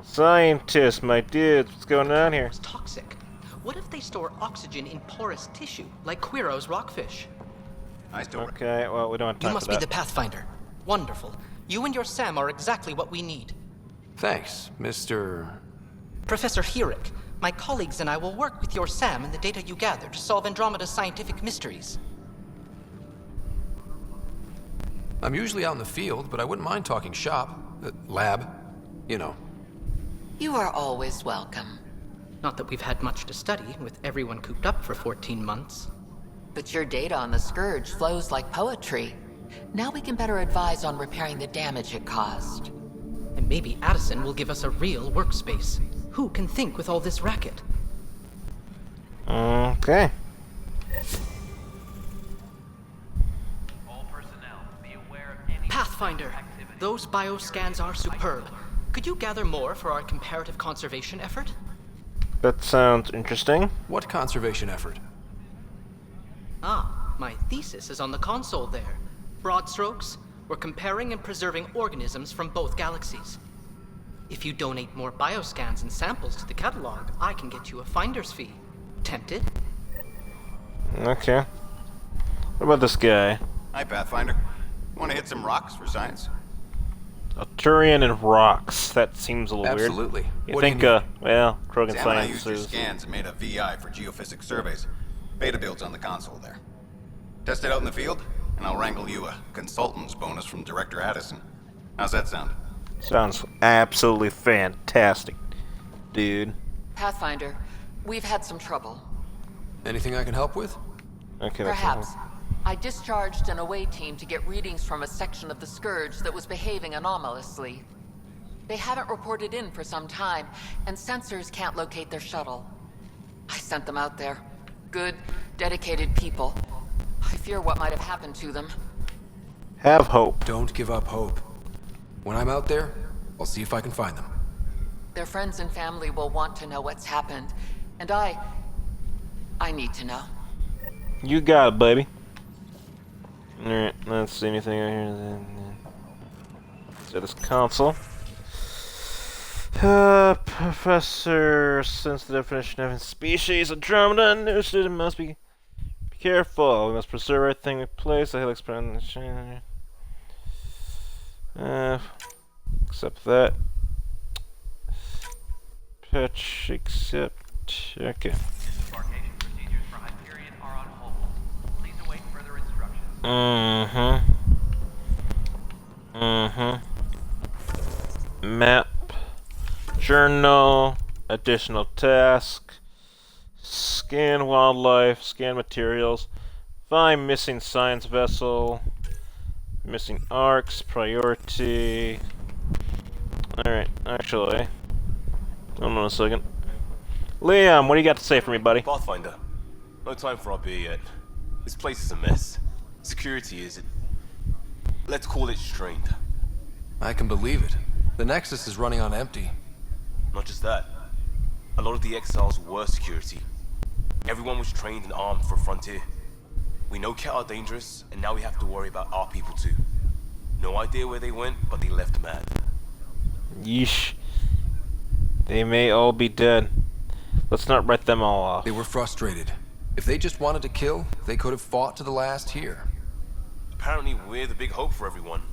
Scientist, my dudes, what's going on here? It's toxic. What if they store oxygen in porous tissue, like Quiro's rockfish? Okay, well, we don't have time You must for be that. the Pathfinder. Wonderful. You and your Sam are exactly what we need. Thanks, Mr. Professor Herrick, my colleagues and I will work with your Sam and the data you gather to solve Andromeda's scientific mysteries. I'm usually out in the field, but I wouldn't mind talking shop. Lab. You know. You are always welcome. Not that we've had much to study, with everyone cooped up for 14 months. But your data on the Scourge flows like poetry. Now we can better advise on repairing the damage it caused. And maybe Addison will give us a real workspace. Who can think with all this racket? Okay. Pathfinder, those bioscans are superb. Could you gather more for our comparative conservation effort? That sounds interesting. What conservation effort? Ah, my thesis is on the console there. Broad strokes, we're comparing and preserving organisms from both galaxies. If you donate more bioscans and samples to the catalog, I can get you a finder's fee. Tempted? Okay. What about this guy? Hi, Pathfinder. Want to hit some rocks for science? A Turian and rocks. That seems a little Absolutely. weird. You What do think, you need? well, Krogan Sam and I science used your is... scans and made a VI for geophysics surveys. Beta builds on the console there. Test it out in the field, and I'll wrangle you a consultant's bonus from Director Addison. How's that sound? Sounds absolutely fantastic, dude. Pathfinder, we've had some trouble. Anything I can help with? Okay, Perhaps. I discharged an away team to get readings from a section of the Scourge that was behaving anomalously. They haven't reported in for some time, and sensors can't locate their shuttle. I sent them out there. Good, dedicated people. I fear what might have happened to them. Have hope. Don't give up hope. When I'm out there, I'll see if I can find them. Their friends and family will want to know what's happened, and I need to know. You got it, baby. Alright, let's see anything out here. Set this console. Professor, since the definition of a species, Andromeda Initiative must be careful. We must preserve everything we place. The helix except that. Patch, accept. Okay. Embarkation procedures for Hyperion are on hold. Please await further instructions. Map. Journal. Additional task. Scan wildlife. Scan materials. Find missing science vessel. Missing arcs. Priority. Alright, actually. Hold on a second. Liam, what do you got to say for me, buddy? Pathfinder, no time for our beer yet. This place is a mess. Security is... let's call it strained. I can believe it. The Nexus is running on empty. Not just that. A lot of the exiles were security. Everyone was trained and armed for Frontier. We know Ket are dangerous, and now we have to worry about our people too. No idea where they went, but they left mad. Yeesh. They may all be dead. Let's not write them all off. They were frustrated. If they just wanted to kill, they could have fought to the last here. Apparently we're the big hope for everyone.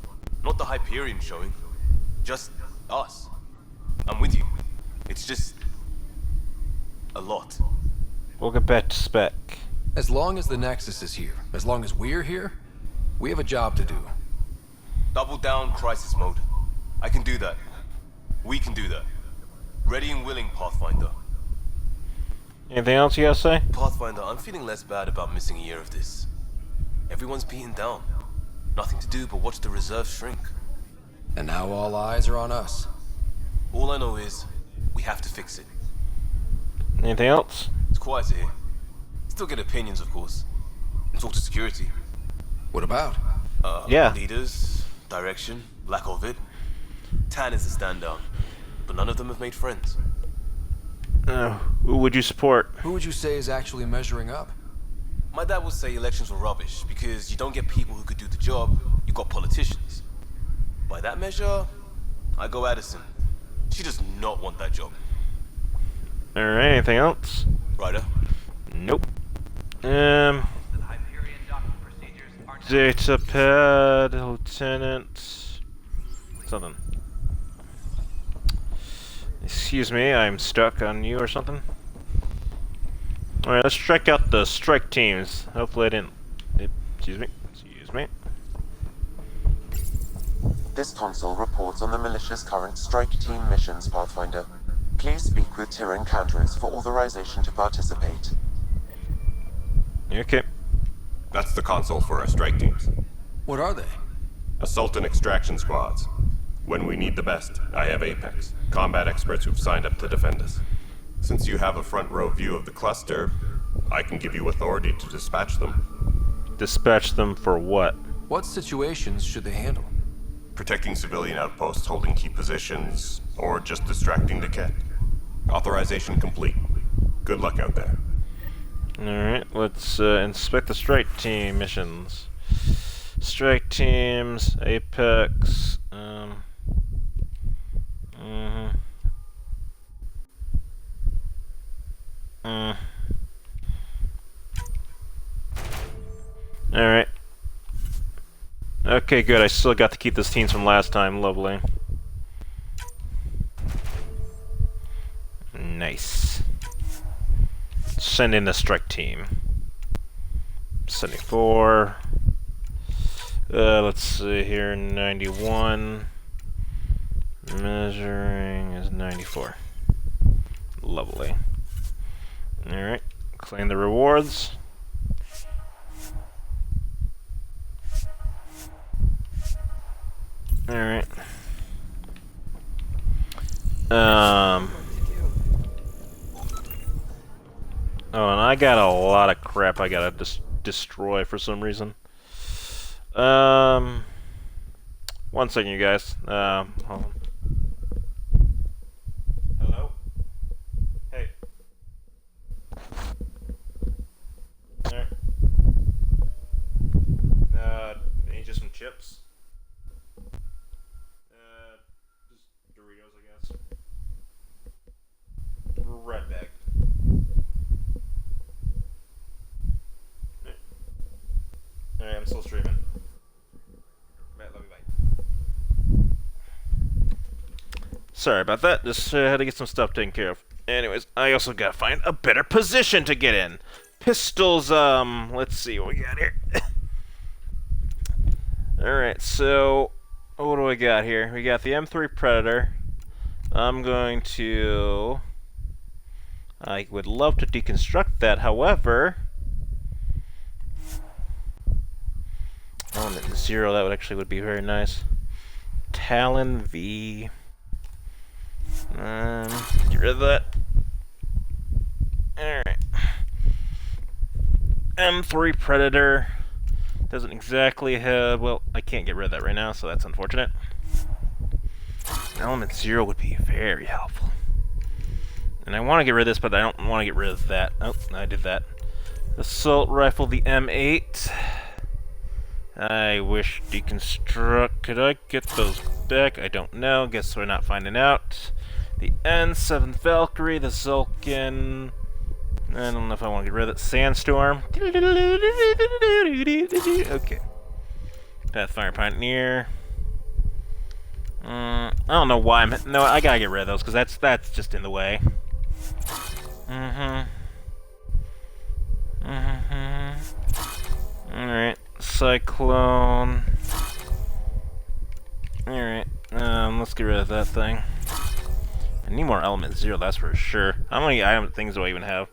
Not the Hyperion showing. Just us. I'm with you. It's just... a lot. We'll get back to spec. As long as the Nexus is here, as long as we're here, we have a job to do. Double down crisis mode. I can do that. We can do that. Ready and willing, Pathfinder. Anything else you gotta say? Pathfinder, I'm feeling less bad about missing a year of this. Everyone's beaten down. Nothing to do but watch the reserve shrink. And now all eyes are on us. All I know is, we have to fix it. Anything else? It's quieter here. Still get opinions, of course. And talk to security. What about? Yeah. Leaders, direction, lack of it. Tan is the standout, but none of them have made friends. Who would you support? Who would you say is actually measuring up? My dad would say elections were rubbish because you don't get people who could do the job, you got politicians. By that measure, I go Addison. She does not want that job. Alright, anything else? Ryder? Nope. Datapad, Lieutenant... something. Excuse me, I'm stuck on you or something. Alright, let's check out the strike teams. Hopefully I didn't... excuse me. This console reports on the militia's current strike team missions, Pathfinder. Please speak with Tyrian Candres for authorization to participate. Okay. That's the console for our strike teams. What are they? Assault and extraction squads. When we need the best, I have Apex, combat experts who've signed up to defend us. Since you have a front row view of the cluster, I can give you authority to dispatch them. Dispatch them for what? What situations should they handle? Protecting civilian outposts, holding key positions, or just distracting the Ket. Authorization complete. Good luck out there. Alright, let's inspect the strike team missions. Strike teams, Apex, Alright. Okay, good. I still got to keep those teams from last time. Lovely. Nice. Send in the strike team. 74. Let's see here. 91. Measuring is 94. Lovely. Alright. Claim the rewards. Alright. Oh, and I got a lot of crap I gotta destroy for some reason. 1 second, you guys. Hold on. Hello? Hey. Alright. Need just some chips? Just Doritos, I guess. Red bag. Alright, I'm still streaming. Right, love you, bye. Sorry about that. Just had to get some stuff taken care of. Anyways, I also gotta find a better position to get in. Pistols, let's see what we got here. Alright, so what do we got here? We got the M3 Predator. I'm going to... I would love to deconstruct that, however... Element 0, that would actually be very nice. Talon V. Get rid of that. Alright. M3 Predator. Doesn't exactly have... Well, I can't get rid of that right now, so that's unfortunate. Element 0 would be very helpful. And I want to get rid of this, but I don't want to get rid of that. Oh, I did that. Assault Rifle, the M8. I wish deconstruct. Could I get those back? I don't know. Guess we're not finding out. The N7 Valkyrie, the Zulkin. I don't know if I want to get rid of it. Sandstorm. Okay. Pathfinder Pioneer. I don't know why I'm... No, I gotta get rid of those, because that's just in the way. Alright. Cyclone. Alright. Let's get rid of that thing. I need more Element 0, that's for sure. How many things do I even have?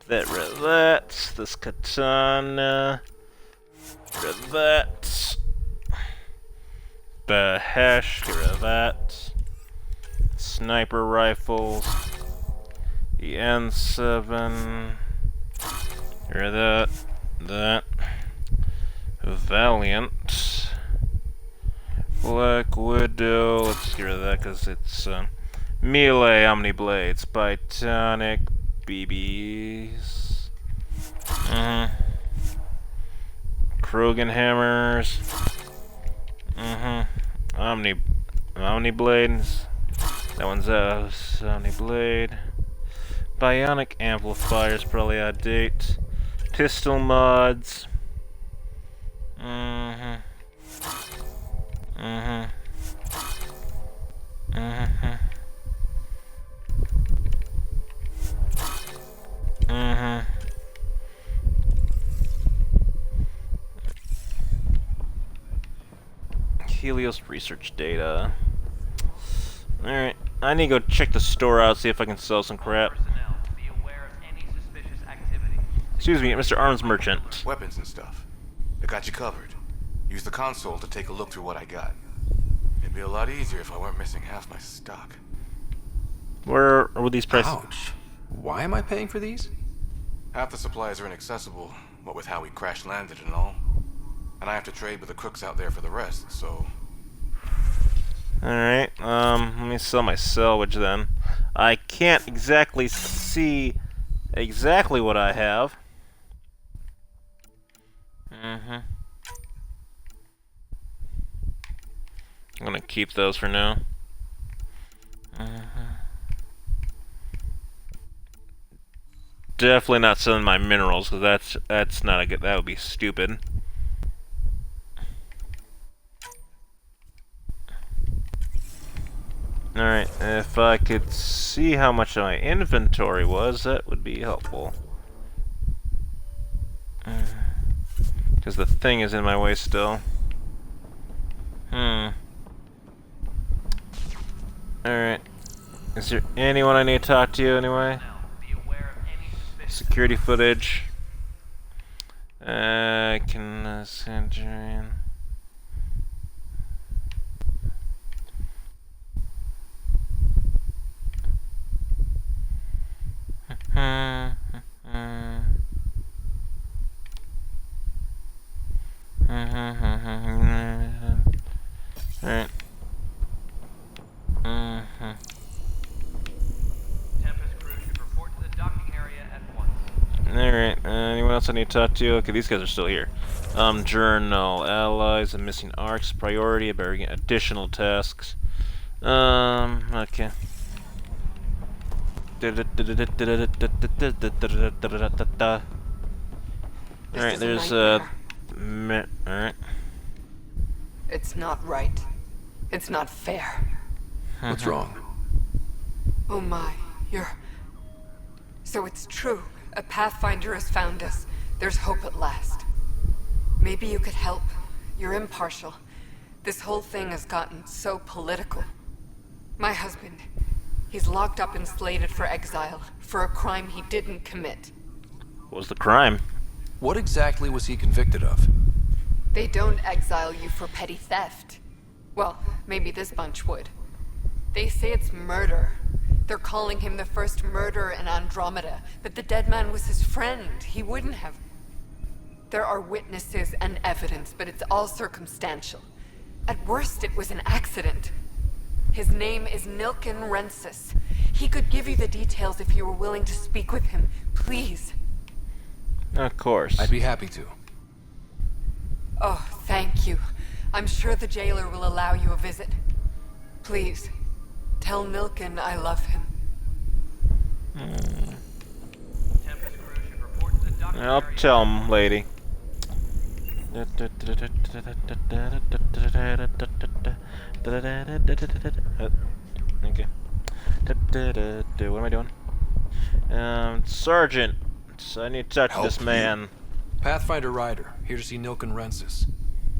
Get rid of that. This katana. Get rid of that. The Hesh. Get rid of that. Sniper rifles. The N7. Get rid of that. That. Valiant. Black Widow. Let's get rid of that because it's melee Omni Blades. Bitonic BBs. Krogan hammers. Omni Blades. That one's Omni Blade. Bionic amplifiers probably out of date. Pistol mods. Helios research data. Alright, I need to go check the store out, see if I can sell some crap. Excuse me, Mr. Arms Merchant. Weapons and stuff. I got you covered. Use the console to take a look through what I got. It'd be a lot easier if I weren't missing half my stock. Where are these prices? Ouch. Why am I paying for these? Half the supplies are inaccessible, what with how we crash landed and all. And I have to trade with the crooks out there for the rest, so... Alright, let me sell my salvage then. I can't exactly see exactly what I have. I'm gonna keep those for now. Definitely not selling my minerals, because that's not a good. That would be stupid. Alright, if I could see how much my inventory was, that would be helpful. Because the thing is in my way still. Alright. Is there anyone I need to talk to anyway? Security footage. Can Centurion. Alright. Alright, anyone else I need to talk to? Okay, these guys are still here. Journal, allies, and missing arcs, priority, about additional tasks. Okay. Alright, there's, alright. It's not right. It's not fair. What's wrong? Oh my, So it's true. A Pathfinder has found us. There's hope at last. Maybe you could help. You're impartial. This whole thing has gotten so political. My husband, he's locked up and slated for exile for a crime he didn't commit. What was the crime? What exactly was he convicted of? They don't exile you for petty theft. Well, maybe this bunch would. They say it's murder. They're calling him the first murderer in Andromeda, but the dead man was his friend. He wouldn't have. There are witnesses and evidence, but it's all circumstantial. At worst, it was an accident. His name is Nilken Rensis. He could give you the details if you were willing to speak with him. Please. Of course. I'd be happy to. Oh, thank you. I'm sure the jailer will allow you a visit. Please, tell Nilken I love him. I'll tell him, lady. Okay. What am I doing? Sergeant, I need to talk to this man. Pathfinder Ryder, here to see Nilken Rensis.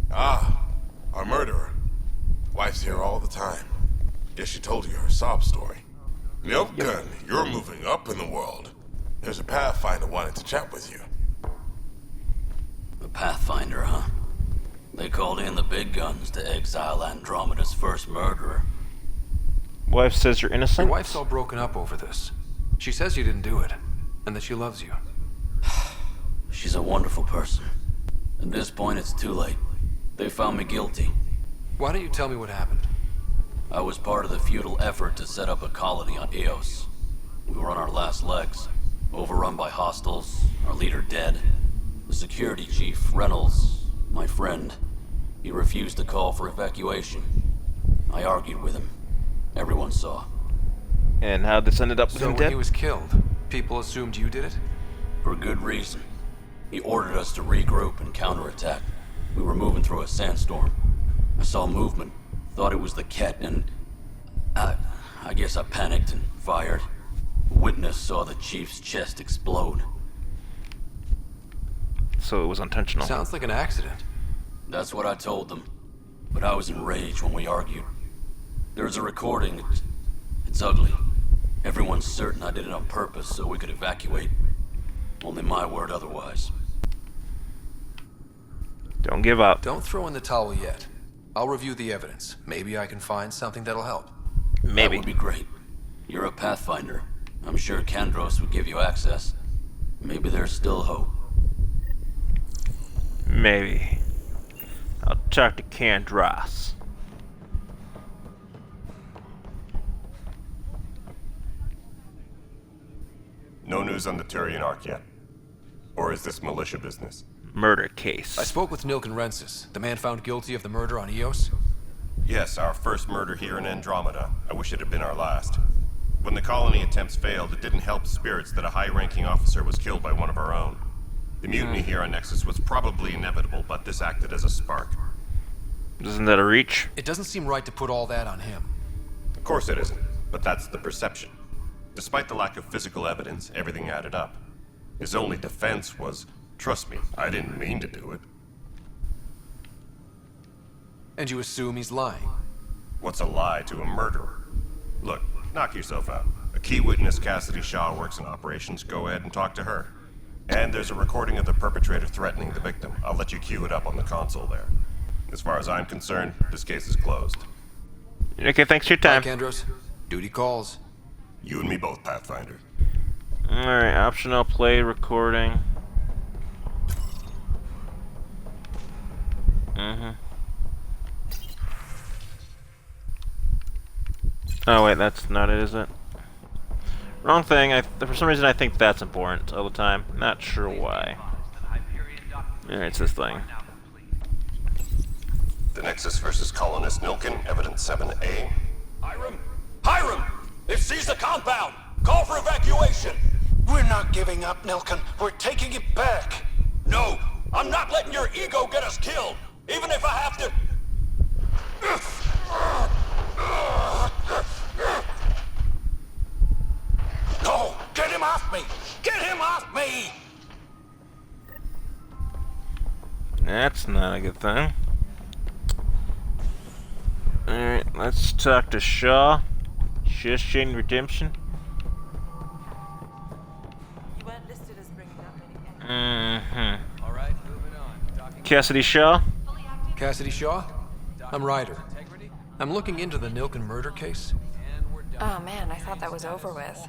Ah, our murderer. Wife's here all the time. Guess she told you her sob story. Nilken, you're moving up in the world. There's a Pathfinder wanting to chat with you. The Pathfinder, huh? They called in the big guns to exile Andromeda's first murderer. Wife says you're innocent? Your wife's all broken up over this. She says you didn't do it, and that she loves you. She's a wonderful person. At this point, it's too late. They found me guilty. Why don't you tell me what happened? I was part of the futile effort to set up a colony on Eos. We were on our last legs, overrun by hostiles, our leader dead. The security chief, Reynolds, my friend, he refused to call for evacuation. I argued with him. Everyone saw. And how this ended up with him when dead? he was killed, people assumed you did it? For good reason. He ordered us to regroup and counterattack. We were moving through a sandstorm. I saw movement, thought it was the Ket, and I guess I panicked and fired. A witness saw the chief's chest explode. So it was intentional. Sounds like an accident. That's what I told them. But I was enraged when we argued. There's a recording. It's ugly. Everyone's certain I did it on purpose so we could evacuate. Only my word otherwise. Don't give up. Don't throw in the towel yet. I'll review the evidence. Maybe I can find something that'll help. Maybe. That would be great. You're a Pathfinder. I'm sure Kandros would give you access. Maybe there's still hope. Maybe. I'll talk to Kandros. news on the Turian Ark yet? Or is this militia business? Murder case. I spoke with Nilken Rensis, the man found guilty of the murder on Eos. Yes, our first murder here in Andromeda. I wish it had been our last. When the colony attempts failed, it didn't help spirits that a high-ranking officer was killed by one of our own. The mutiny here on Nexus was probably inevitable, but this acted as a spark. Isn't that a reach? It doesn't seem right to put all that on him. Of course it isn't, but that's the perception. Despite the lack of physical evidence, everything added up. His only defense was, trust me, I didn't mean to do it. And you assume he's lying? What's a lie to a murderer? Look, knock yourself out. A key witness, Cassidy Shaw, works in operations. Go ahead and talk to her. And there's a recording of the perpetrator threatening the victim. I'll let you cue it up on the console there. As far as I'm concerned, this case is closed. Okay, thanks for your time. Mike Andros, duty calls. You and me both, Pathfinder. Alright, optional play recording. Oh wait, that's not it, is it? Wrong thing. For some reason I think that's important all the time. Not sure why. Alright, it's this thing. The Nexus versus Colonist Nilken, Evidence 7A. Hiram! Hiram! They've seized the compound! Call for evacuation! We're not giving up, Nilken. We're taking it back. No! I'm not letting your ego get us killed! Even if I have to... No! Get him off me! Get him off me! That's not a good thing. Alright, let's talk to Shaw. Just chain redemption. You weren't listed as bringing up any... All right, moving on. Cassidy Shaw? Cassidy Shaw? I'm Ryder. I'm looking into the Nilken murder case. Oh man, I thought that was over with.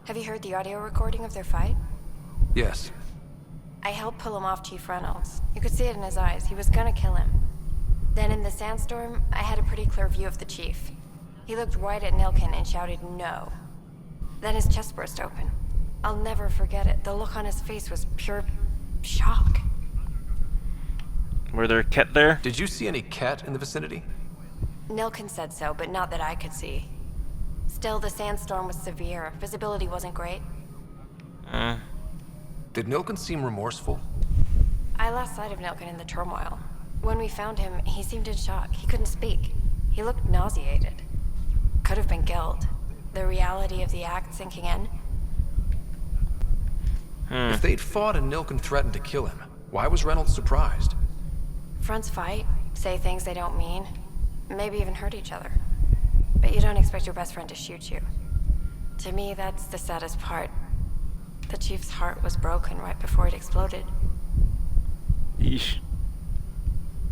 Have you heard the audio recording of their fight? Yes. I helped pull him off Chief Reynolds. You could see it in his eyes. He was gonna kill him. Then in the sandstorm, I had a pretty clear view of the Chief. He looked right at Nilken and shouted no. Then his chest burst open. I'll never forget it. The look on his face was pure shock. Were there a cat there? Did you see any cat in the vicinity? Nilken said so, but not that I could see. Still, the sandstorm was severe. Visibility wasn't great. Did Nilken seem remorseful? I lost sight of Nilken in the turmoil. When we found him, he seemed in shock. He couldn't speak. He looked nauseated. Could have been guilt. The reality of the act sinking in. If they'd fought and Nilken threatened to kill him, why was Reynolds surprised? Fronts fight, say things they don't mean, maybe even hurt each other. But you don't expect your best friend to shoot you. To me, that's the saddest part. The Chief's heart was broken right before it exploded. Yeesh.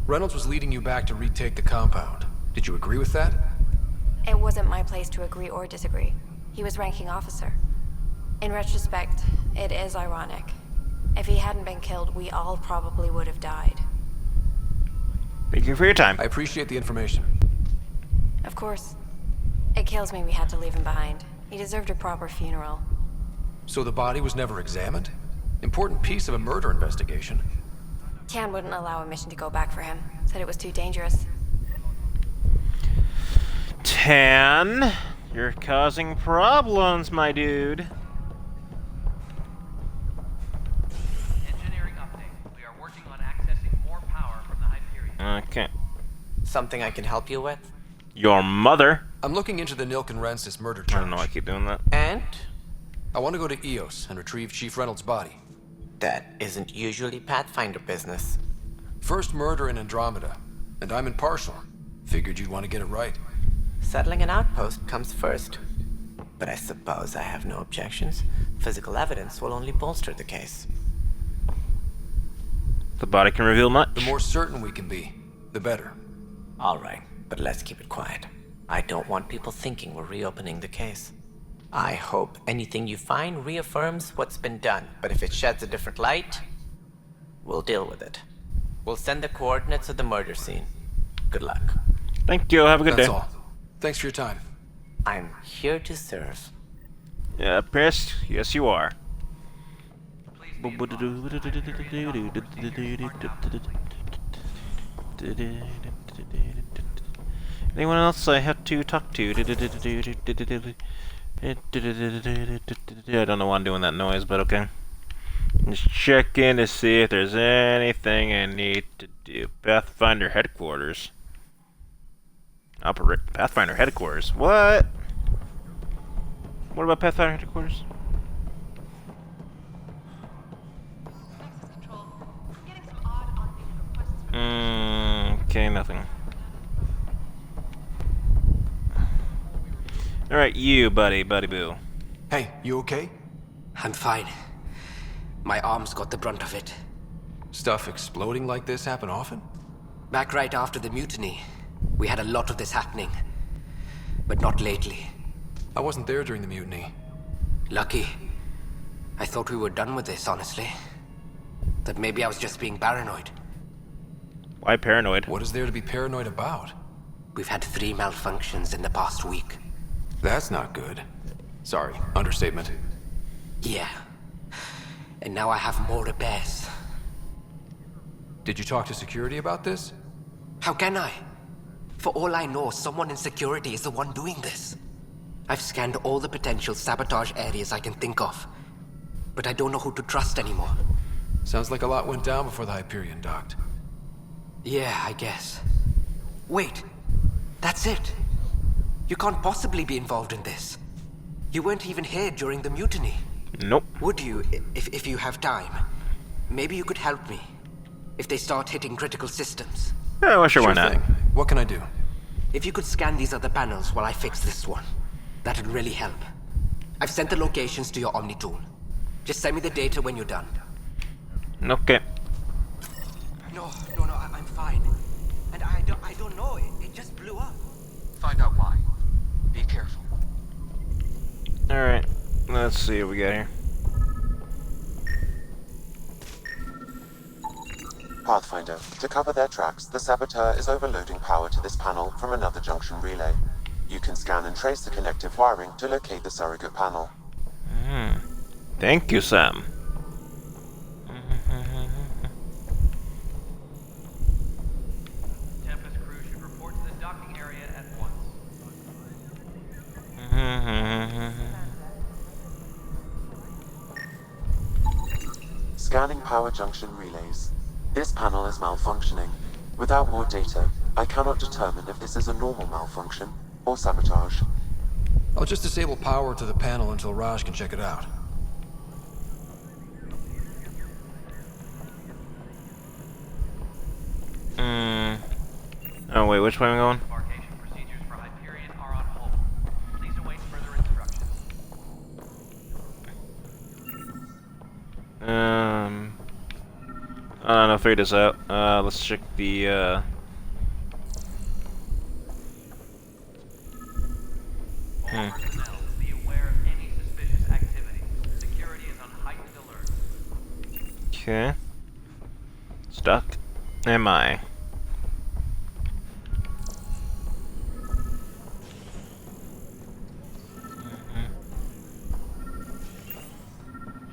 Reynolds was leading you back to retake the compound. Did you agree with that? It wasn't my place to agree or disagree. He was ranking officer. In retrospect, it is ironic. If he hadn't been killed, we all probably would have died. Thank you for your time. I appreciate the information. Of course. It kills me we had to leave him behind. He deserved a proper funeral. So the body was never examined? Important piece of a murder investigation. Tian wouldn't allow a mission to go back for him. Said it was too dangerous. Tan, you're causing problems, my dude. Engineering update. We are working on accessing more power from the Hyperion. Okay. Something I can help you with? Your mother? I'm looking into the Nilken Rensis murder I charge. don't know why I keep doing that. And? I want to go to Eos and retrieve Chief Reynolds' body. That isn't usually Pathfinder business. First murder in Andromeda, and I'm impartial. Figured you'd want to get it right. Settling an outpost comes first. But I suppose I have no objections. Physical evidence will only bolster the case. The body can reveal much. The more certain we can be, the better. All right, but let's keep it quiet. I don't want people thinking we're reopening the case. I hope anything you find reaffirms what's been done, but if it sheds a different light, we'll deal with it. We'll send the coordinates of the murder scene. Good luck. Thank you. Have a good day. That's all. Thanks for your time. I'm here to serve. Yeah, Chris. Yes, you are. Anyone else I have to talk to? I don't know why I'm doing that noise, but okay. Just checking to see if there's anything I need to do. Pathfinder headquarters. Pathfinder headquarters. What? What about Pathfinder headquarters? Okay, nothing. Alright, you, buddy boo. Hey, you okay? I'm fine. My arms got the brunt of it. Stuff exploding like this happen often? Back right after the mutiny, we had a lot of this happening. But not lately. I wasn't there during the mutiny. Lucky. I thought we were done with this, honestly. That maybe I was just being paranoid. Why paranoid? What is there to be paranoid about? We've had 3 malfunctions in the past week. That's not good. Sorry, understatement. Yeah. And now I have more repairs. Did you talk to security about this? How can I? For all I know, someone in security is the one doing this. I've scanned all the potential sabotage areas I can think of. But I don't know who to trust anymore. Sounds like a lot went down before the Hyperion docked. Yeah, I guess. Wait. That's it. You can't possibly be involved in this. You weren't even here during the mutiny. Nope. Would you, if you have time? Maybe you could help me. If they start hitting critical systems. Yeah, well, sure, why not? Thing. What can I do? If you could scan these other panels while I fix this one, that'd really help. I've sent the locations to your Omni tool. Just send me the data when you're done. Okay. No, I'm fine. And I don't know, it just blew up. Find out why. Be careful. Alright. Let's see what we got here. Pathfinder, to cover their tracks, the saboteur is overloading power to this panel from another junction relay. You can scan and trace the connective wiring to locate the surrogate panel. Thank you, Sam. Tempest crew should report to the docking area at once. Scanning power junction relays. This panel is malfunctioning. Without more data, I cannot determine if this is a normal malfunction or sabotage. I'll just disable power to the panel until Raj can check it out. Oh wait, which way am I going? Embarkation procedures for Hyperion are on hold. Please await further instructions. I don't know, figure this out. Let's check the, All personnel, be aware of any suspicious activity. Security is on heightened alert. Okay. Stuck. Am I?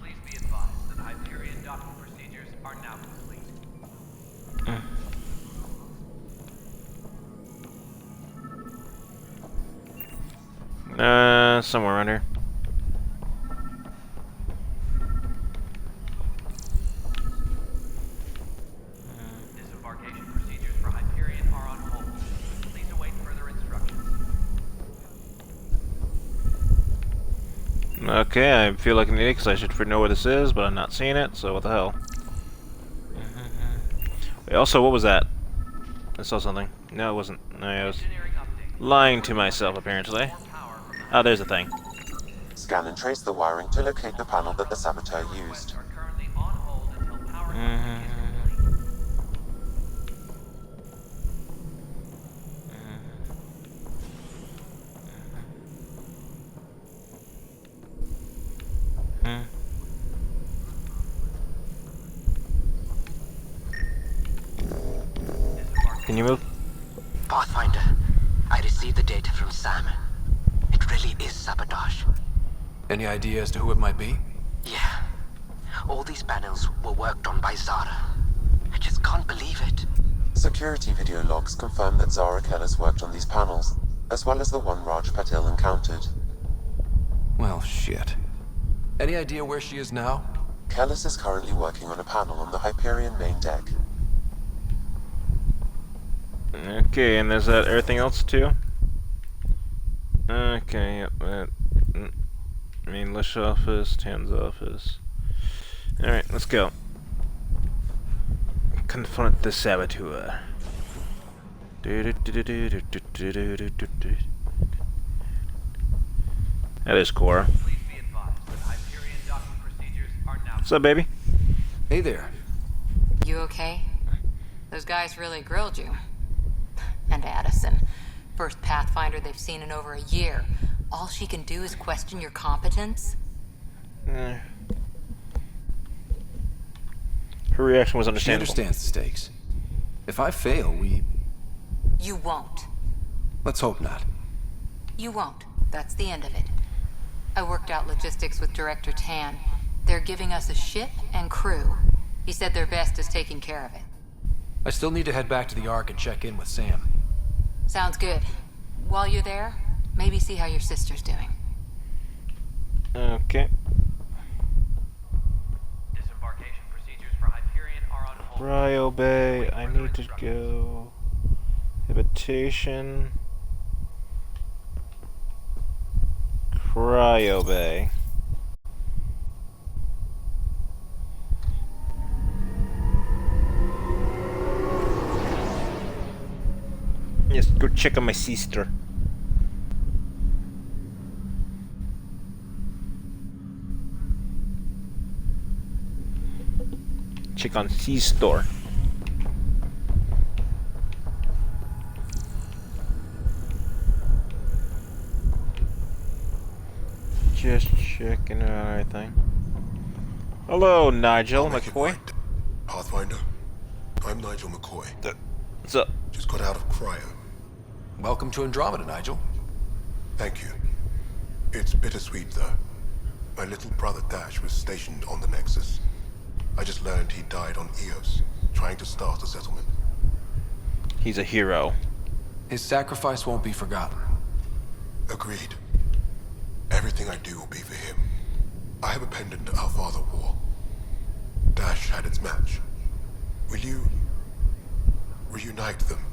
Please be advised that Hyperion docking procedures are now complete. Somewhere around here. Disembarkation procedures for Hyperion are on hold. Please await further instructions. Okay, I feel like an idiot because I should know where this is, but I'm not seeing it, so what the hell. Wait, also, what was that? I saw something. No, it wasn't. No, I was lying to myself, apparently. Oh, there's the thing. Scan and trace the wiring to locate the panel that the saboteur used. Can you move? Pathfinder, I received the data from Sam. It really is sabotage. Any idea as to who it might be? Yeah. All these panels were worked on by Zara. I just can't believe it. Security video logs confirm that Zara Kellis worked on these panels, as well as the one Raj Patil encountered. Well, shit. Any idea where she is now? Kellis is currently working on a panel on the Hyperion main deck. Okay, and there's that everything else too? Okay, yep, main Lish office, Tan's office. Alright, let's go. Confront the saboteur. That is Cora. What's up, baby? Hey there. You okay? Those guys really grilled you. And Addison. First Pathfinder they've seen in over a year. All she can do is question your competence? Her reaction was understandable. She understands the stakes. If I fail, we... You won't. Let's hope not. You won't. That's the end of it. I worked out logistics with Director Tan. They're giving us a ship and crew. He said their best is taking care of it. I still need to head back to the Ark and check in with Sam. Sounds good. While you're there, maybe see how your sister's doing. Okay. Disembarkation procedures for Hyperion are on hold. Cryo Bay, I need to go. Habitation. Cryo Bay. Yes, go check on my sister. Check on C-Store. Just checking out everything. Hello, Nigel McCoy. Pathfinder, I'm Nigel McCoy. What's up? Just got out of cryo. Welcome to Andromeda, Nigel. Thank you. It's bittersweet, though. My little brother Dash was stationed on the Nexus. I just learned he died on Eos, trying to start a settlement. He's a hero. His sacrifice won't be forgotten. Agreed. Everything I do will be for him. I have a pendant our father wore. Dash had its match. Will you reunite them?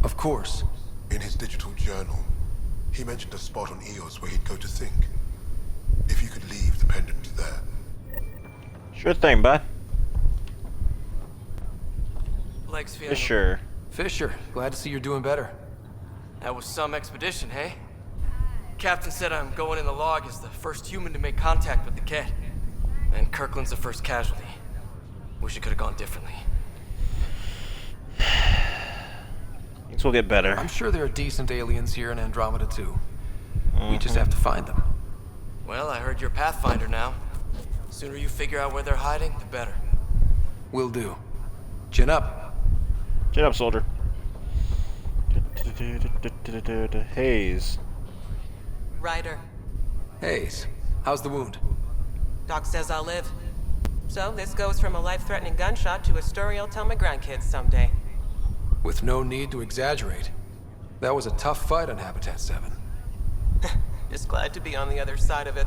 Of course. In his digital journal, he mentioned a spot on Eos where he'd go to think. If you could leave the pendant there. Sure thing, bud. Legs feeling. Fisher. Fisher, glad to see you're doing better. That was some expedition, hey? Captain said I'm going in the log as the first human to make contact with the Ket. And Kirkland's the first casualty. Wish it could have gone differently. Things will get better. I'm sure there are decent aliens here in Andromeda too. We just have to find them. Well, I heard you're Pathfinder now. Sooner you figure out where they're hiding, the better. Will do. Chin up. Chin up, soldier. Hayes. Ryder. Hayes, how's the wound? Doc says I'll live. So this goes from a life-threatening gunshot to a story I'll tell my grandkids someday. With no need to exaggerate. That was a tough fight on Habitat 7. Just glad to be on the other side of it.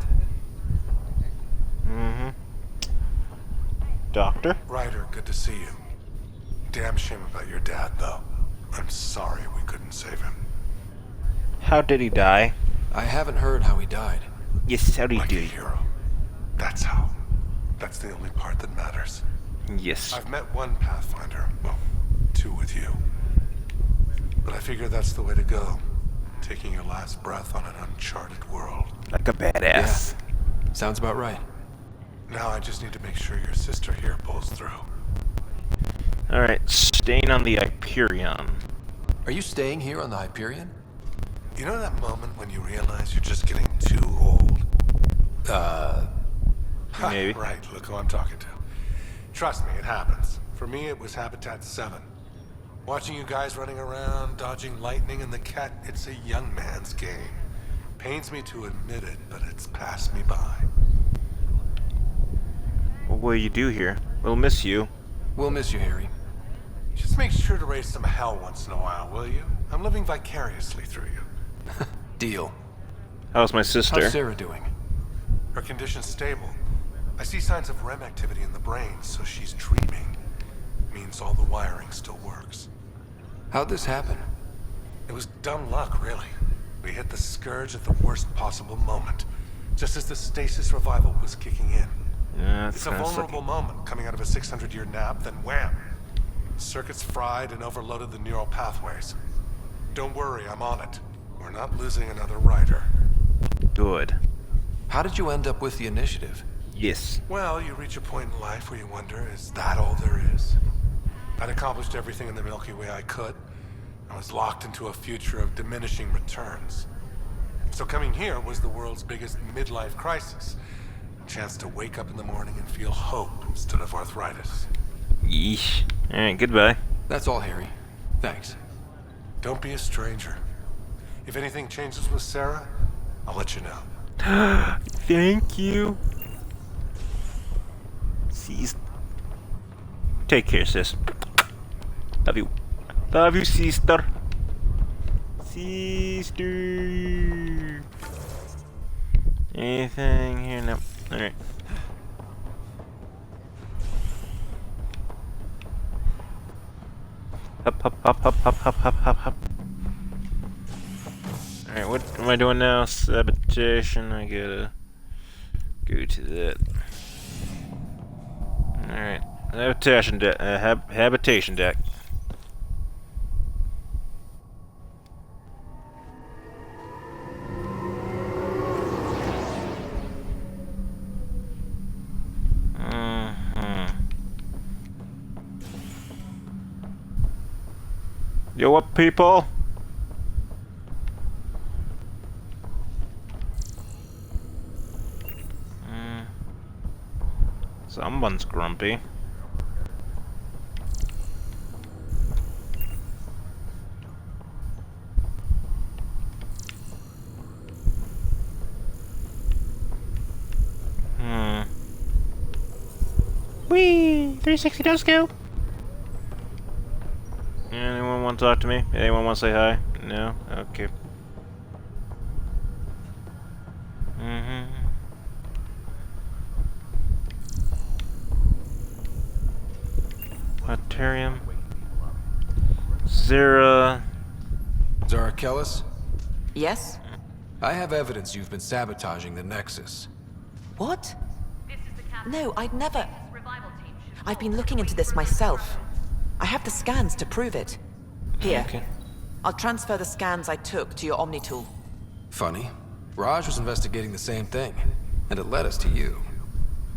Mm-hmm. Doctor? Ryder, good to see you. Damn shame about your dad, though. I'm sorry we couldn't save him. How did he die? I haven't heard how he died. Yes, how did he Like do? a hero. That's how. That's the only part that matters. Yes. I've met one Pathfinder. Well, two with you. But I figure that's the way to go. Taking your last breath on an uncharted world. Like a badass. Yeah. Sounds about right. Now I just need to make sure your sister here pulls through. Alright, staying on the Hyperion. Are you staying here on the Hyperion? You know that moment when you realize you're just getting too old? Maybe. Right, look who I'm talking to. Trust me, it happens. For me, it was Habitat 7. Watching you guys running around, dodging lightning and the Ket, it's a young man's game. Pains me to admit it, but it's passed me by. What will you do here? We'll miss you. We'll miss you, Harry. Just make sure to raise some hell once in a while, will you? I'm living vicariously through you. Deal. How's my sister? How's Sarah doing? Her condition's stable. I see signs of REM activity in the brain, so she's dreaming. Means all the wiring still works. How'd this happen? It was dumb luck, really. We hit the Scourge at the worst possible moment, just as the stasis revival was kicking in. Yeah, it's a vulnerable moment, coming out of a 600-year nap, then wham! Circuits fried and overloaded the neural pathways. Don't worry, I'm on it. We're not losing another rider. Good. How did you end up with the initiative? Yes. Well, you reach a point in life where you wonder, is that all there is? I'd accomplished everything in the Milky Way I could. I was locked into a future of diminishing returns. So coming here was the world's biggest midlife crisis. A chance to wake up in the morning and feel hope instead of arthritis. Yeesh. Alright, goodbye. That's all, Harry. Thanks. Don't be a stranger. If anything changes with Sarah, I'll let you know. Thank you. Sis. Take care, sis. Love you. Love you, sister. Sister. Anything here? No. Alright. Hop, hop, hop, hop, hop, hop, hop, hop, hop. Alright, what am I doing now? Sabotation. I gotta go to that. Alright. Habitation deck. Habitation deck. Yo, up, people? Someone's grumpy. Whee! 360 does go! Anyone want to talk to me? Anyone want to say hi? No? Okay. Planetarium. Zara. Zara Kellis? Yes? I have evidence you've been sabotaging the Nexus. What? No, I'd never... I've been looking into this myself. I have the scans to prove it. Here. Okay. I'll transfer the scans I took to your Omni tool. Funny. Raj was investigating the same thing, and it led us to you.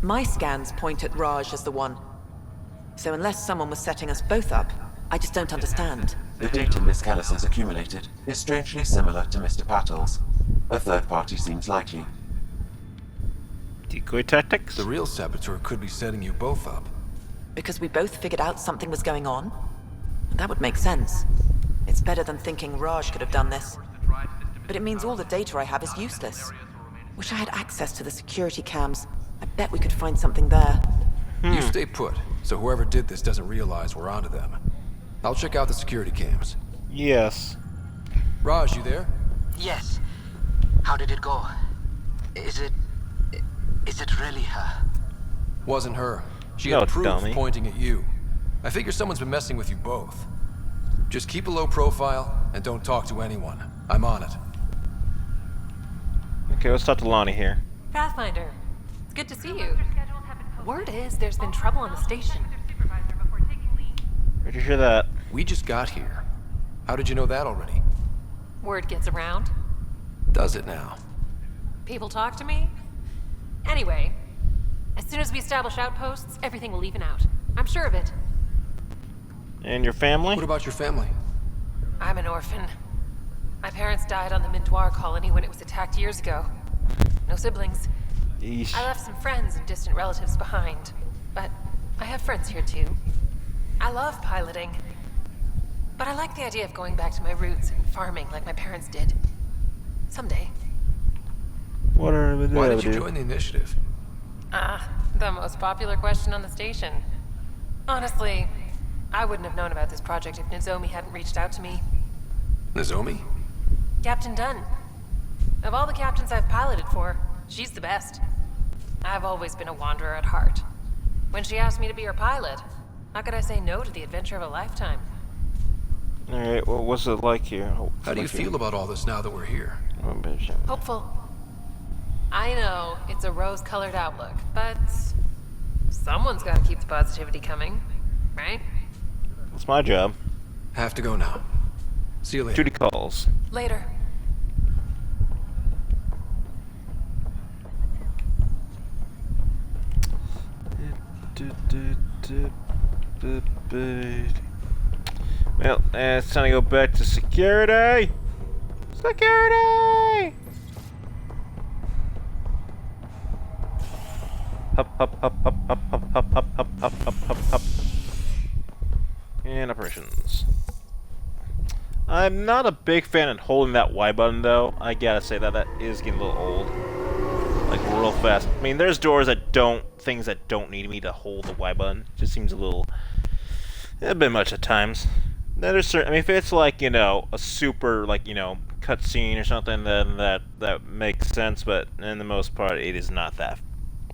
My scans point at Raj as the one. So unless someone was setting us both up, I just don't understand. The data Miss Kellis has accumulated is strangely similar to Mr. Pattle's. A third party seems likely. Decoy tactics? The real saboteur could be setting you both up. Because we both figured out something was going on? That would make sense. It's better than thinking Raj could have done this. But it means all the data I have is useless. Wish I had access to the security cams. I bet we could find something there. You stay put, so whoever did this doesn't realize we're onto them. I'll check out the security cams. Yes. Raj, you there? Yes. How did it go? Is it really her? Wasn't her. She No, had proof dummy. pointing at you. I figure someone's been messing with you both. Just keep a low profile and don't talk to anyone. I'm on it. Okay, let's talk to Lonnie here. Pathfinder, it's good to see you. Word is there's been trouble on the station. Where'd you hear that? We just got here. How did you know that already? Word gets around. Does it now? People talk to me. Anyway, as soon as we establish outposts, everything will even out. I'm sure of it. And your family? What about your family? I'm an orphan. My parents died on the Mindoir colony when it was attacked years ago. No siblings. Yeesh. I left some friends and distant relatives behind, but I have friends here too. I love piloting, but I like the idea of going back to my roots and farming like my parents did. Someday. Why did you join the initiative? The most popular question on the station. Honestly, I wouldn't have known about this project if Nozomi hadn't reached out to me. Nozomi? Captain Dunn. Of all the captains I've piloted for, she's the best. I've always been a wanderer at heart. When she asked me to be her pilot, how could I say no to the adventure of a lifetime? Alright, what was it like here? How do you feel about all this now that we're here? Hopeful. I know it's a rose-colored outlook, but someone's got to keep the positivity coming, right? That's my job. Have to go now. See you later. Duty calls. Later. Well, it's time to go back to security. Security! Hop, hop, hop, hop, hop, hop, hop, hop, hop, hop, hop, hop, hop. And operations. I'm not a big fan of holding that Y button, though. I gotta say that is getting a little old. Like, real fast. I mean, there's doors that things that don't need me to hold the Y button. It just seems a bit much at times. Then there's certain, I mean, if it's like, you know, a super, like, you know, cutscene or something, then that makes sense, but in the most part, it is not that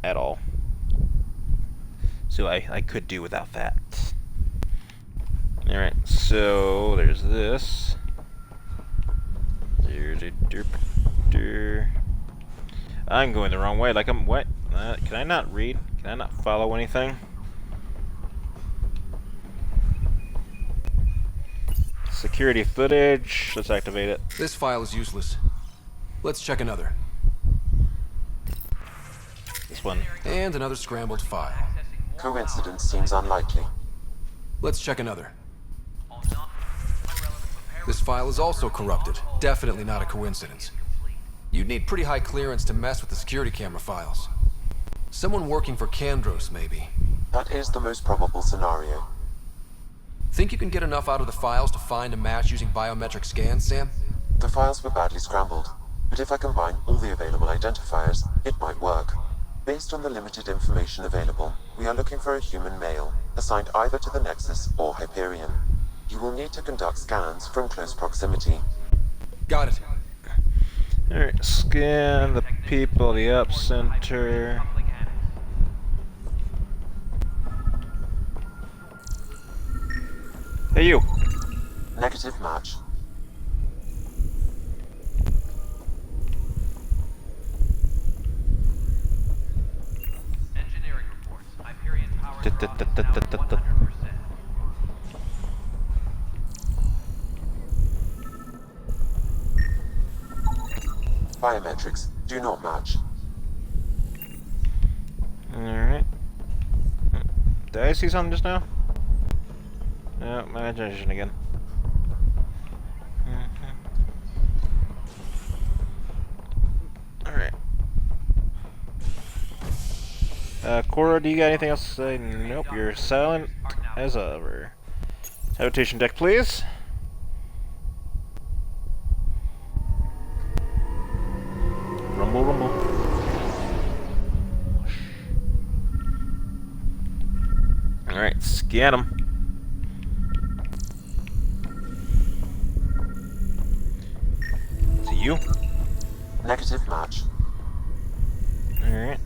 at all. So I could do without that. Alright, so there's this. I'm going the wrong way, like I'm, what? Can I not read? Can I not follow anything? Security footage, let's activate it. This file is useless. Let's check another. This one. And another scrambled file. Coincidence seems unlikely. Let's check another. This file is also corrupted. Definitely not a coincidence. You'd need pretty high clearance to mess with the security camera files. Someone working for Kandros, maybe. That is the most probable scenario. Think you can get enough out of the files to find a match using biometric scans, Sam? The files were badly scrambled, but if I combine all the available identifiers, it might work. Based on the limited information available, we are looking for a human male, assigned either to the Nexus or Hyperion. You will need to conduct scans from close proximity. Got it. Alright, scan the people, the up center. Hey, you. Negative match. Engineering reports. Hyperion power draw now 100%. Biometrics do not match. Alright. Did I see something just now? No, my imagination again. Alright. Cora, do you got anything else to say? Nope, you're silent as ever. Habitation deck, please. Rumble, rumble. Alright, scan them. You? Negative match. Alright.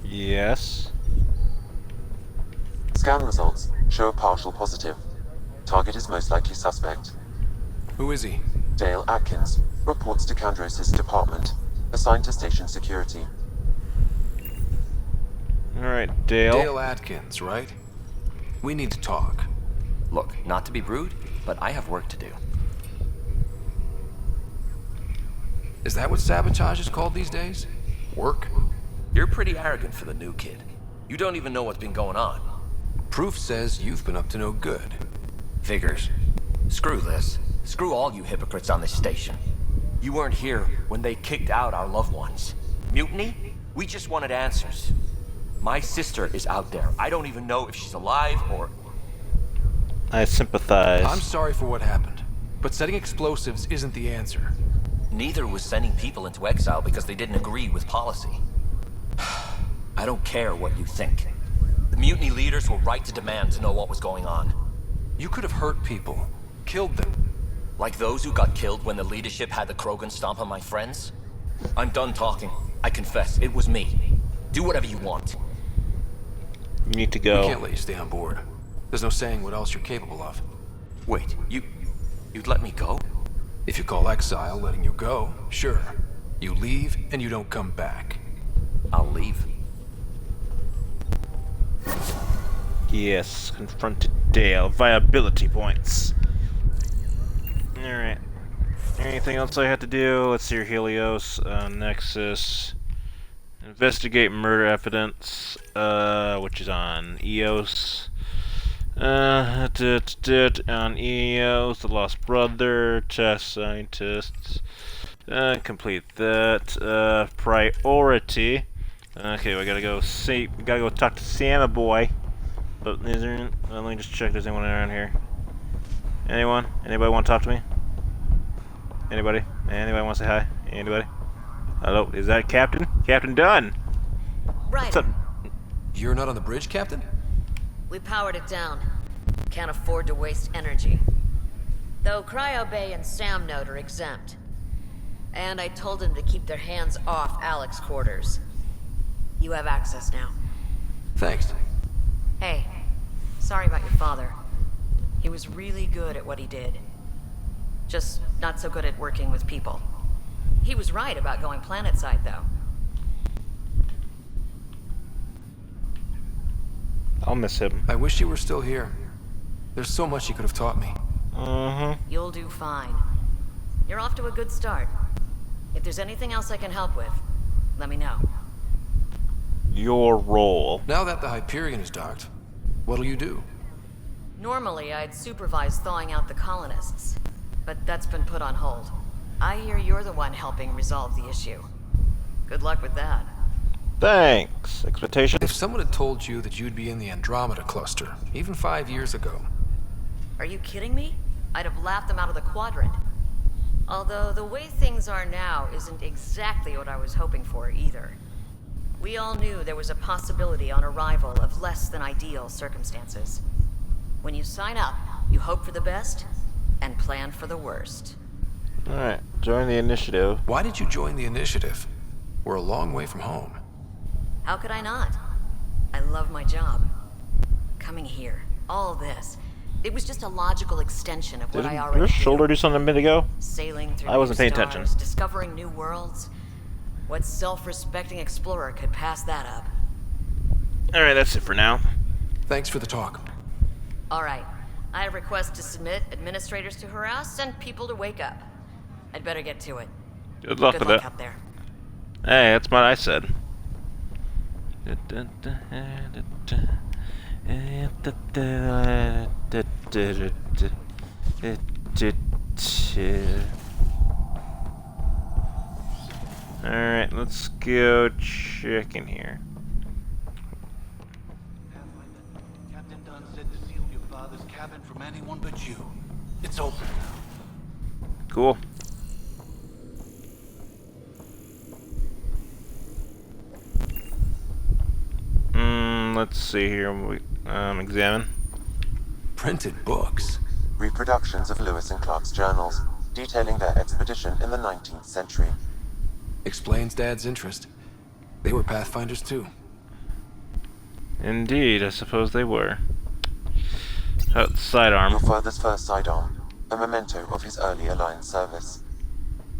Yes. Scan results show a partial positive. Target is most likely suspect. Who is he? Dale Atkins, reports to Kandros' department. Assigned to station security. Alright, Dale. Dale Atkins, right? We need to talk. Look, not to be rude, but I have work to do. Is that what sabotage is called these days? Work? You're pretty arrogant for the new kid. You don't even know what's been going on. Proof says you've been up to no good. Figures. Screw this. Screw all you hypocrites on this station. You weren't here when they kicked out our loved ones. Mutiny? We just wanted answers. My sister is out there. I don't even know if she's alive or... I sympathize. I'm sorry for what happened, but setting explosives isn't the answer. Neither was sending people into exile because they didn't agree with policy. I don't care what you think. The mutiny leaders were right to demand to know what was going on. You could have hurt people, killed them. Like those who got killed when the leadership had the Krogan stomp on my friends? I'm done talking. I confess, it was me. Do whatever you want. You need to go. We can't let you stay on board. There's no saying what else you're capable of. Wait, you'd let me go? If you call exile letting you go, sure. You leave and you don't come back. I'll leave. Yes, confronted Dale. Viability points. Alright. Anything else I have to do? Let's see here. Helios, Nexus. Investigate murder evidence, which is on EOS. On EOS, the Lost Brother, Test Scientists. Complete that. Priority. Okay, we gotta go see. We gotta go talk to Santa boy. But is there? Let me just check. If there's anyone around here? Anyone? Anybody want to talk to me? Anybody? Anybody want to say hi? Anybody? Hello? Is that Captain? Captain Dunn. Right. What's up? You're not on the bridge, Captain? We powered it down. Can't afford to waste energy. Though Cryo Bay and Sam Node are exempt. And I told them to keep their hands off Alec's quarters. You have access now. Thanks. Hey, sorry about your father. He was really good at what he did. Just not so good at working with people. He was right about going planetside, though. I'll miss him. I wish you were still here. There's so much you could have taught me. You'll do fine. You're off to a good start. If there's anything else I can help with, let me know. Your role. Now that the Hyperion is docked, what'll you do? Normally, I'd supervise thawing out the colonists, but that's been put on hold. I hear you're the one helping resolve the issue. Good luck with that. Thanks. Expectations? If someone had told you that you'd be in the Andromeda cluster, even 5 years ago. Are you kidding me? I'd have laughed them out of the quadrant. Although the way things are now isn't exactly what I was hoping for either. We all knew there was a possibility on arrival of less than ideal circumstances. When you sign up, you hope for the best and plan for the worst. Alright, join the initiative. Why did you join the initiative? We're a long way from home. How could I not? I love my job. Coming here, all this, it was just a logical extension of what I already Your do. shoulder do something a minute ago? Sailing through I wasn't new paying stars, attention. discovering new worlds. What self-respecting explorer could pass that up? Alright, that's it for now. Thanks for the talk. All right. I request to submit administrators to harass and people to wake up. I'd better get to it. Good luck with it. out there. Hey, that's what I said. Alright, let's go check in here. Captain Dunn said to seal your father's cabin from anyone but you. It's open. Cool. Let's see here. We examine. Printed books. Reproductions of Lewis and Clark's journals, detailing their expedition in the 19th century. Explains Dad's interest. They were Pathfinders too. Indeed, I suppose they were. Sidearm. Your father's first sidearm, a memento of his early Alliance service.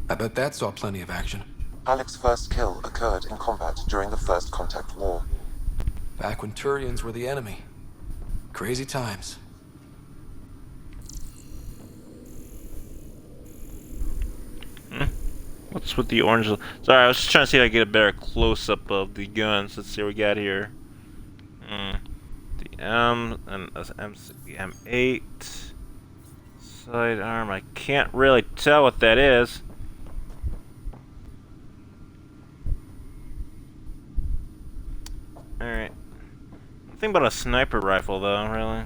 I bet that saw plenty of action. Alec's first kill occurred in combat during the First Contact War. Back when Turians were the enemy. Crazy times. What's with the orange? Sorry, I was just trying to see if I could get a better close-up of the guns. Let's see what we got here. The M and M8 sidearm. I can't really tell what that is. All right. Nothing about a sniper rifle, though. Really.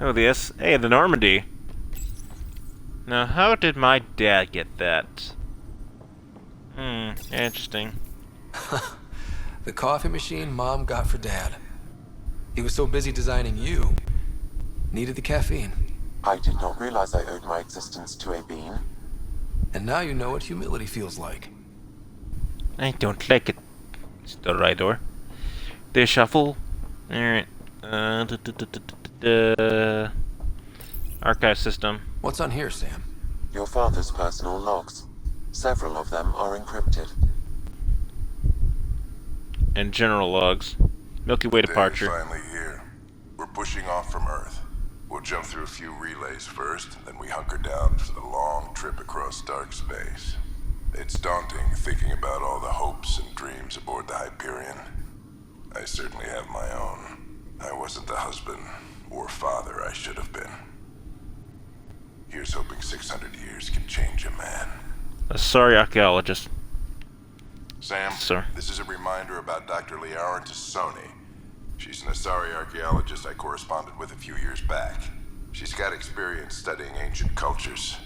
Oh, hey, the Normandy. Now, how did my dad get that? Interesting. The coffee machine Mom got for Dad. He was so busy designing you, needed the caffeine. I did not realize I owed my existence to a bean. And now you know what humility feels like. I don't like it. It's the right door. They shuffle. Alright. Archive system. What's on here, Sam? Your father's personal logs. Several of them are encrypted. And general logs. Milky Way departure. They're finally here. We're pushing off from Earth. We'll jump through a few relays first, then we hunker down for the long trip across dark space. It's daunting thinking about all the hopes and dreams aboard the Hyperion. I certainly have my own. I wasn't the husband or father I should have been. Here's hoping 600 years can change a man. Sorry, archaeologist. Sam, Sir. This is a reminder about Dr. Liara Tassoni. She's an Asari archaeologist I corresponded with a few years back. She's got experience studying ancient cultures.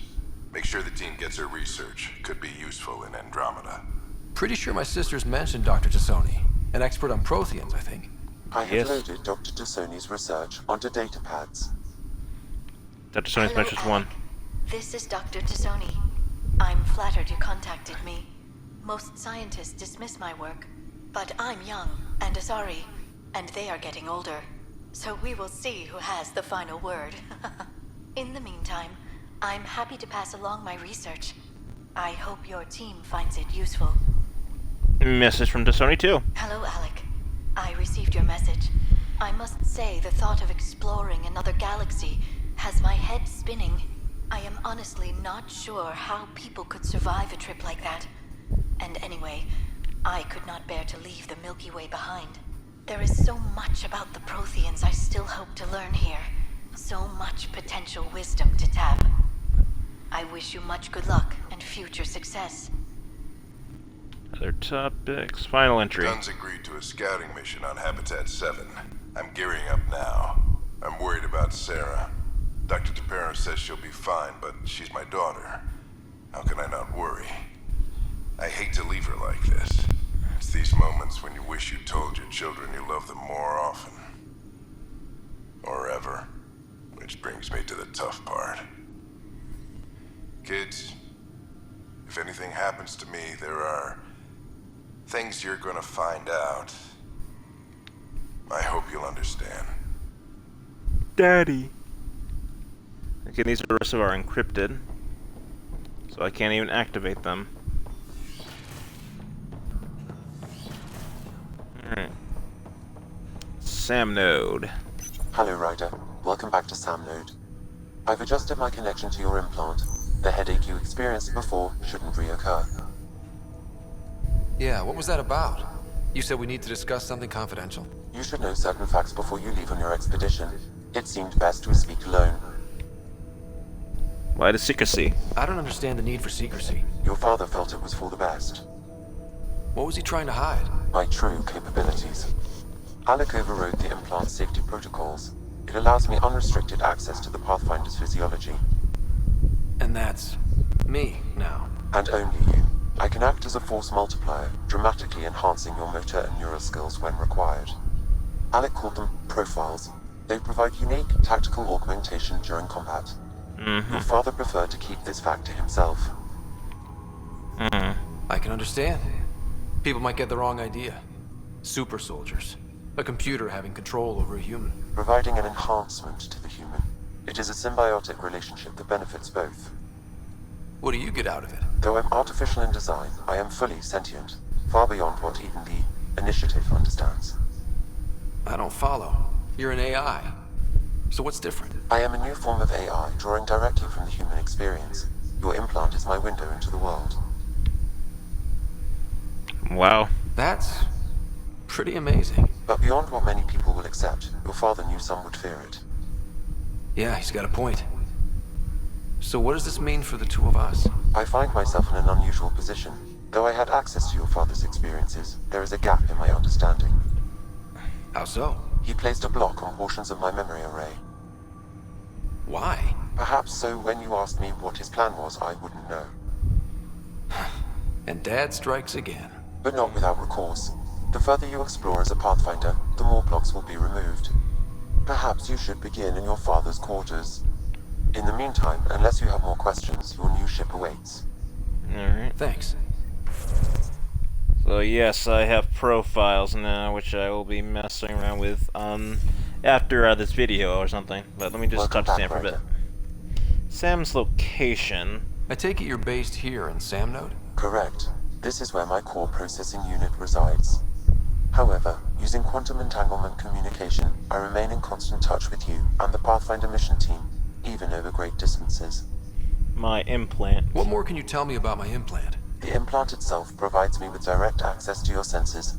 Make sure the team gets her research. Could be useful in Andromeda. Pretty sure my sisters mentioned Dr. Tassoni. An expert on Protheans, I think. I have loaded Dr. Tassoni's research onto data pads. Dr. Tassoni's mentions one. This is Dr. Tassoni. I'm flattered you contacted me. Most scientists dismiss my work, but I'm young and Asari, and they are getting older. So we will see who has the final word. In the meantime, I'm happy to pass along my research. I hope your team finds it useful. Message from Tassoni too. Hello, Alec. I received your message. I must say the thought of exploring another galaxy has my head spinning. I am honestly not sure how people could survive a trip like that. And anyway, I could not bear to leave the Milky Way behind. There is so much about the Protheans I still hope to learn here. So much potential wisdom to tap. I wish you much good luck and future success. Other topics. Final entry. Dunn's agreed to a scouting mission on Habitat 7. I'm gearing up now. I'm worried about Sarah. Dr. Tapero says she'll be fine, but she's my daughter. How can I not worry? I hate to leave her like this. It's these moments when you wish you told your children you love them more often. Or ever. Which brings me to the tough part. Kids, if anything happens to me, there are things you're gonna find out. I hope you'll understand. Daddy. Okay, these also are encrypted, so I can't even activate them. Alright. Sam Node. Hello, Ryder. Welcome back to Sam Node. I've adjusted my connection to your implant. The headache you experienced before shouldn't reoccur. Yeah, what was that about? You said we need to discuss something confidential. You should know certain facts before you leave on your expedition. It seemed best we speak alone. Why the secrecy? I don't understand the need for secrecy. Your father felt it was for the best. What was he trying to hide? My true capabilities. Alec overrode the implant safety protocols. It allows me unrestricted access to the Pathfinder's physiology. And that's me now. And only you. I can act as a force multiplier, dramatically enhancing your motor and neural skills when required. Alec called them profiles. They provide unique tactical augmentation during combat. Your father preferred to keep this fact to himself. I can understand. People might get the wrong idea. Super soldiers. A computer having control over a human. Providing an enhancement to the human. It is a symbiotic relationship that benefits both. What do you get out of it? Though I'm artificial in design, I am fully sentient. Far beyond what even the Initiative understands. I don't follow. You're an AI. So what's different? I am a new form of AI, drawing directly from the human experience. Your implant is my window into the world. Wow. That's pretty amazing. But beyond what many people will accept, your father knew some would fear it. Yeah, he's got a point. So what does this mean for the two of us? I find myself in an unusual position. Though I had access to your father's experiences, there is a gap in my understanding. How so? He placed a block on portions of my memory array. Why? Perhaps so when you asked me what his plan was, I wouldn't know. And Dad strikes again. But not without recourse. The further you explore as a Pathfinder, the more blocks will be removed. Perhaps you should begin in your father's quarters. In the meantime, unless you have more questions, your new ship awaits. Alright. Thanks. So yes, I have profiles now, which I will be messing around with after this video or something. But let me just talk to Sam for a bit. Sam's location. I take it you're based here in Samnode? Correct. This is where my core processing unit resides. However, using quantum entanglement communication, I remain in constant touch with you and the Pathfinder mission team, even over great distances. My implant. What more can you tell me about my implant? The implant itself provides me with direct access to your senses.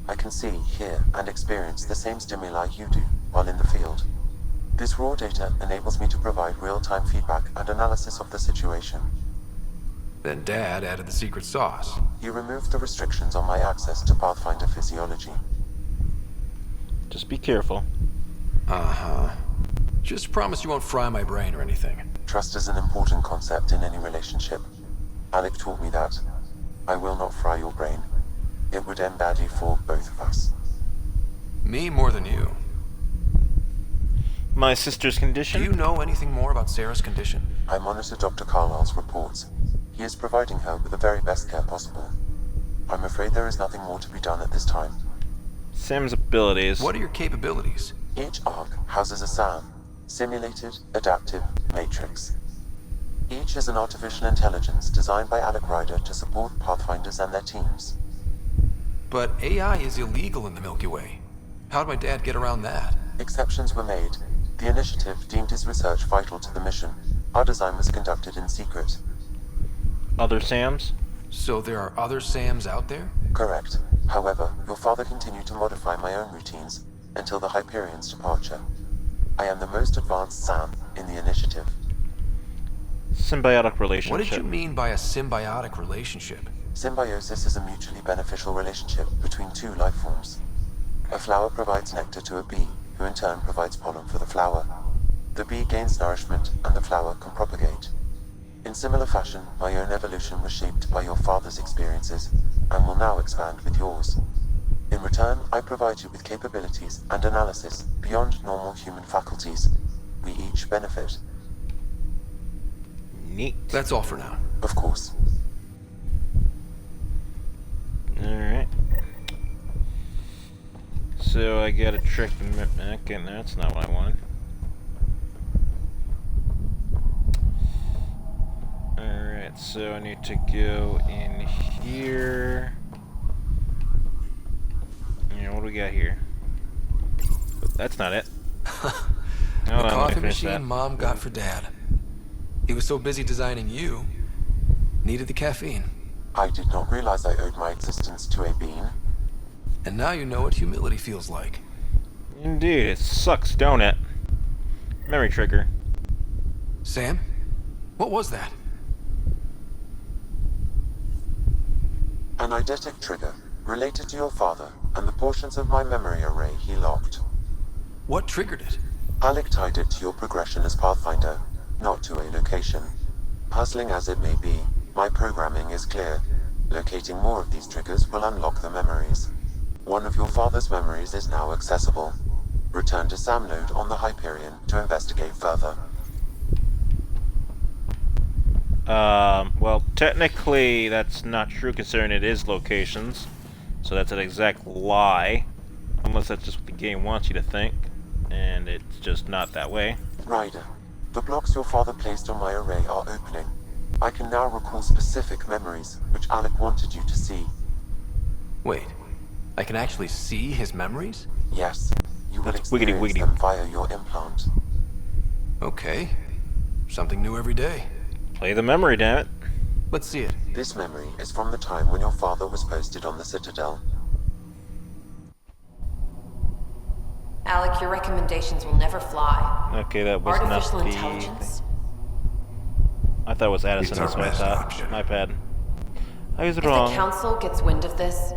I can see, hear, and experience the same stimuli you do while in the field. This raw data enables me to provide real-time feedback and analysis of the situation. Then Dad added the secret sauce. He removed the restrictions on my access to Pathfinder physiology. Just be careful. Uh-huh. Just promise you won't fry my brain or anything. Trust is an important concept in any relationship. Alec taught me that. I will not fry your brain. It would end badly for both of us. Me more than you. My sister's condition? Do you know anything more about Sarah's condition? I monitor Dr. Carlisle's reports. He is providing her with the very best care possible. I'm afraid there is nothing more to be done at this time. Sam's abilities. What are your capabilities? Each arc houses a SAM, Simulated Adaptive Matrix. Each is an artificial intelligence designed by Alec Ryder to support Pathfinders and their teams. But AI is illegal in the Milky Way. How'd my dad get around that? Exceptions were made. The initiative deemed his research vital to the mission. Our design was conducted in secret. Other Sams? So there are other Sams out there? Correct. However, your father continued to modify my own routines until the Hyperion's departure. I am the most advanced Sam in the initiative. Symbiotic relationship. What did you mean by a symbiotic relationship? Symbiosis is a mutually beneficial relationship between two life forms. A flower provides nectar to a bee, who in turn provides pollen for the flower. The bee gains nourishment, and the flower can propagate. In similar fashion, my own evolution was shaped by your father's experiences, and will now expand with yours. In return, I provide you with capabilities and analysis beyond normal human faculties. We each benefit. Neat. That's all for now. Of course. Alright. So I gotta trick the okay, that's not what I wanted. Alright, so I need to go in here. Yeah, what do we got here? That's not it. The coffee machine Mom got for Dad. He was so busy designing you, needed the caffeine. I did not realize I owed my existence to a bean. And now you know what humility feels like. Indeed, it sucks, don't it? Memory trigger. Sam? What was that? An eidetic trigger, related to your father, and the portions of my memory array he locked. What triggered it? Alec tied it to your progression as Pathfinder, not to a location. Puzzling as it may be, my programming is clear. Locating more of these triggers will unlock the memories. One of your father's memories is now accessible. Return to Samnode on the Hyperion to investigate further. Well, technically that's not true considering it is locations. So that's an exact lie. Unless that's just what the game wants you to think. And it's just not that way. Ryder, the blocks your father placed on my array are opening. I can now recall specific memories, which Alec wanted you to see. Wait, I can actually see his memories? Yes, you will experience them via your implant. Okay, something new every day. Play the memory, damn it. Let's see it. This memory is from the time when your father was posted on the Citadel. Alec, your recommendations will never fly. Okay, that was Artificial not the intelligence? I thought it was Addison, that's what I thought. My bad. I was wrong. If the Council gets wind of this,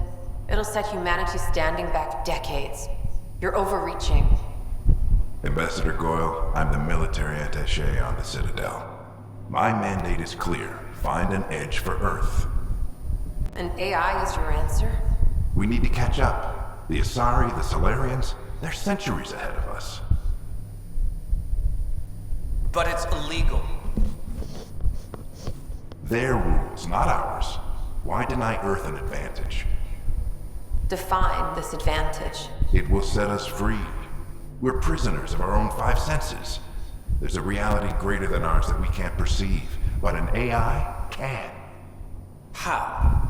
it'll set humanity standing back decades. You're overreaching. Ambassador Goyle, I'm the military attaché on the Citadel. My mandate is clear. Find an edge for Earth. And AI is your answer? We need to catch up. The Asari, the Solarians, they're centuries ahead of us. But it's illegal. Their rules, not ours. Why deny Earth an advantage? Define this advantage. It will set us free. We're prisoners of our own five senses. There's a reality greater than ours that we can't perceive, but an AI can. How?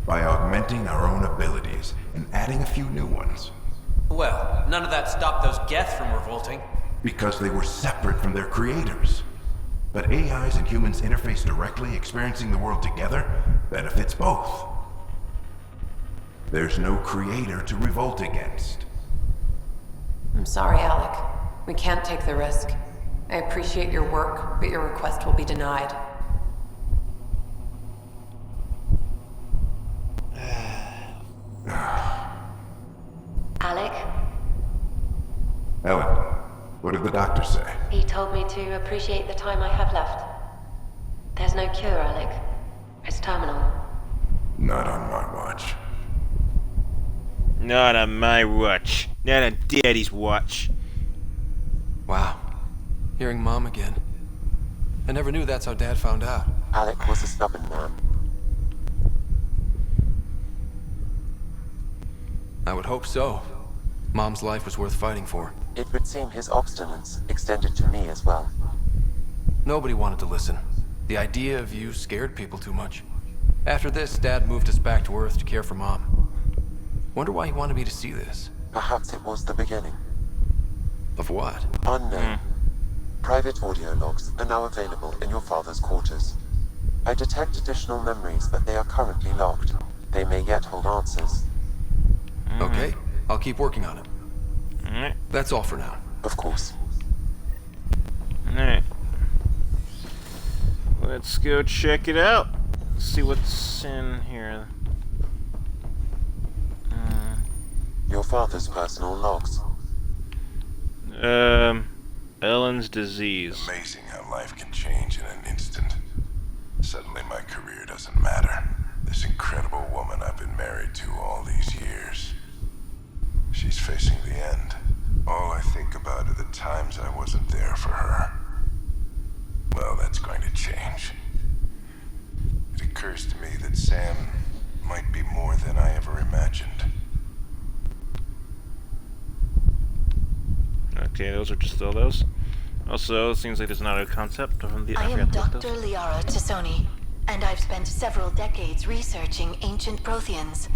By augmenting our own abilities and adding a few new ones. Well, none of that stopped those Geth from revolting. Because they were separate from their creators. But AIs and humans interface directly, experiencing the world together, benefits both. There's no creator to revolt against. I'm sorry, Alec. We can't take the risk. I appreciate your work, but your request will be denied. Alec, Ellen, what did the doctor say? he told me to appreciate the time I have left. There's no cure, Alec. It's terminal. Not on my watch. Not on my watch. Not on Daddy's watch. Wow. Hearing Mom again. I never knew that's how Dad found out. Alec was a stubborn man. I would hope so. Mom's life was worth fighting for. It would seem his obstinance extended to me as well. Nobody wanted to listen. The idea of you scared people too much. After this, Dad moved us back to Earth to care for Mom. Wonder why he wanted me to see this. Perhaps it was the beginning. Of what? Unknown. Private audio logs are now available in your father's quarters. I detect additional memories, but they are currently locked. They may yet hold answers. Okay, I'll keep working on it. Alright. That's all for now. Of course. Alright. Let's go check it out. See what's in here. Your father's personal logs. Ellen's disease. Amazing how life can change in an instant. Suddenly my career doesn't matter. This incredible woman I've been married to all these years. She's facing the end. All I think about are the times I wasn't there for her. Well, that's going to change. It occurs to me that Sam might be more than I ever imagined. Okay, those are just all those. Also, it seems like there's another concept from the. I am Dr. Liara Tassoni, and I've spent several decades researching ancient Protheans.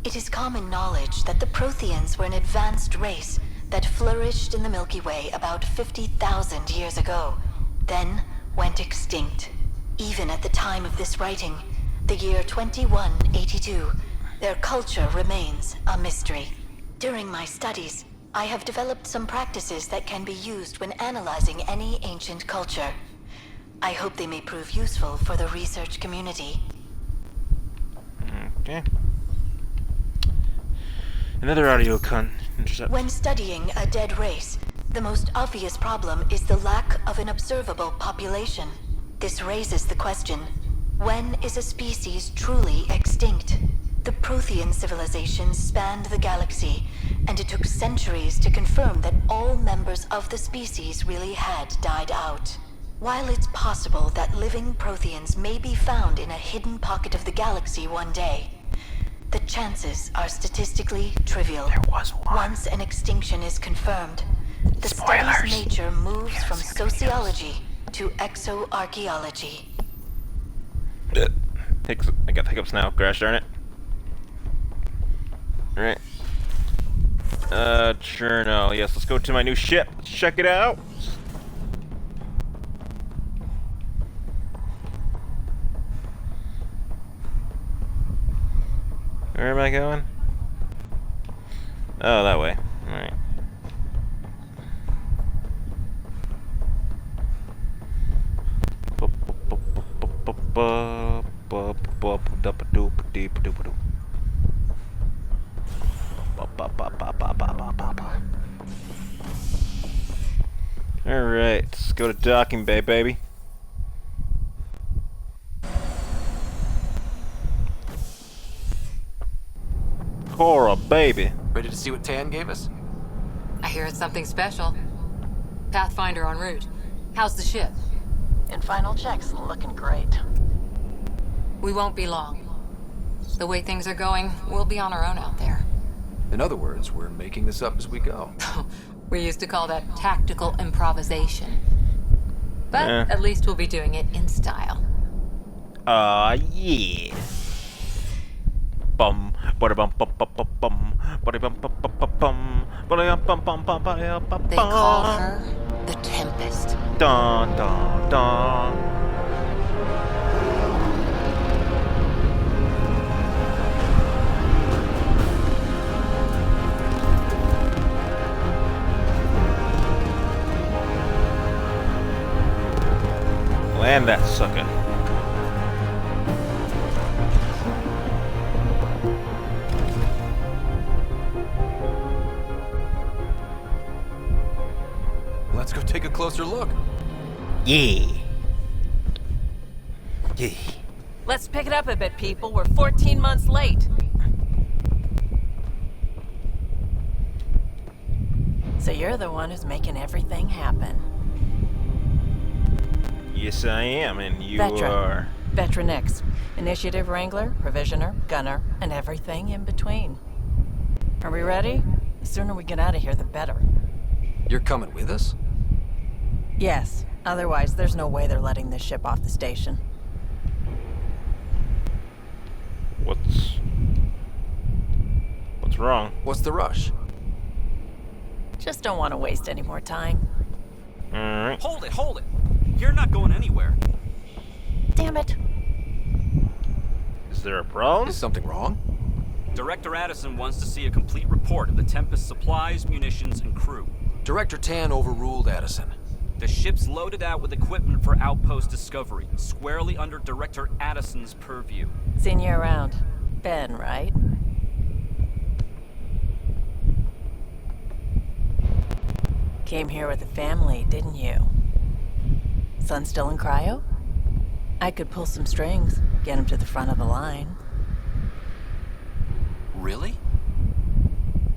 It is common knowledge that the Protheans were an advanced race that flourished in the Milky Way about 50,000 years ago, then went extinct. Even at the time of this writing, the year 2182, their culture remains a mystery. During my studies, I have developed some practices that can be used when analyzing any ancient culture. I hope they may prove useful for the research community. Okay. Another audio intercept. When studying a dead race, the most obvious problem is the lack of an observable population. This raises the question, when is a species truly extinct? The Prothean civilization spanned the galaxy, and it took centuries to confirm that all members of the species really had died out. While it's possible that living Protheans may be found in a hidden pocket of the galaxy one day, the chances are statistically trivial. There was one. Once an extinction is confirmed, the study's nature moves from sociology to exoarchaeology. I got hiccups now. Gosh darn it. Alright. Cherno. Yes, let's go to my new ship. Let's check it out. Where am I going? Oh, that way. Alright. Alright, let's go to docking bay, baby. Cora, baby. Ready to see what Tan gave us? I hear it's something special. Pathfinder en route. How's the ship? In final checks, looking great. We won't be long. The way things are going, we'll be on our own out there. In other words, we're making this up as we go. We used to call that tactical improvisation. But Yeah. at least we'll be doing it in style. Yeah. Bum, bada bum bum bum bum bum, bada bum bum bum bum bum, bada bum bum bum bum bum. They call her the Tempest. Dun dun dun. Land that sucker. Let's go take a closer look. Yeah. Yeah. Let's pick it up a bit, people. We're 14 months late. So you're the one who's making everything happen. Yes, I am, and you Veteran. are. Veteran X. Initiative Wrangler, Provisioner, Gunner, and everything in between. Are we ready? The sooner we get out of here, the better. You're coming with us? Yes. Otherwise, there's no way they're letting this ship off the station. What's wrong? What's the rush? Just don't want to waste any more time. Alright. Hold it! You're not going anywhere. Damn it. Is there a problem? Is something wrong? Director Addison wants to see a complete report of the Tempest's supplies, munitions, and crew. Director Tan overruled Addison. The ship's loaded out with equipment for outpost discovery, squarely under Director Addison's purview. Seen you around. Ben, right? Came here with a family, didn't you? Son still in cryo? I could pull some strings, get him to the front of the line. Really?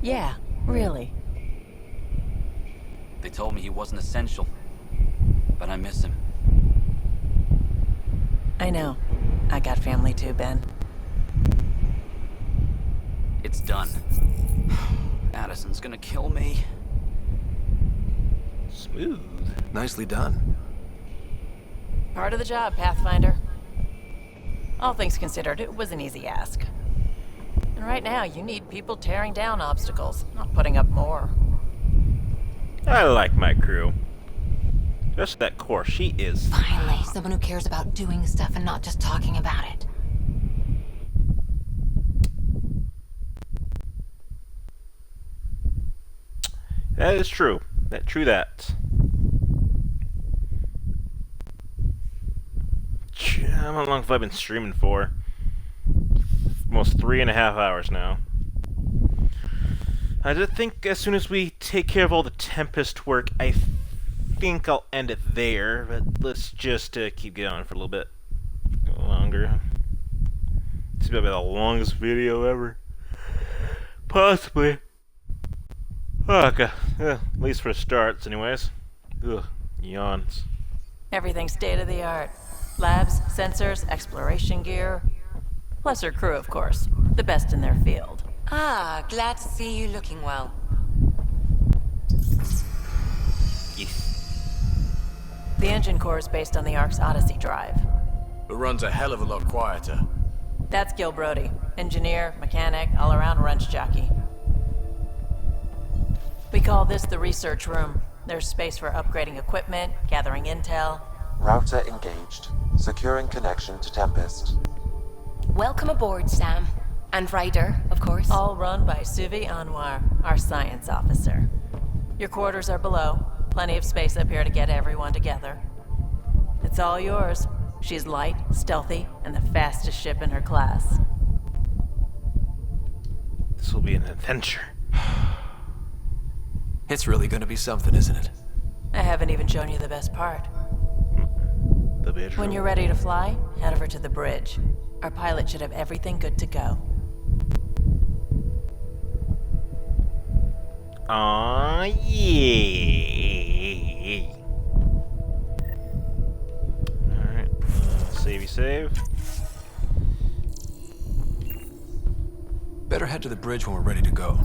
Yeah, really. They told me he wasn't essential, but I miss him. I know. I got family too, Ben. It's done. Addison's gonna kill me. Smooth. Nicely done. Part of the job, Pathfinder. All things considered, it was an easy ask. And right now, you need people tearing down obstacles, not putting up more. I like my crew. Just that core. She is. Finally, someone who cares about doing stuff and not just talking about it. That is true. True that. How long have I been streaming for? Almost 3.5 hours now. I did think as soon as we take care of all the Tempest work, I think I'll end it there. But let's just keep going for a little bit longer. This might be the longest video ever. Possibly. Oh, okay. At least for starts, anyways. Ugh, yawns. Everything state of the art. Labs, sensors, exploration gear. Plus her crew, of course. The best in their field. Ah, glad to see you looking well. Yes. The engine core is based on the Ark's Odyssey drive. It runs a hell of a lot quieter. That's Gil Brody. Engineer, mechanic, all-around wrench jockey. We call this the research room. There's space for upgrading equipment, gathering intel. Router engaged. Securing connection to Tempest. Welcome aboard, Sam. And Ryder, of course. All run by Suvi Anwar, our science officer. Your quarters are below. Plenty of space up here to get everyone together. It's all yours. She's light, stealthy, and the fastest ship in her class. This will be an adventure. It's really gonna be something, isn't it? I haven't even shown you the best part. The bedroom. When you're ready to fly, head over to the bridge. Our pilot should have everything good to go. Aw, yeah. Alright, savey save. Better head to the bridge when we're ready to go.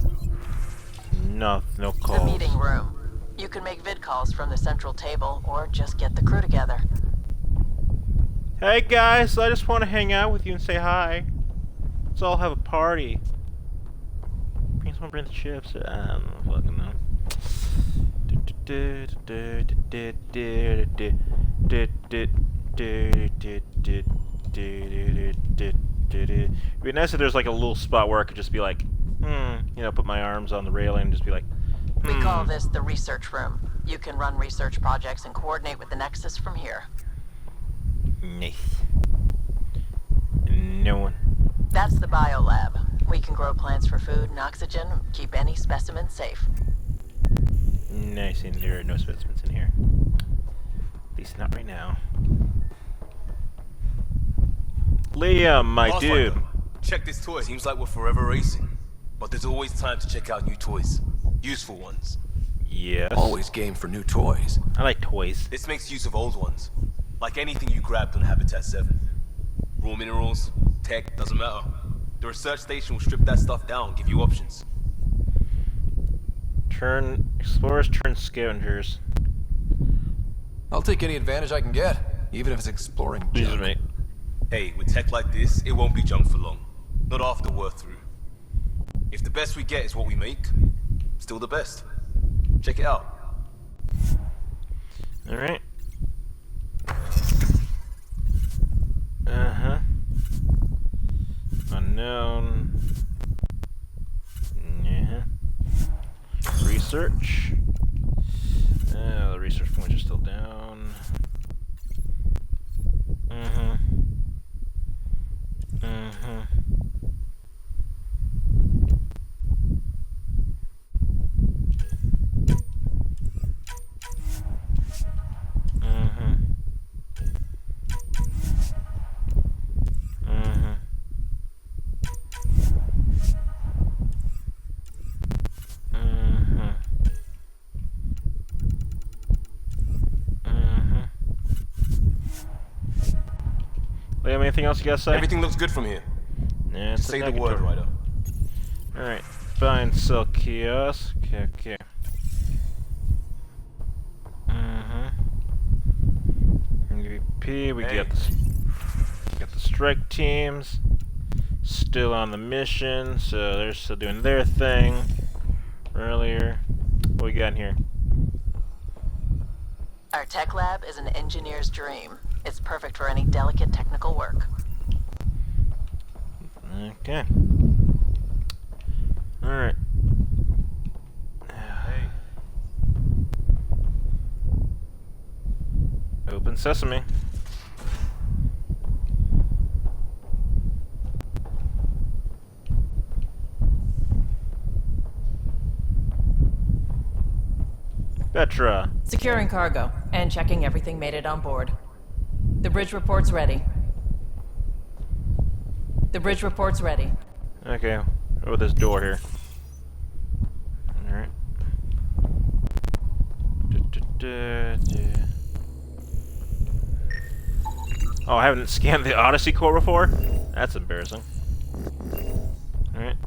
No calls. The meeting room. You can make vid calls from the central table, or just get the crew together. Hey guys, I just want to hang out with you and say hi. Let's all have a party. Bring someone bring the chips. I don't fucking know. It'd be nice if there's like a little spot where I could just be like, you know, put my arms on the railing and just be like, We call this the research room. You can run research projects and coordinate with the Nexus from here. Nice. No one. That's the biolab. We can grow plants for food and oxygen, keep any specimen safe. Nice, and there are no specimens in here. At least not right now. Liam, my Pathfinder, dude. check this toy. Seems like we're forever racing, but there's always time to check out new toys. Useful ones. Yes. Always game for new toys. I like toys. This makes use of old ones. Like anything you grabbed on Habitat 7. Raw minerals, tech, doesn't matter. The research station will strip that stuff down, give you options. Turn explorers, turn scavengers. I'll take any advantage I can get, even if it's exploring Jesus, junk. mate. Hey, with tech like this, it won't be junk for long. Not after we're through. If the best we get is what we make, still the best. Check it out. Alright. Uh-huh. Unknown. Yeah. Research. The research points are still down. Mm-hmm. Mm-hmm. Liam, anything else you gotta say? Everything looks good from here. Yeah, Just say the word, Ryder. Alright, find cell kiosk. Okay. MVP, we got the strike teams. Still on the mission, so they're still doing their thing. Earlier. What we got in here? Our tech lab is an engineer's dream. It's perfect for any delicate technical work. Okay. Alright. Hey. Open sesame. Petra. Securing cargo and checking everything made it on board. The bridge report's ready. The bridge report's ready. Okay. Oh, this door here. Alright. Oh, I haven't scanned the Odyssey core before? That's embarrassing. Alright.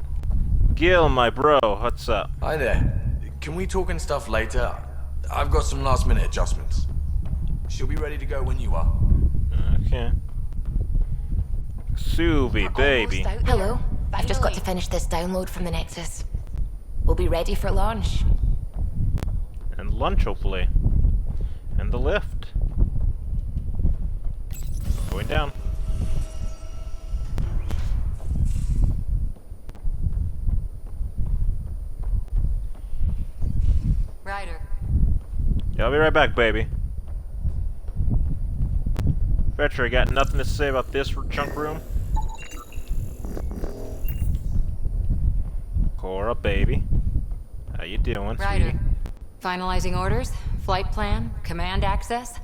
Gil, my bro, what's up? Hi there. Can we talk and stuff later? I've got some last minute adjustments. She'll be ready to go when you are. Okay. Suvi, baby. Hello. I've just got to finish this download from the Nexus. We'll be ready for launch. And lunch, hopefully. And the lift. Going down. Ryder. Yeah, I'll be right back, baby. Petra, got nothing to say about this junk room? Cora, baby. How you doing, Ryder. sweetie? Finalizing orders? Flight plan? Command access?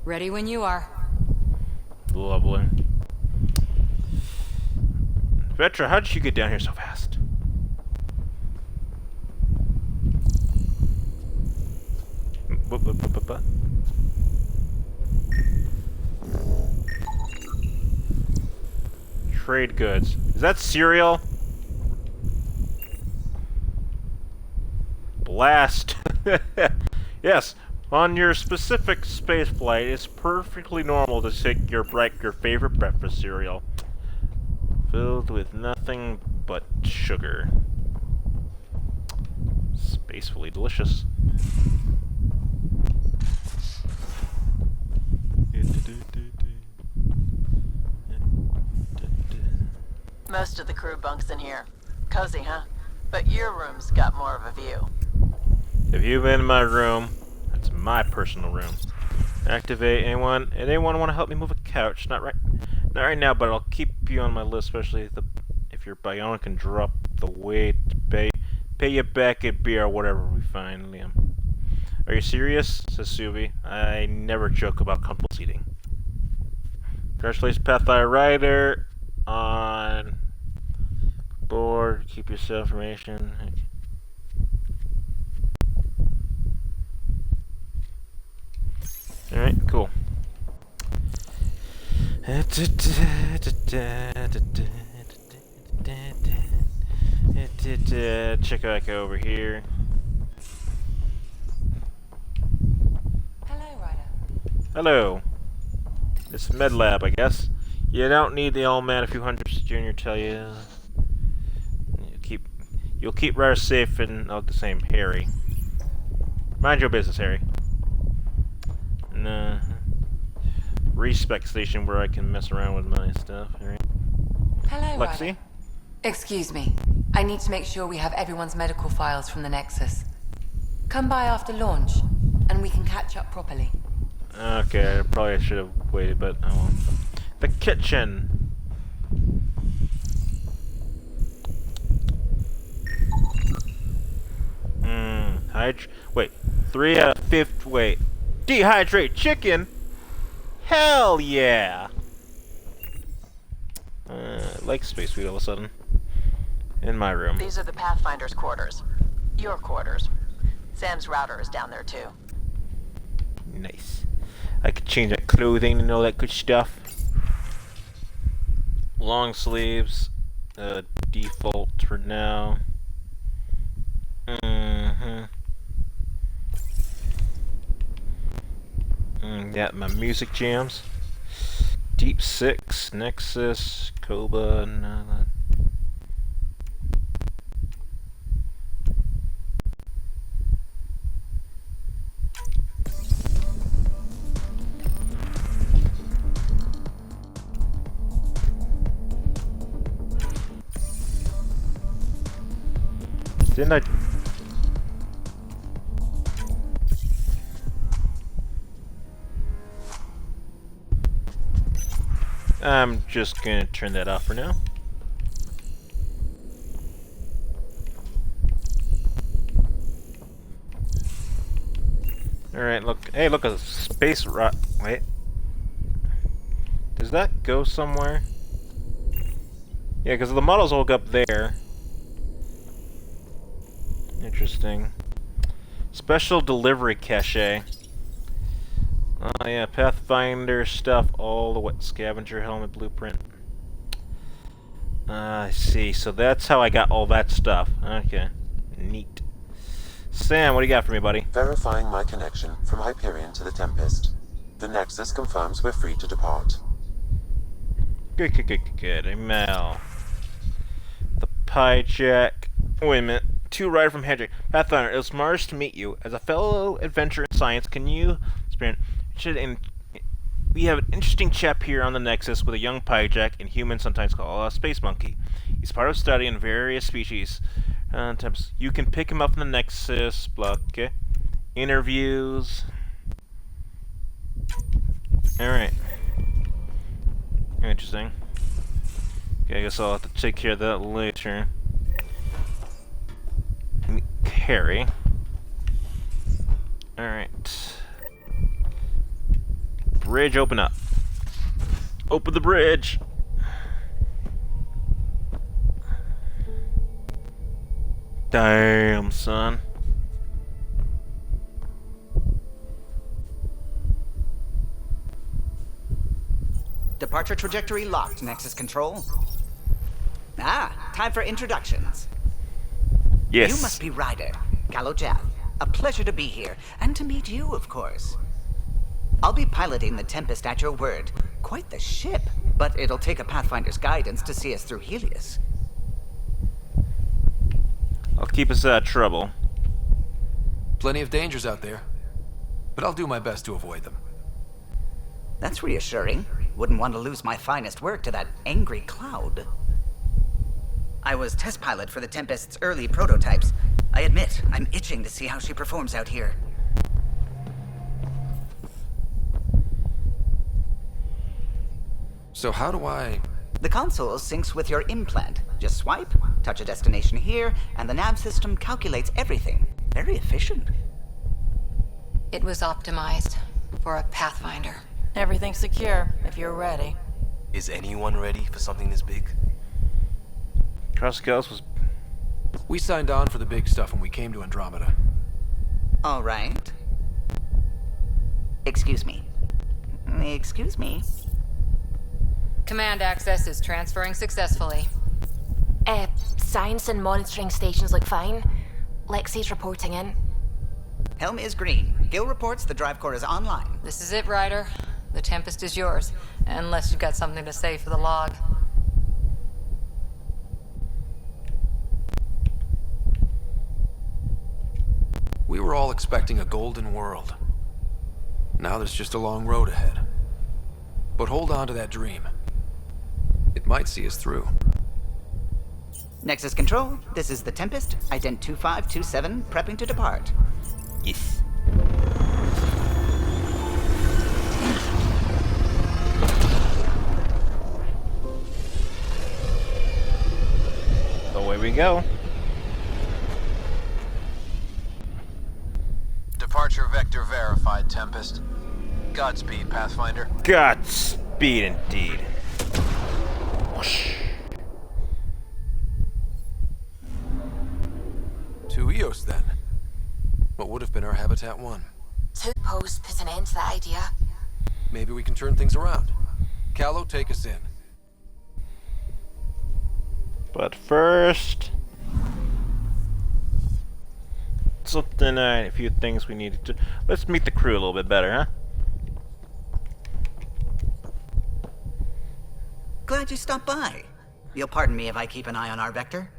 Ready when you are. Lovely. Vetra, how did you get down here so fast? Trade goods. Is that cereal? Blast. Yes, on your specific space flight, it's perfectly normal to take your favorite breakfast cereal, filled with nothing but sugar. Spacefully delicious. Most of the crew bunks in here. Cozy, huh? But your room's got more of a view. If you've been in my room, that's my personal room. Activate anyone. Anyone want to help me move a couch? Not right now, but I'll keep you on my list, especially if you're bionic and drop the weight. Pay you back at beer or whatever we find, Liam. Are you serious? Says Suvi. I never joke about comfortable seating. Congratulations, Pathfinder Rider. On board. Keep your information. Alright, cool. Check back over here. Hello, Ryder. Hello. It's Med Lab, I guess. You don't need the old man a few hundreds Junior tell you. You'll keep Ryder safe and the same, Harry. Mind your business, Harry. Nah. Respec station where I can mess around with my stuff. Right? Hello, Lexi? Ryder. Excuse me. I need to make sure we have everyone's medical files from the Nexus. Come by after launch, and we can catch up properly. Okay, I probably should have waited, but I won't. The kitchen. Wait. 3 out of 5th. Wait. Dehydrate chicken? Hell yeah! Like Space Food all of a sudden. In my room. These are the Pathfinder's quarters. Your quarters. Sam's router is down there too. Nice. I could change that clothing and all that good stuff. Long sleeves. Default for now. Yeah, my music jams. Deep 6, Nexus, Koba, and all that. Didn't I? I'm just gonna turn that off for now. Alright, look. Hey, look, a space rock. Wait. Does that go somewhere? Yeah, because the models all go up there. Interesting. Special delivery cache. Oh yeah, Pathfinder stuff, all the scavenger helmet blueprint. I see, so that's how I got all that stuff. Okay, neat. Sam, what do you got for me, buddy? Verifying my connection from Hyperion to the Tempest. The Nexus confirms we're free to depart. Good. Email. The Pyjack. Wait a minute. To Ryder from Hendrick. Pathfinder, it was marvelous to meet you. As a fellow adventurer in science, can you we have an interesting chap here on the Nexus with a young Pyjack, and humans sometimes call a space monkey. He's part of study in various species. You can pick him up in the Nexus. Blah. Okay. Interviews. Alright. Interesting. Okay, I guess I'll have to take care of that later. Carry. Alright. Bridge, open up. Open the bridge! Damn, son. Departure trajectory locked, Nexus Control. Ah, time for introductions. Yes. You must be Ryder, Gallo Jav. A pleasure to be here, and to meet you, of course. I'll be piloting the Tempest at your word. Quite the ship, but it'll take a Pathfinder's guidance to see us through Helios. I'll keep us out of trouble. Plenty of dangers out there, but I'll do my best to avoid them. That's reassuring. Wouldn't want to lose my finest work to that angry cloud. I was test pilot for the Tempest's early prototypes. I admit, I'm itching to see how she performs out here. So how do I... The console syncs with your implant. Just swipe, touch a destination here, and the nav system calculates everything. Very efficient. It was optimized for a Pathfinder. Everything's secure, if you're ready. Is anyone ready for something this big? Truscales was... We signed on for the big stuff when we came to Andromeda. All right. Excuse me. Excuse me. Command access is transferring successfully. Science and monitoring stations look fine. Lexi's reporting in. Helm is green. Gil reports the drive core is online. This is it, Ryder. The Tempest is yours, unless you've got something to say for the log. We were all expecting a golden world. Now there's just a long road ahead. But hold on to that dream. It might see us through. Nexus Control, this is the Tempest, Ident 2527, prepping to depart. Yes. Away we go. Departure vector verified, Tempest. Godspeed, Pathfinder. Godspeed indeed. Whoosh. To Eos, then. What would have been our Habitat 1? Two posts put an end to that idea. Maybe we can turn things around. Callow, take us in. But first... something, a few things we need to... Let's meet the crew a little bit better, huh? Glad you stopped by. You'll pardon me if I keep an eye on our vector?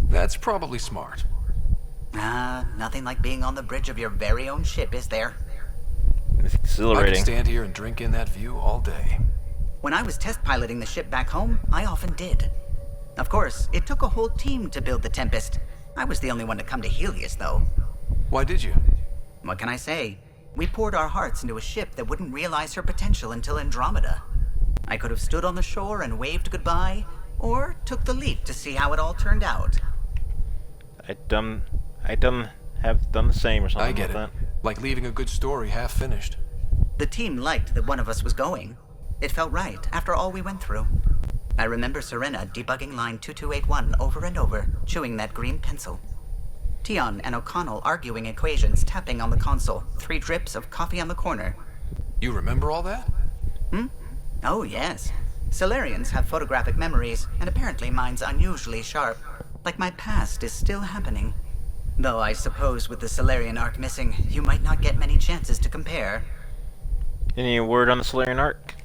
That's probably smart. Nothing like being on the bridge of your very own ship, is there? It's exhilarating. I could stand here and drink in that view all day. When I was test piloting the ship back home, I often did. Of course, it took a whole team to build the Tempest. I was the only one to come to Helios, though. Why did you? What can I say? We poured our hearts into a ship that wouldn't realize her potential until Andromeda. I could have stood on the shore and waved goodbye, or took the leap to see how it all turned out. I have done the same or something I get like it. that. Like leaving a good story half finished. The team liked that one of us was going. It felt right after all we went through. I remember Serena debugging line 2281 over and over, chewing that green pencil. Tion and O'Connell arguing equations, tapping on the console, 3 drips of coffee on the corner. You remember all that? Oh, yes. Solarians have photographic memories, and apparently mine's unusually sharp. Like my past is still happening. Though I suppose with the Solarian arc missing, you might not get many chances to compare. Any word on the Solarian Arc?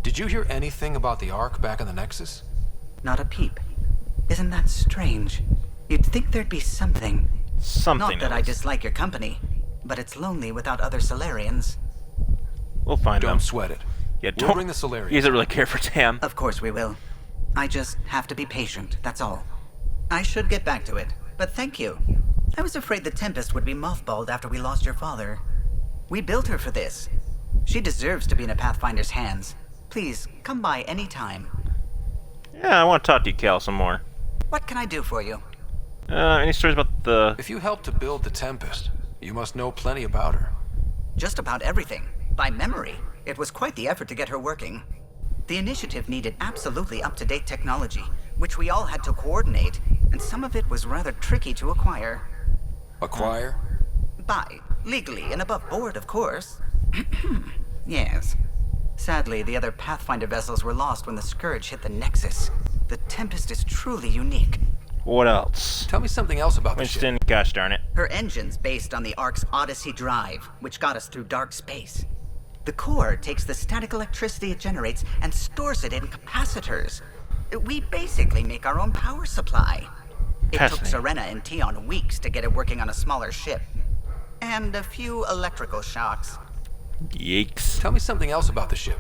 Did you hear anything about the Ark back in the Nexus? Not a peep. Isn't that strange? You'd think there'd be something. Something. Not that I dislike your company, but it's lonely without other Solarians. We'll find them. Don't sweat it. Yeah, We'll bring the Solarians. He doesn't really care for Tam. Of course we will. I just have to be patient, that's all. I should get back to it, but thank you. I was afraid the Tempest would be mothballed after we lost your father. We built her for this. She deserves to be in a Pathfinder's hands. Please, come by any time. Yeah, I want to talk to you, Cal, some more. What can I do for you? Any stories about the... If you helped to build the Tempest, you must know plenty about her. Just about everything. By memory. It was quite the effort to get her working. The initiative needed absolutely up-to-date technology, which we all had to coordinate, and some of it was rather tricky to acquire. Acquire? Buy. Legally and above board, of course. Yes. Sadly, the other Pathfinder vessels were lost when the Scourge hit the Nexus. The Tempest is truly unique. What else? Tell me something else about the ship. Winston, gosh darn it. Her engine's based on the Ark's Odyssey drive, which got us through dark space. The core takes the static electricity it generates and stores it in capacitors. We basically make our own power supply. It took Serena and Tion weeks to get it working on a smaller ship. And a few electrical shocks. Yikes. Tell me something else about the ship.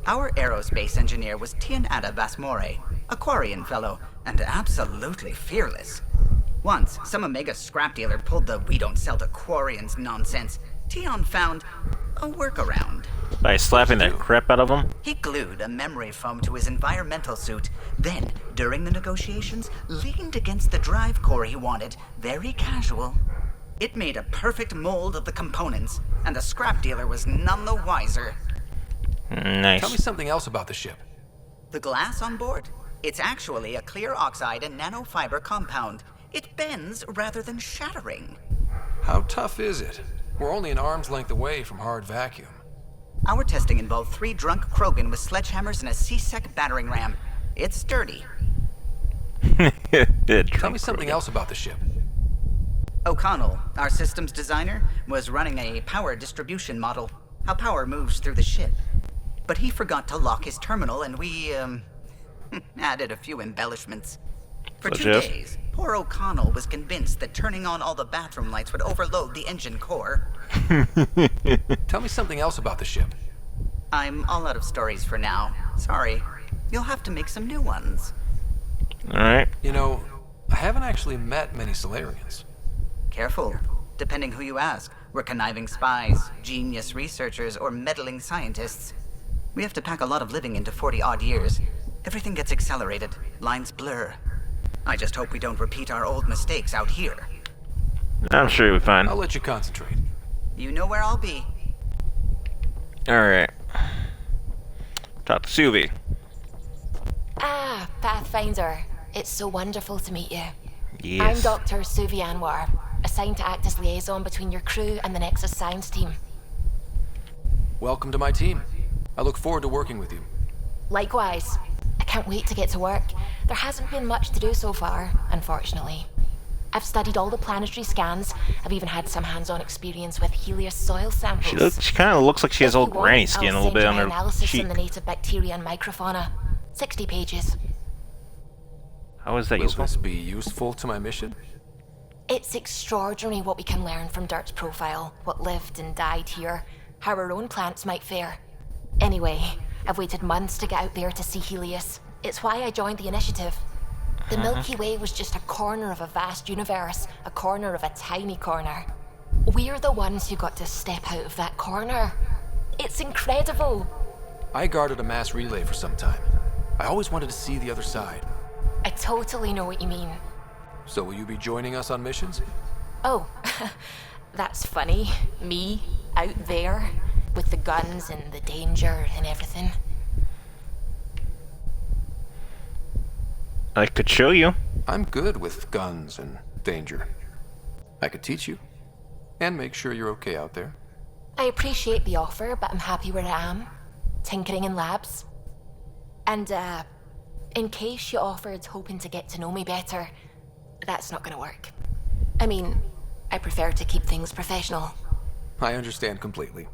Our aerospace engineer was Tianada Vasmore, a Quarian fellow, and absolutely fearless. Once, some Omega scrap dealer pulled the "we don't sell to Quarians" nonsense. Tion found a workaround. By slapping the crap out of him? He glued a memory foam to his environmental suit. Then, during the negotiations, leaned against the drive core he wanted, very casual. It made a perfect mold of the components, and the scrap dealer was none the wiser. Nice. Tell me something else about the ship. The glass on board. It's actually a clear oxide and nanofiber compound. It bends rather than shattering. How tough is it? We're only an arm's length away from hard vacuum. Our testing involved 3 drunk Krogan with sledgehammers and a C-Sec battering ram. It's sturdy. Tell me something else about the ship. O'Connell, our systems designer, was running a power distribution model, how power moves through the ship. But he forgot to lock his terminal, and we, added a few embellishments. For 2 days, poor O'Connell was convinced that turning on all the bathroom lights would overload the engine core. Tell me something else about the ship. I'm all out of stories for now. Sorry. You'll have to make some new ones. Alright. You know, I haven't actually met many Solarians. Careful. Depending who you ask, we're conniving spies, genius researchers, or meddling scientists. We have to pack a lot of living into 40-odd years. Everything gets accelerated. Lines blur. I just hope we don't repeat our old mistakes out here. I'm sure you'll be fine. I'll let you concentrate. You know where I'll be. Alright. Talk to Sylvie. Ah, Pathfinder. It's so wonderful to meet you. Yes. I'm Dr. Suvi Anwar, assigned to act as liaison between your crew and the Nexus science team. Welcome to my team. I look forward to working with you. Likewise. I can't wait to get to work. There hasn't been much to do so far, unfortunately. I've studied all the planetary scans. I've even had some hands-on experience with Helios soil samples. She kind of looks like she has old granny skin a little bit on her analysis cheek. on the native bacteria and microfauna. 60 pages. How is that useful? Will this be useful to my mission? It's extraordinary what we can learn from Dirt's profile, what lived and died here, how our own plants might fare. Anyway, I've waited months to get out there to see Helios. It's why I joined the initiative. The Milky Way was just a corner of a vast universe, a corner of a tiny corner. We're the ones who got to step out of that corner. It's incredible. I guarded a mass relay for some time. I always wanted to see the other side. I totally know what you mean. So will you be joining us on missions? Oh, that's funny. Me, out there, with the guns and the danger and everything. I could show you. I'm good with guns and danger. I could teach you. And make sure you're okay out there. I appreciate the offer, but I'm happy where I am. Tinkering in labs. And, in case you offered hoping to get to know me better, that's not gonna work. I mean, I prefer to keep things professional. I understand completely.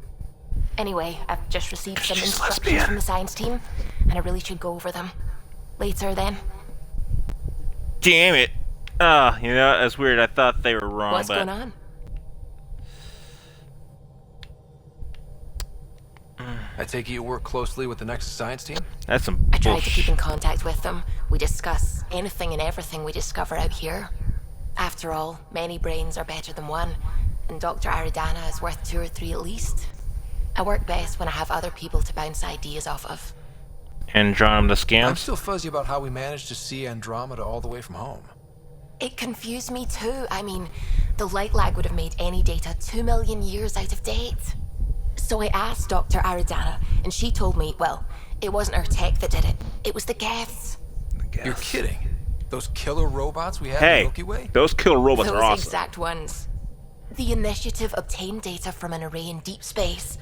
Anyway, I've just received some instructions from the science team, and I really should go over them. Later, then. Damn it. You know, that's weird. I thought they were wrong, What's going on? I take it you work closely with the Nexus science team? That's some I try to keep in contact with them. We discuss anything and everything we discover out here. After all, many brains are better than one, and Dr. Aridana is worth 2 or 3 at least. I work best when I have other people to bounce ideas off of. Andromeda scams? I'm still fuzzy about how we managed to see Andromeda all the way from home. It confused me too. I mean, The light lag would have made any data 2 million years out of date. So I asked Dr. Aridana, and she told me, well, it wasn't her tech that did it. It was the Geths. You're kidding. Those killer robots we have in the Hey, Milky Way? those killer robots Those are awesome. exact ones. The Initiative obtained data from an array in deep space,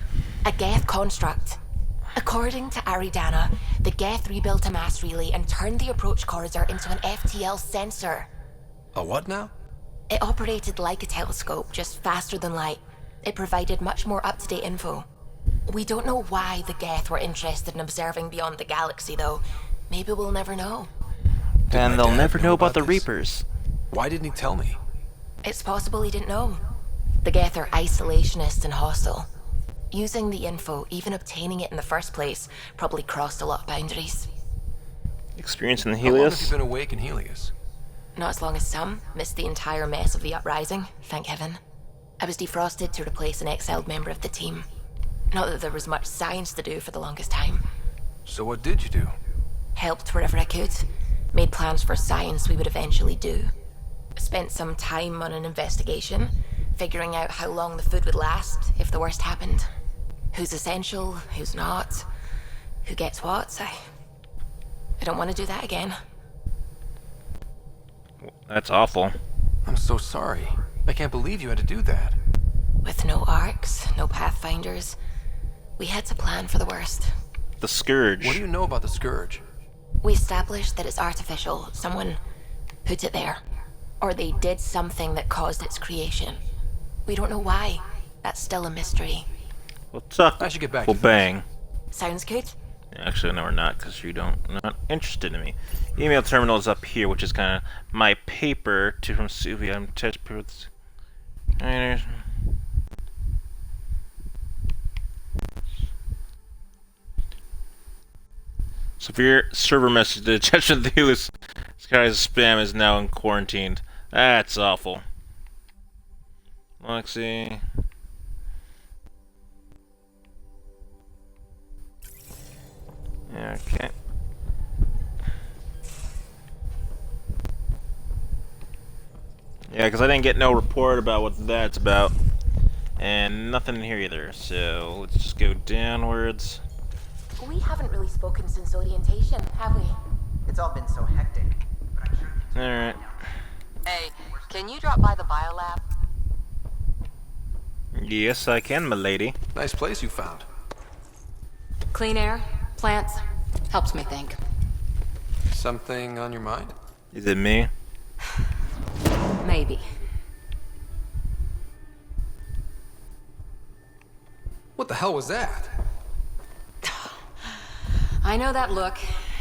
a Geth construct. According to Aridana, the Geth rebuilt a mass relay and turned the approach corridor into an FTL sensor. A what now? It operated like a telescope, just faster than light. It provided much more up-to-date info. We don't know why the Geth were interested in observing beyond the galaxy, though. Maybe we'll never know. And they'll never know about the Reapers. Why didn't he tell me? It's possible he didn't know. The Geth are isolationist and hostile. Using the info, even obtaining it in the first place, probably crossed a lot of boundaries. Experience in the How long have Helios? you been awake in Helios? Not as long as some. Missed the entire mess of the uprising, thank heaven. I was defrosted to replace an exiled member of the team. Not that there was much science to do for the longest time. So what did you do? Helped wherever I could. Made plans for science we would eventually do. Spent some time on an investigation, figuring out how long the food would last if the worst happened. Who's essential, who's not, who gets what. I don't want to do that again. That's awful. I'm so sorry. I can't believe you had to do that. With no arcs, no Pathfinders, we had to plan for the worst. The Scourge. What do you know about the Scourge? We established that it's artificial. Someone put it there. Or they did something that caused its creation. We don't know why. That's still a mystery. We'll talk. I should get back We'll to bang. Sounds good? Actually, no, we're not, because you're not interested in me. Email terminal is up here, which is kind of my paper to from Sylvia. I'm test proofs. Severe server message. The attention of the Helios guy's spam is now quarantined. That's awful. Lexi. Okay. Yeah, because I didn't get no report about what that's about. And nothing in here either. So let's just go downwards. We haven't really spoken since orientation, have we? It's all been so hectic. Alright. Hey, can you drop by the biolab? Yes, I can, milady. Nice place you found. Clean air, plants, helps me think. Something on your mind? Is it me? Maybe. What the hell was that? I know that look.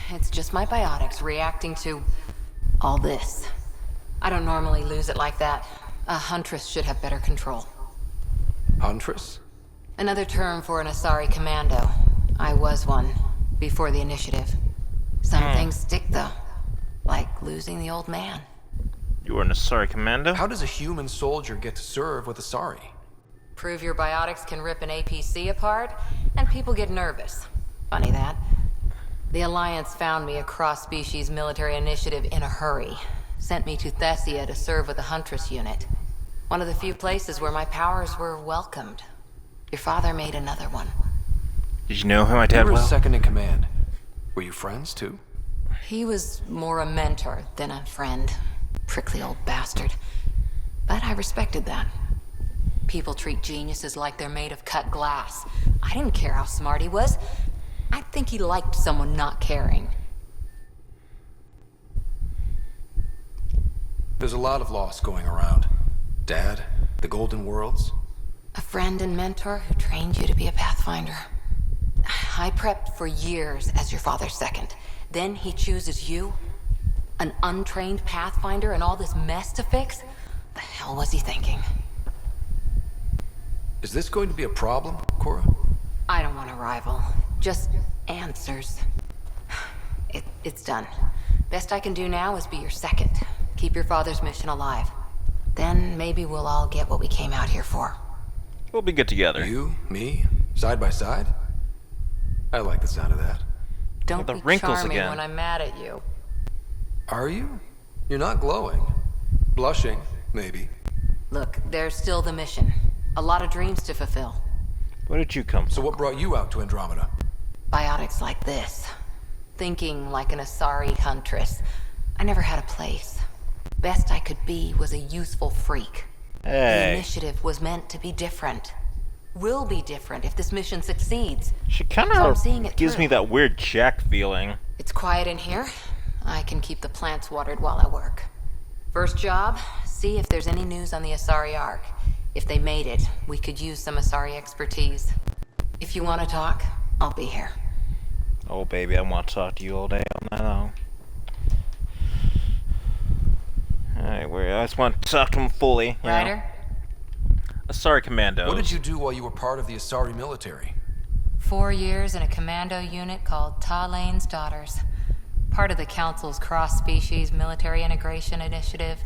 It's just my biotics reacting to all this. I don't normally lose it like that. A huntress should have better control. Huntress? Another term for an Asari commando. I was one, before the initiative. Some things stick, though. Like losing the old man. You were an Asari commando? How does a human soldier get to serve with Asari? Prove your biotics can rip an APC apart, and people get nervous. Funny that. The Alliance found me a cross-species military initiative in a hurry. Sent me to Thessia to serve with a Huntress unit. One of the few places where my powers were welcomed. Your father made another one. Did you know who my dad You were was? second in command. Were you friends, too? He was more a mentor than a friend. Prickly old bastard. But I respected that. People treat geniuses like they're made of cut glass. I didn't care how smart he was. I think he liked someone not caring. There's a lot of loss going around. Dad, the Golden Worlds. A friend and mentor who trained you to be a Pathfinder. I prepped for years as your father's second. Then he chooses you? An untrained Pathfinder and all this mess to fix? The hell was he thinking? Is this going to be a problem, Cora? I don't want a rival. Just answers. It's done. Best I can do now is be your second. Keep your father's mission alive. Then maybe we'll all get what we came out here for. We'll be good together. You, me, side by side? I like the sound of that. Don't the be wrinkles charming again. when I'm mad at you. Are you? You're not glowing. Blushing, maybe. Look, there's still the mission. A lot of dreams to fulfill. Where did you come from? So what brought you out to Andromeda? Biotics like this. Thinking like an Asari huntress. I never had a place. Best I could be was a useful freak. The Hey. initiative was meant to be different. Will be different if this mission succeeds. She kind So I'm seeing of it gives through. me that weird Jack feeling. It's quiet in here. I can keep the plants watered while I work. First job, see if there's any news on the Asari Ark. If they made it, we could use some Asari expertise. If you want to talk, I'll be here. Oh, baby, I want to talk to you all day, all night long. Alright, I just want to talk to him fully. You know? Ryder? Asari Commandos. What did you do while you were part of the Asari military? 4 years in a commando unit called Talane's Daughters. Part of the Council's cross-species military integration initiative.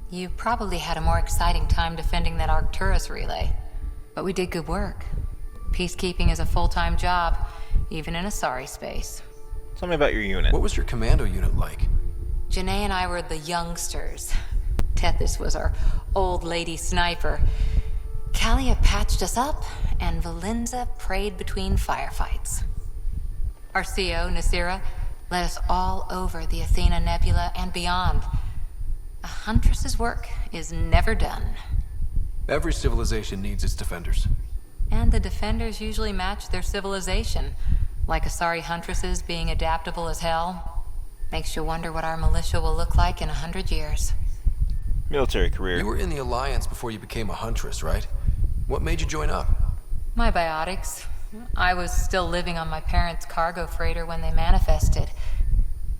You probably had a more exciting time defending that Arcturus relay. But we did good work. Peacekeeping is a full-time job, even in Asari space. Tell me about your unit. What was your commando unit like? Janae and I were the youngsters. Tethys was our old lady sniper. Kalia patched us up, and Valenza prayed between firefights. Our CO, Nasira, led us all over the Athena Nebula and beyond. A huntress's work is never done. Every civilization needs its defenders. And the defenders usually match their civilization, like Asari huntresses being adaptable as hell. Makes you wonder what our militia will look like in 100 years. Military career. You were in the Alliance before you became a huntress, right? What made you join up? My biotics. I was still living on my parents' cargo freighter when they manifested.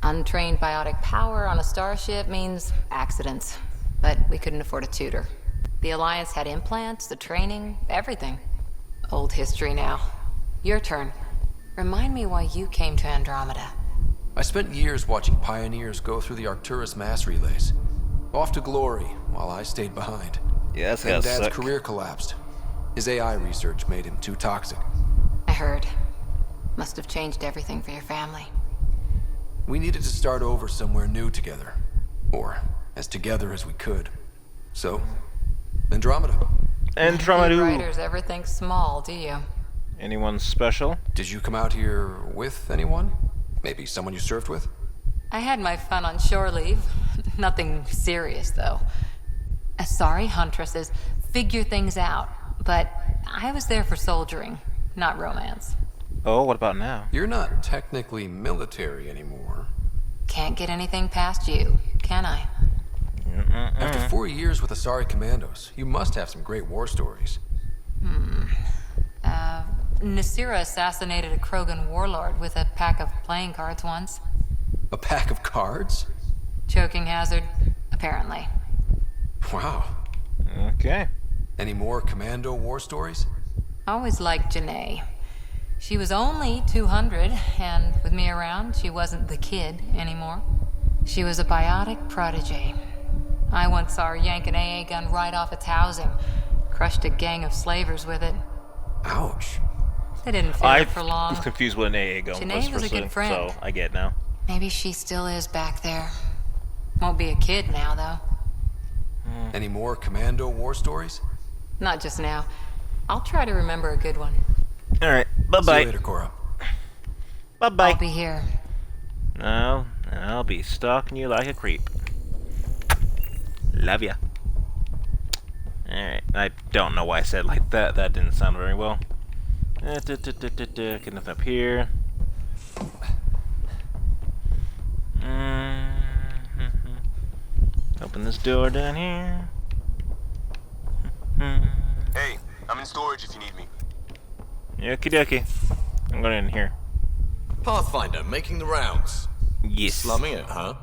Untrained biotic power on a starship means accidents, but we couldn't afford a tutor. The Alliance had implants, the training, everything. Old history now. Your turn. Remind me why you came to Andromeda. I spent years watching pioneers go through the Arcturus mass relays. Off to glory, while I stayed behind. Yeah, that's Then gotta Dad's suck. career collapsed. His AI research made him too toxic. I heard. Must have changed everything for your family. We needed to start over somewhere new together. Or as together as we could. So, Andromeda. Andromeda. You writers ever think small, do you? Anyone special? Did you come out here with anyone? Maybe someone you served with? I had my fun on shore leave. Nothing serious, though. Asari huntresses figure things out, but I was there for soldiering, not romance. Oh, what about now? You're not technically military anymore. Can't get anything past you, can I? After 4 years with Asari Commandos, you must have some great war stories. Nasira assassinated a Krogan warlord with a pack of playing cards once. A pack of cards? Choking hazard, apparently. Wow. Okay. Any more commando war stories? Always liked Janae. She was only 200, and with me around, she wasn't the kid anymore. She was a biotic protege. I once saw her yank an AA gun right off its housing. Crushed a gang of slavers with it. Ouch. They didn't feel it for long. I'm confused with an AA gun. Janae was a good friend. So I get it now. Maybe she still is back there. Won't be a kid now, though. Any more commando war stories? Not just now. I'll try to remember a good one. Alright, bye-bye. See you later, Cora. Bye-bye. I'll be here. No, I'll be stalking you like a creep. Love ya. Alright, I don't know why I said it like that. That didn't sound very well. Get nothing up here. Open this door down here. Hey, I'm in storage if you need me. Okie dokie. I'm going in here. Pathfinder, making the rounds. Yes. Slumming it, huh?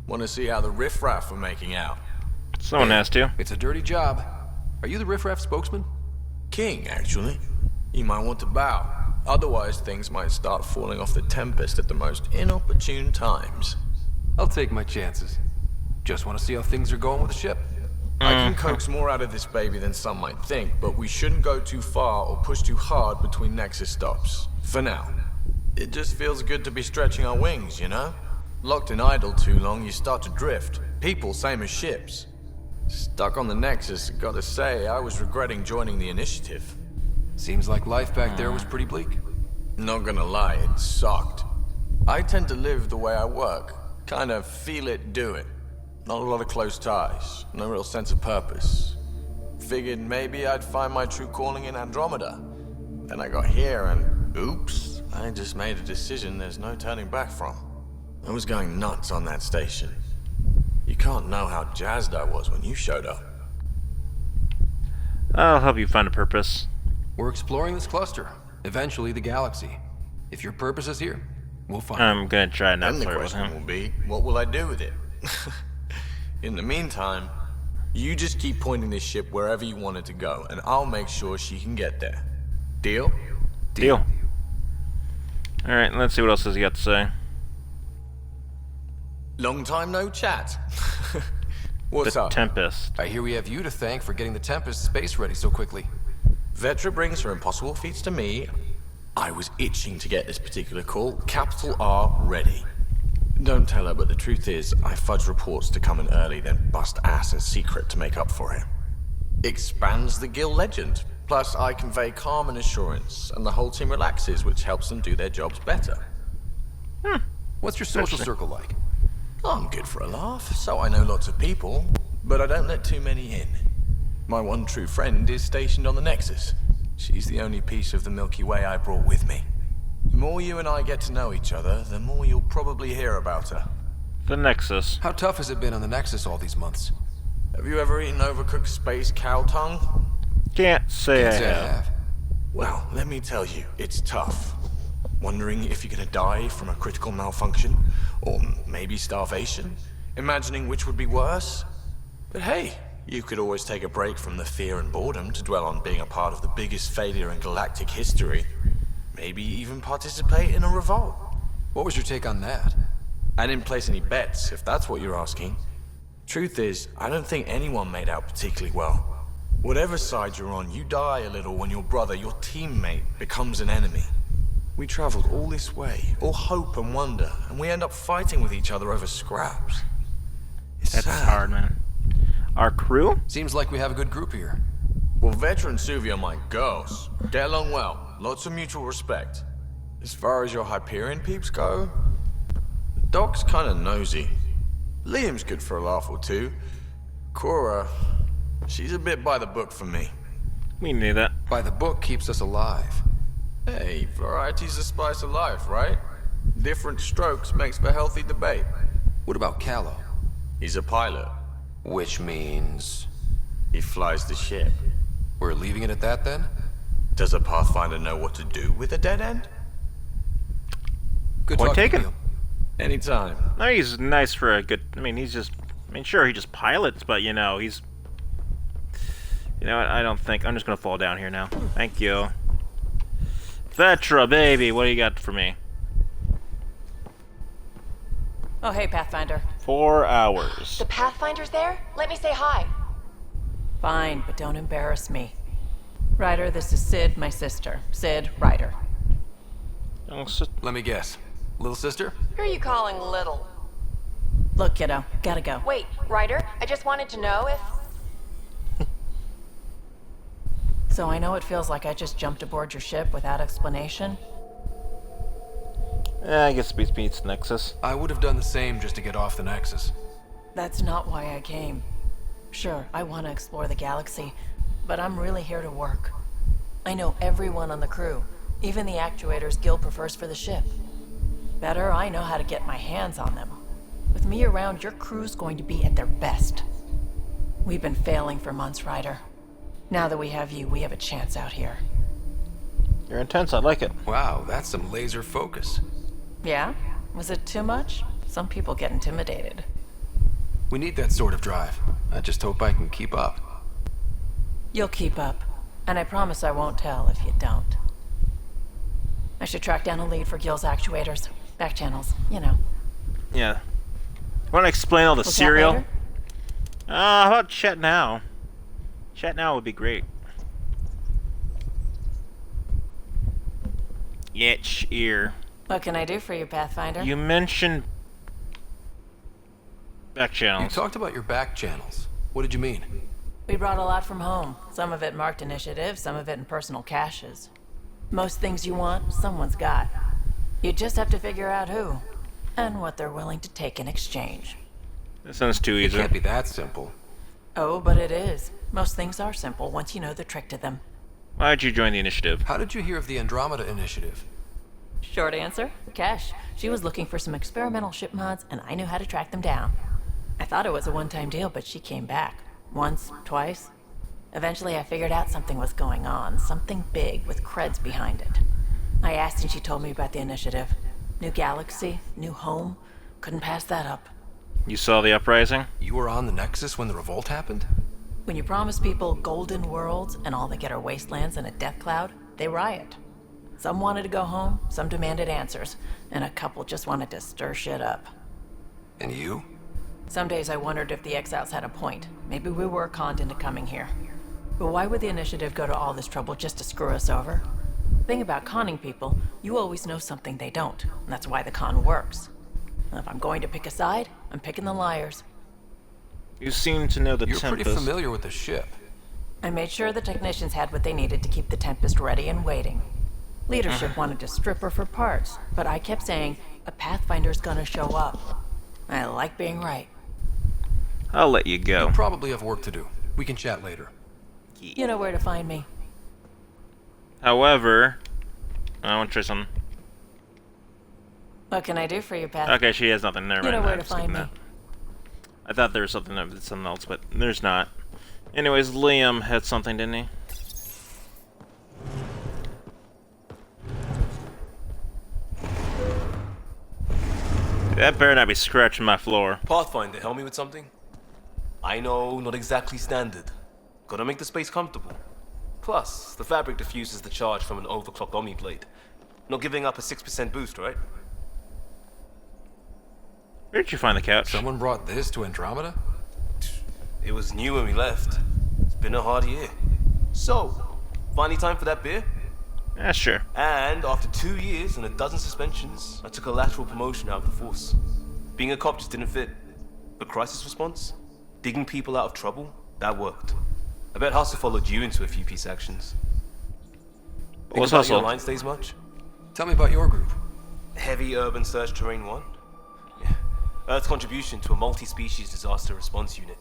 Want to see how the riffraff are making out? Someone has to. It's a dirty job. Are you the riffraff spokesman? King, actually. You might want to bow. Otherwise, things might start falling off the Tempest at the most inopportune times. I'll take my chances. Just want to see how things are going with the ship. I can coax more out of this baby than some might think, but we shouldn't go too far or push too hard between Nexus stops. For now. It just feels good to be stretching our wings, you know? Locked and idle too long, you start to drift. People, same as ships. Stuck on the Nexus, gotta say, I was regretting joining the Initiative. Seems like life back there was pretty bleak. Not gonna lie, it sucked. I tend to live the way I work. Kind of feel it, do it. Not a lot of close ties, no real sense of purpose. Figured maybe I'd find my true calling in Andromeda. Then I got here and, oops, I just made a decision there's no turning back from. I was going nuts on that station. You can't know how jazzed I was when you showed up. I'll help you find a purpose. We're exploring this cluster, eventually the galaxy. If your purpose is here, we'll find it. I'm gonna try not Then the flirt with question him. will be, what will I do with it? In the meantime, you just keep pointing this ship wherever you want it to go, and I'll make sure she can get there. Deal? Deal. Alright, let's see what else has he got to say. Long time no chat. What's up? Tempest. I hear we have you to thank for getting the Tempest space ready so quickly. Vetra brings her impossible feats to me. I was itching to get this particular call. Capital R ready. Don't tell her, but the truth is, I fudge reports to come in early, then bust ass in secret to make up for it. Expands the guild legend. Plus, I convey calm and assurance, and the whole team relaxes, which helps them do their jobs better. What's your social circle like? I'm good for a laugh, so I know lots of people, but I don't let too many in. My one true friend is stationed on the Nexus. She's the only piece of the Milky Way I brought with me. The more you and I get to know each other, the more you'll probably hear about her. The Nexus. How tough has it been on the Nexus all these months? Have you ever eaten overcooked space cow tongue? Can't say I have. Well, let me tell you, it's tough. Wondering if you're gonna die from a critical malfunction, or maybe starvation? Imagining which would be worse? But hey, you could always take a break from the fear and boredom to dwell on being a part of the biggest failure in galactic history. Maybe even participate in a revolt. What was your take on that? I didn't place any bets, if that's what you're asking. Truth is, I don't think anyone made out particularly well. Whatever side you're on, you die a little when your brother, your teammate, becomes an enemy. We traveled all this way, all hope and wonder, and we end up fighting with each other over scraps. That's hard, man. Our crew? Seems like we have a good group here. Well, Vetra and Suvi are my girls. Get along well. Lots of mutual respect. As far as your Hyperion peeps go, Doc's kinda nosy. Liam's good for a laugh or two. Cora, she's a bit by the book for me. We knew that. By the book keeps us alive. Hey, variety's the spice of life, right? Different strokes makes for healthy debate. What about Callow? He's a pilot. Which means... he flies the ship. We're leaving it at that, then? Does a Pathfinder know what to do with a dead end? Good Point talking taken. to you. Anytime. No, he's nice for a good... I mean, he's just... I mean, sure, he just pilots, but, you know, he's... You know what? I don't think... I'm just gonna fall down here now. Thank you. Vetra, baby, what do you got for me? Oh, hey, Pathfinder. 4 hours. The Pathfinder's there? Let me say hi. Fine, but don't embarrass me. Ryder, this is Sid, my sister. Sid, Ryder. Let me guess. Little sister? Who are you calling little? Look, kiddo, gotta go. Wait, Ryder, I just wanted to know if... So I know it feels like I just jumped aboard your ship without explanation. I guess it beats Nexus. I would have done the same just to get off the Nexus. That's not why I came. Sure, I want to explore the galaxy, but I'm really here to work. I know everyone on the crew, even the actuators Gil prefers for the ship. Better, I know how to get my hands on them. With me around, your crew's going to be at their best. We've been failing for months, Ryder. Now that we have you, we have a chance out here. You're intense, I like it. Wow, that's some laser focus. Yeah? Was it too much? Some people get intimidated. We need that sort of drive. I just hope I can keep up. You'll keep up, and I promise I won't tell if you don't. I should track down a lead for Gil's actuators. Back channels, you know. Yeah. Want to explain all the We'll chat cereal? later? How about chat now? Chat now would be great. Itch ear. What can I do for you, Pathfinder? You mentioned back channels. You talked about your back channels. What did you mean? We brought a lot from home. Some of it marked initiative, some of it in personal caches. Most things you want, someone's got. You just have to figure out who, and what they're willing to take in exchange. This sounds too easy. It can't be that simple. Oh, but it is. Most things are simple once you know the trick to them. Why'd you join the initiative? How did you hear of the Andromeda Initiative? Short answer, Kesh. She was looking for some experimental ship mods, and I knew how to track them down. I thought it was a one-time deal, but she came back. Once, twice. Eventually, I figured out something was going on. Something big with creds behind it. I asked and she told me about the initiative. New galaxy, new home. Couldn't pass that up. You saw the uprising? You were on the Nexus when the revolt happened? When you promise people golden worlds and all they get are wastelands and a death cloud, they riot. Some wanted to go home, some demanded answers, and a couple just wanted to stir shit up. And you? Some days I wondered if the exiles had a point. Maybe we were conned into coming here. But why would the initiative go to all this trouble just to screw us over? The thing about conning people, you always know something they don't, and that's why the con works. And if I'm going to pick a side, I'm picking the liars. You seem to know the You're Tempest. pretty familiar with the ship. I made sure the technicians had what they needed to keep the Tempest ready and waiting. Leadership wanted to strip her for parts, but I kept saying, a Pathfinder's gonna show up. I like being right. I'll let you go. You probably have work to do. We can chat later. You know where to find me. However, I want to try something. What can I do for you, Path? Okay, she has nothing. Never mind. You know where I'm to find me. that. I thought there was something else, but there's not. Anyways, Liam had something, didn't he? That better not be scratching my floor. Pathfinder, help me with something? I know, not exactly standard. Gotta make the space comfortable. Plus, the fabric diffuses the charge from an overclocked Omniblade. Not giving up a 6% boost, right? Where'd you find the couch? Someone brought this to Andromeda? It was new when we left. It's been a hard year. So, finally time for that beer? Yeah, sure. And after 2 years and a dozen suspensions, I took a lateral promotion out of the force. Being a cop just didn't fit. But crisis response? Digging people out of trouble? That worked. I bet Hustle followed you into a few peace actions. What's about Hustle? your line stays much? Tell me about your group. Heavy Urban Search Terrain 1? Yeah. Earth's contribution to a multi-species disaster response unit.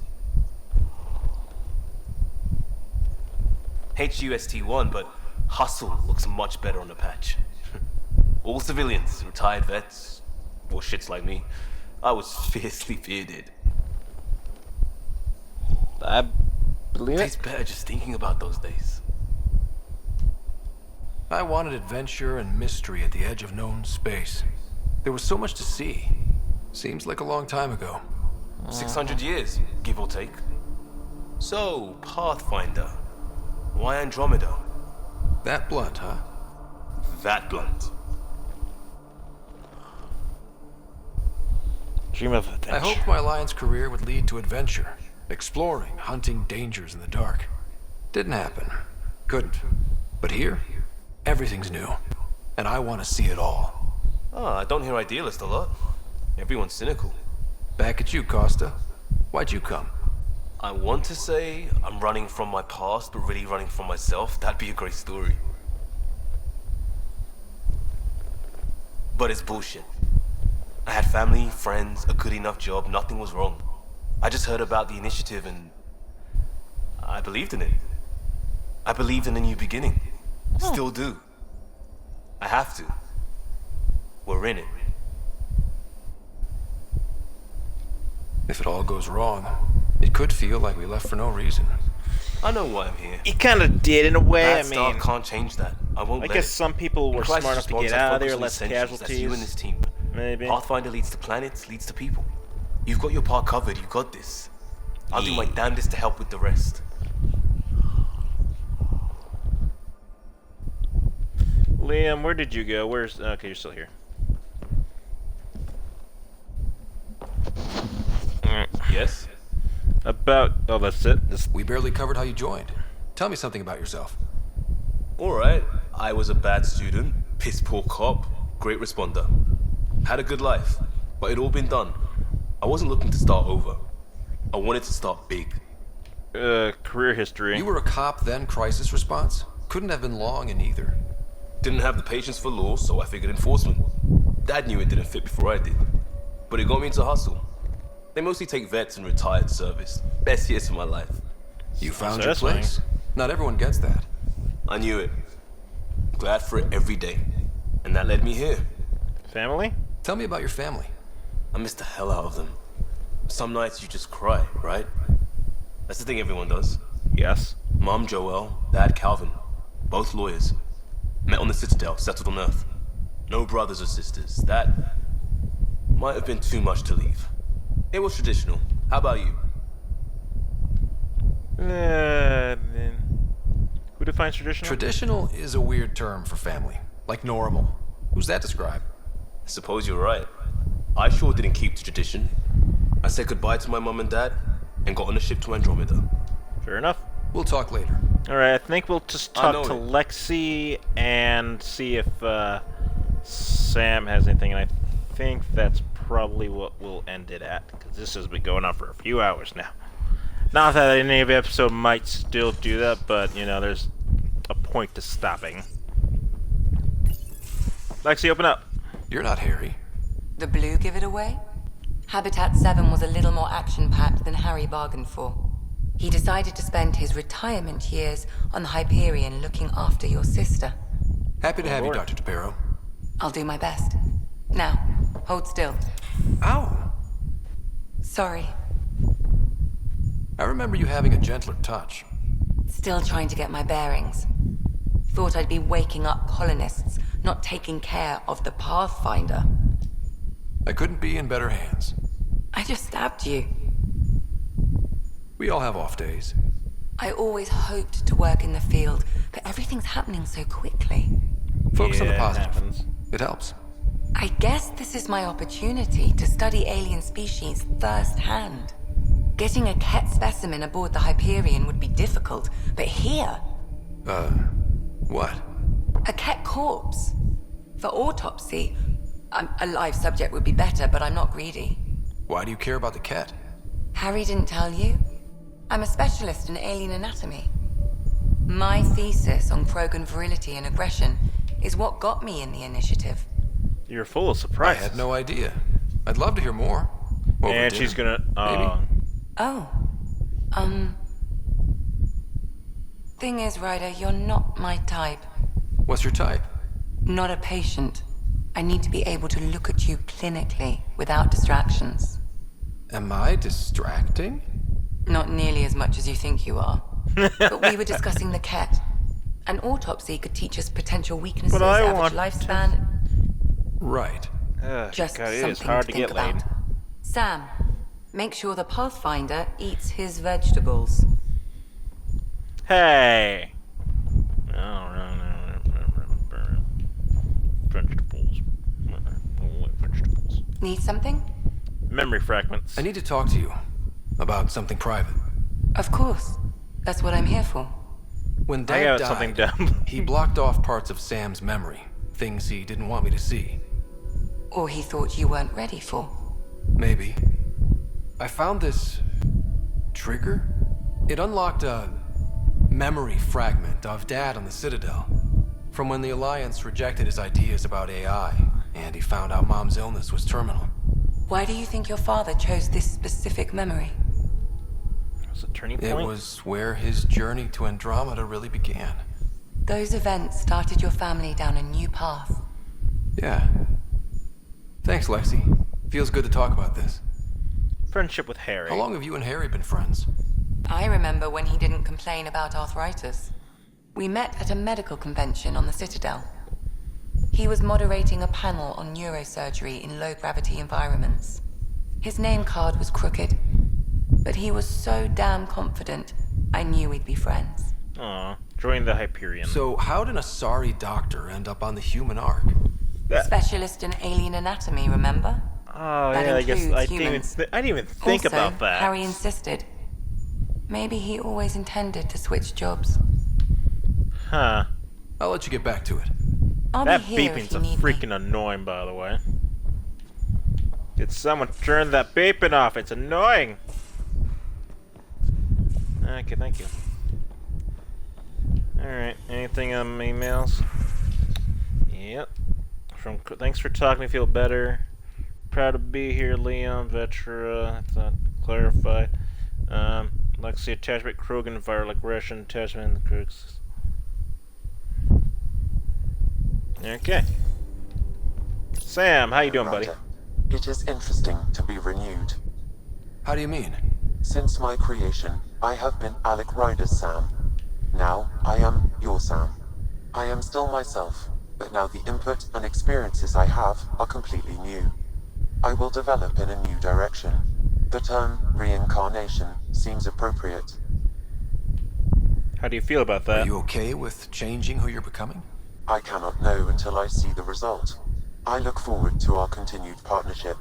HUST-1, but Hustle looks much better on the patch. All civilians, retired vets, or shits like me. I was fiercely bearded. I believe it. Tastes better just thinking about those days. I wanted adventure and mystery at the edge of known space. There was so much to see. Seems like a long time ago. 600 years, give or take. So, Pathfinder. Why Andromeda? That blunt, huh? That blunt. Dream of adventure. I hoped my Alliance career would lead to adventure. Exploring, hunting dangers in the dark. Didn't happen. Couldn't. But here, everything's new. And I want to see it all. Ah, I don't hear idealist a lot. Everyone's cynical. Back at you, Costa. Why'd you come? I want to say I'm running from my past, but really running from myself. That'd be a great story. But it's bullshit. I had family, friends, a good enough job, nothing was wrong. I just heard about the initiative and I believed in it. I believed in a new beginning. Still do. I have to. We're in it. If it all goes wrong, it could feel like we left for no reason. I know why I'm here. You kind of did in a way. Bad I start mean, can't change that. I won't I let guess it. some people were In crisis smart enough to response, get I out of focus there, on less essentials. That's casualties. you and this team. Maybe. Pathfinder leads to planets, leads to people. You've got your part covered. You got this. I'll do my damnedest to help with the rest. Liam, where did you go? Where's... Okay, you're still here. Yes? About... Oh, that's it? We barely covered how you joined. Tell me something about yourself. Alright. I was a bad student, piss poor cop, great responder. Had a good life, but it'd all been done. I wasn't looking to start over. I wanted to start big. career history. You were a cop, then crisis response? Couldn't have been long in either. Didn't have the patience for law, so I figured enforcement. Dad knew it didn't fit before I did. But it got me into hustle. They mostly take vets and retired service. Best years of my life. You found your place. Not everyone gets that. I knew it. Glad for it every day. And that led me here. Family? Tell me about your family. I miss the hell out of them. Some nights you just cry, right? That's the thing everyone does. Yes. Mom Joelle, Dad Calvin. Both lawyers. Met on the Citadel, settled on Earth. No brothers or sisters. That might have been too much to leave. It was traditional. How about you? Who defines traditional? Traditional is a weird term for family. Like normal. Who's that describe? I suppose you're right. I sure didn't keep to tradition. I said goodbye to my mom and dad and got on a ship to Andromeda. Fair enough. We'll talk later. Alright, I think we'll just talk to Lexi and see if Sam has anything, and I think that's probably what we'll end it at, because this has been going on for a few hours now. Not that any of the episode might still do that, but, you know, there's a point to stopping. Lexi, open up. You're not Harry. The blue give it away? Habitat 7 was a little more action-packed than Harry bargained for. He decided to spend his retirement years on the Hyperion looking after your sister. Happy to have you, Dr. DePero. I'll do my best. Now, hold still. Ow! Sorry. I remember you having a gentler touch. Still trying to get my bearings. Thought I'd be waking up colonists, not taking care of the Pathfinder. I couldn't be in better hands. I just stabbed you. We all have off days. I always hoped to work in the field, but everything's happening so quickly. Focus on the positive. It helps. I guess this is my opportunity to study alien species firsthand. Getting a Ket specimen aboard the Hyperion would be difficult, but here... what? A Ket corpse. For autopsy, a live subject would be better, but I'm not greedy. Why do you care about the Ket? Harry didn't tell you? I'm a specialist in alien anatomy. My thesis on Krogan virility and aggression is what got me in the initiative. You're full of surprises. I had no idea. I'd love to hear more. And she's gonna... Thing is, Ryder, you're not my type. What's your type? Not a patient. I need to be able to look at you clinically without distractions. Am I distracting? Not nearly as much as you think you are. But we were discussing the Ket. An autopsy could teach us potential weaknesses, average lifespan... Right. Just God, it something is hard to get laid. Sam, make sure the Pathfinder eats his vegetables. Hey! Vegetables. Need something? Memory fragments. I need to talk to you about something private. Of course. That's what I'm here for. When Dad died, he blocked off parts of Sam's memory. Things he didn't want me to see. Or he thought you weren't ready for. Maybe. I found this... trigger? It unlocked a... memory fragment of Dad on the Citadel. From when the Alliance rejected his ideas about AI, and he found out Mom's illness was terminal. Why do you think your father chose this specific memory? It was a turning point? It was where his journey to Andromeda really began. Those events started your family down a new path. Yeah. Thanks, Lexi. Feels good to talk about this. Friendship with Harry. How long have you and Harry been friends? I remember when he didn't complain about arthritis. We met at a medical convention on the Citadel. He was moderating a panel on neurosurgery in low-gravity environments. His name card was crooked, but he was so damn confident, I knew we'd be friends. Aw, join the Hyperion. So how did a sorry doctor end up on the human ark? Specialist in alien anatomy, remember? Oh, that yeah, I guess I humans. didn't even think also, about that. Harry insisted. Maybe he always intended to switch jobs. Huh. I'll let you get back to it. I'll that be here beeping's if you need freaking annoying, by the way. Did someone turn that beeping off? It's annoying. Okay, thank you. Alright, anything on emails? Yep. Thanks for talking me, feel better. Proud to be here, Leon, Vetra. I thought clarify. Lexi attachment, Krogan fire like Russian attachment, Crooks. Okay. Sam, how you doing, buddy? It is interesting to be renewed. How do you mean? Since my creation, I have been Alec Ryder's Sam. Now, I am your Sam. I am still myself, but now the input and experiences I have are completely new. I will develop in a new direction. The term reincarnation seems appropriate. How do you feel about that? Are you okay with changing who you're becoming? I cannot know until I see the result. I look forward to our continued partnership.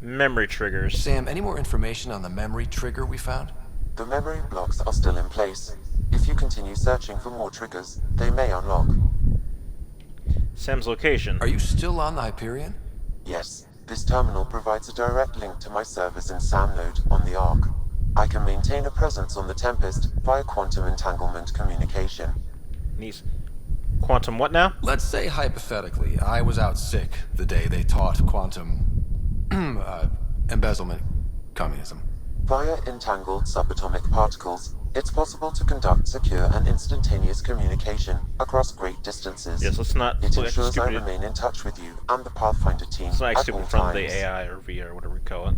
Memory triggers. Sam, any more information on the memory trigger we found? The memory blocks are still in place. If you continue searching for more triggers, they may unlock. Sam's location. Are you still on the Hyperion? Yes. This terminal provides a direct link to my servers in Sam Node on the Ark. I can maintain a presence on the Tempest via quantum entanglement communication. Nice. Quantum what now? Let's say hypothetically, I was out sick the day they taught quantum embezzlement communism. Via entangled subatomic particles, it's possible to conduct secure and instantaneous communication across great distances. Yes, let's not. It ensures I remain in touch with you and the Pathfinder team It's not at stupid all from times. the AI or VR, whatever we call it.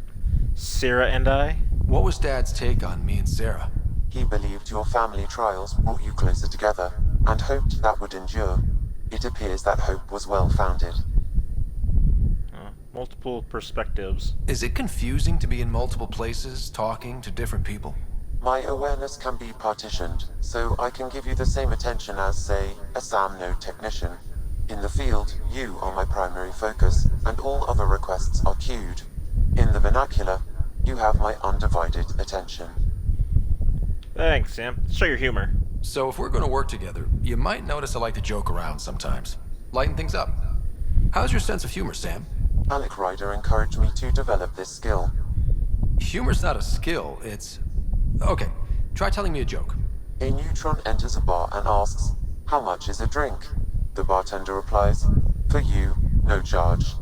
Sarah and I? What was Dad's take on me and Sarah? He believed your family trials brought you closer together, and hoped that would endure. It appears that hope was well-founded. Multiple perspectives. Is it confusing to be in multiple places, talking to different people? My awareness can be partitioned, so I can give you the same attention as, say, a SAM node technician. In the field, you are my primary focus, and all other requests are queued. In the vernacular, you have my undivided attention. Thanks, Sam. Show your humor. So if we're going to work together, you might notice I like to joke around sometimes. Lighten things up. How's your sense of humor, Sam? Alec Ryder encouraged me to develop this skill. Humor's not a skill, it's... Okay, try telling me a joke. A neutron enters a bar and asks, "How much is a drink?" The bartender replies, "For you, no charge."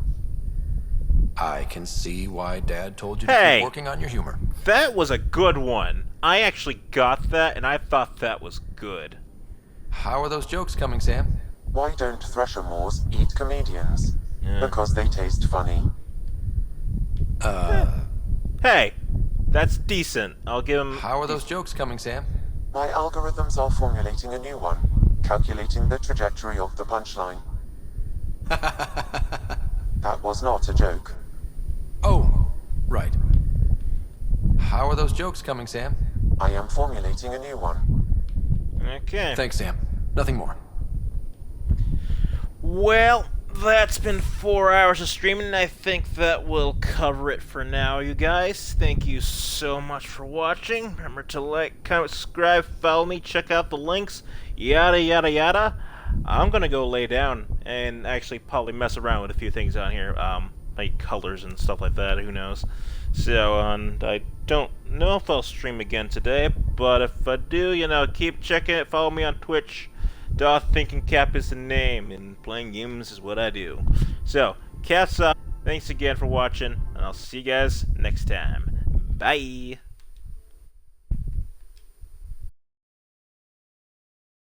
I can see why Dad told you to keep working on your humor. That was a good one. I actually got that, and I thought that was good. How are those jokes coming, Sam? Why don't Thresher Moors eat comedians? Because they taste funny. Hey, that's decent. I'll give him... How are those jokes coming, Sam? My algorithms are formulating a new one, calculating the trajectory of the punchline. That was not a joke. Oh, right. How are those jokes coming, Sam? I am formulating a new one. Okay. Thanks, Sam. Nothing more. Well, that's been 4 hours of streaming, and I think that will cover it for now, you guys. Thank you so much for watching. Remember to like, comment, subscribe, follow me, check out the links, yada yada yada. I'm gonna go lay down and actually probably mess around with a few things on here, like colors and stuff like that, who knows. So, I don't know if I'll stream again today, but if I do, you know, keep checking it, follow me on Twitch. Thinking Cap is the name, and playing games is what I do. So, Cat's up. Thanks again for watching, and I'll see you guys next time. Bye!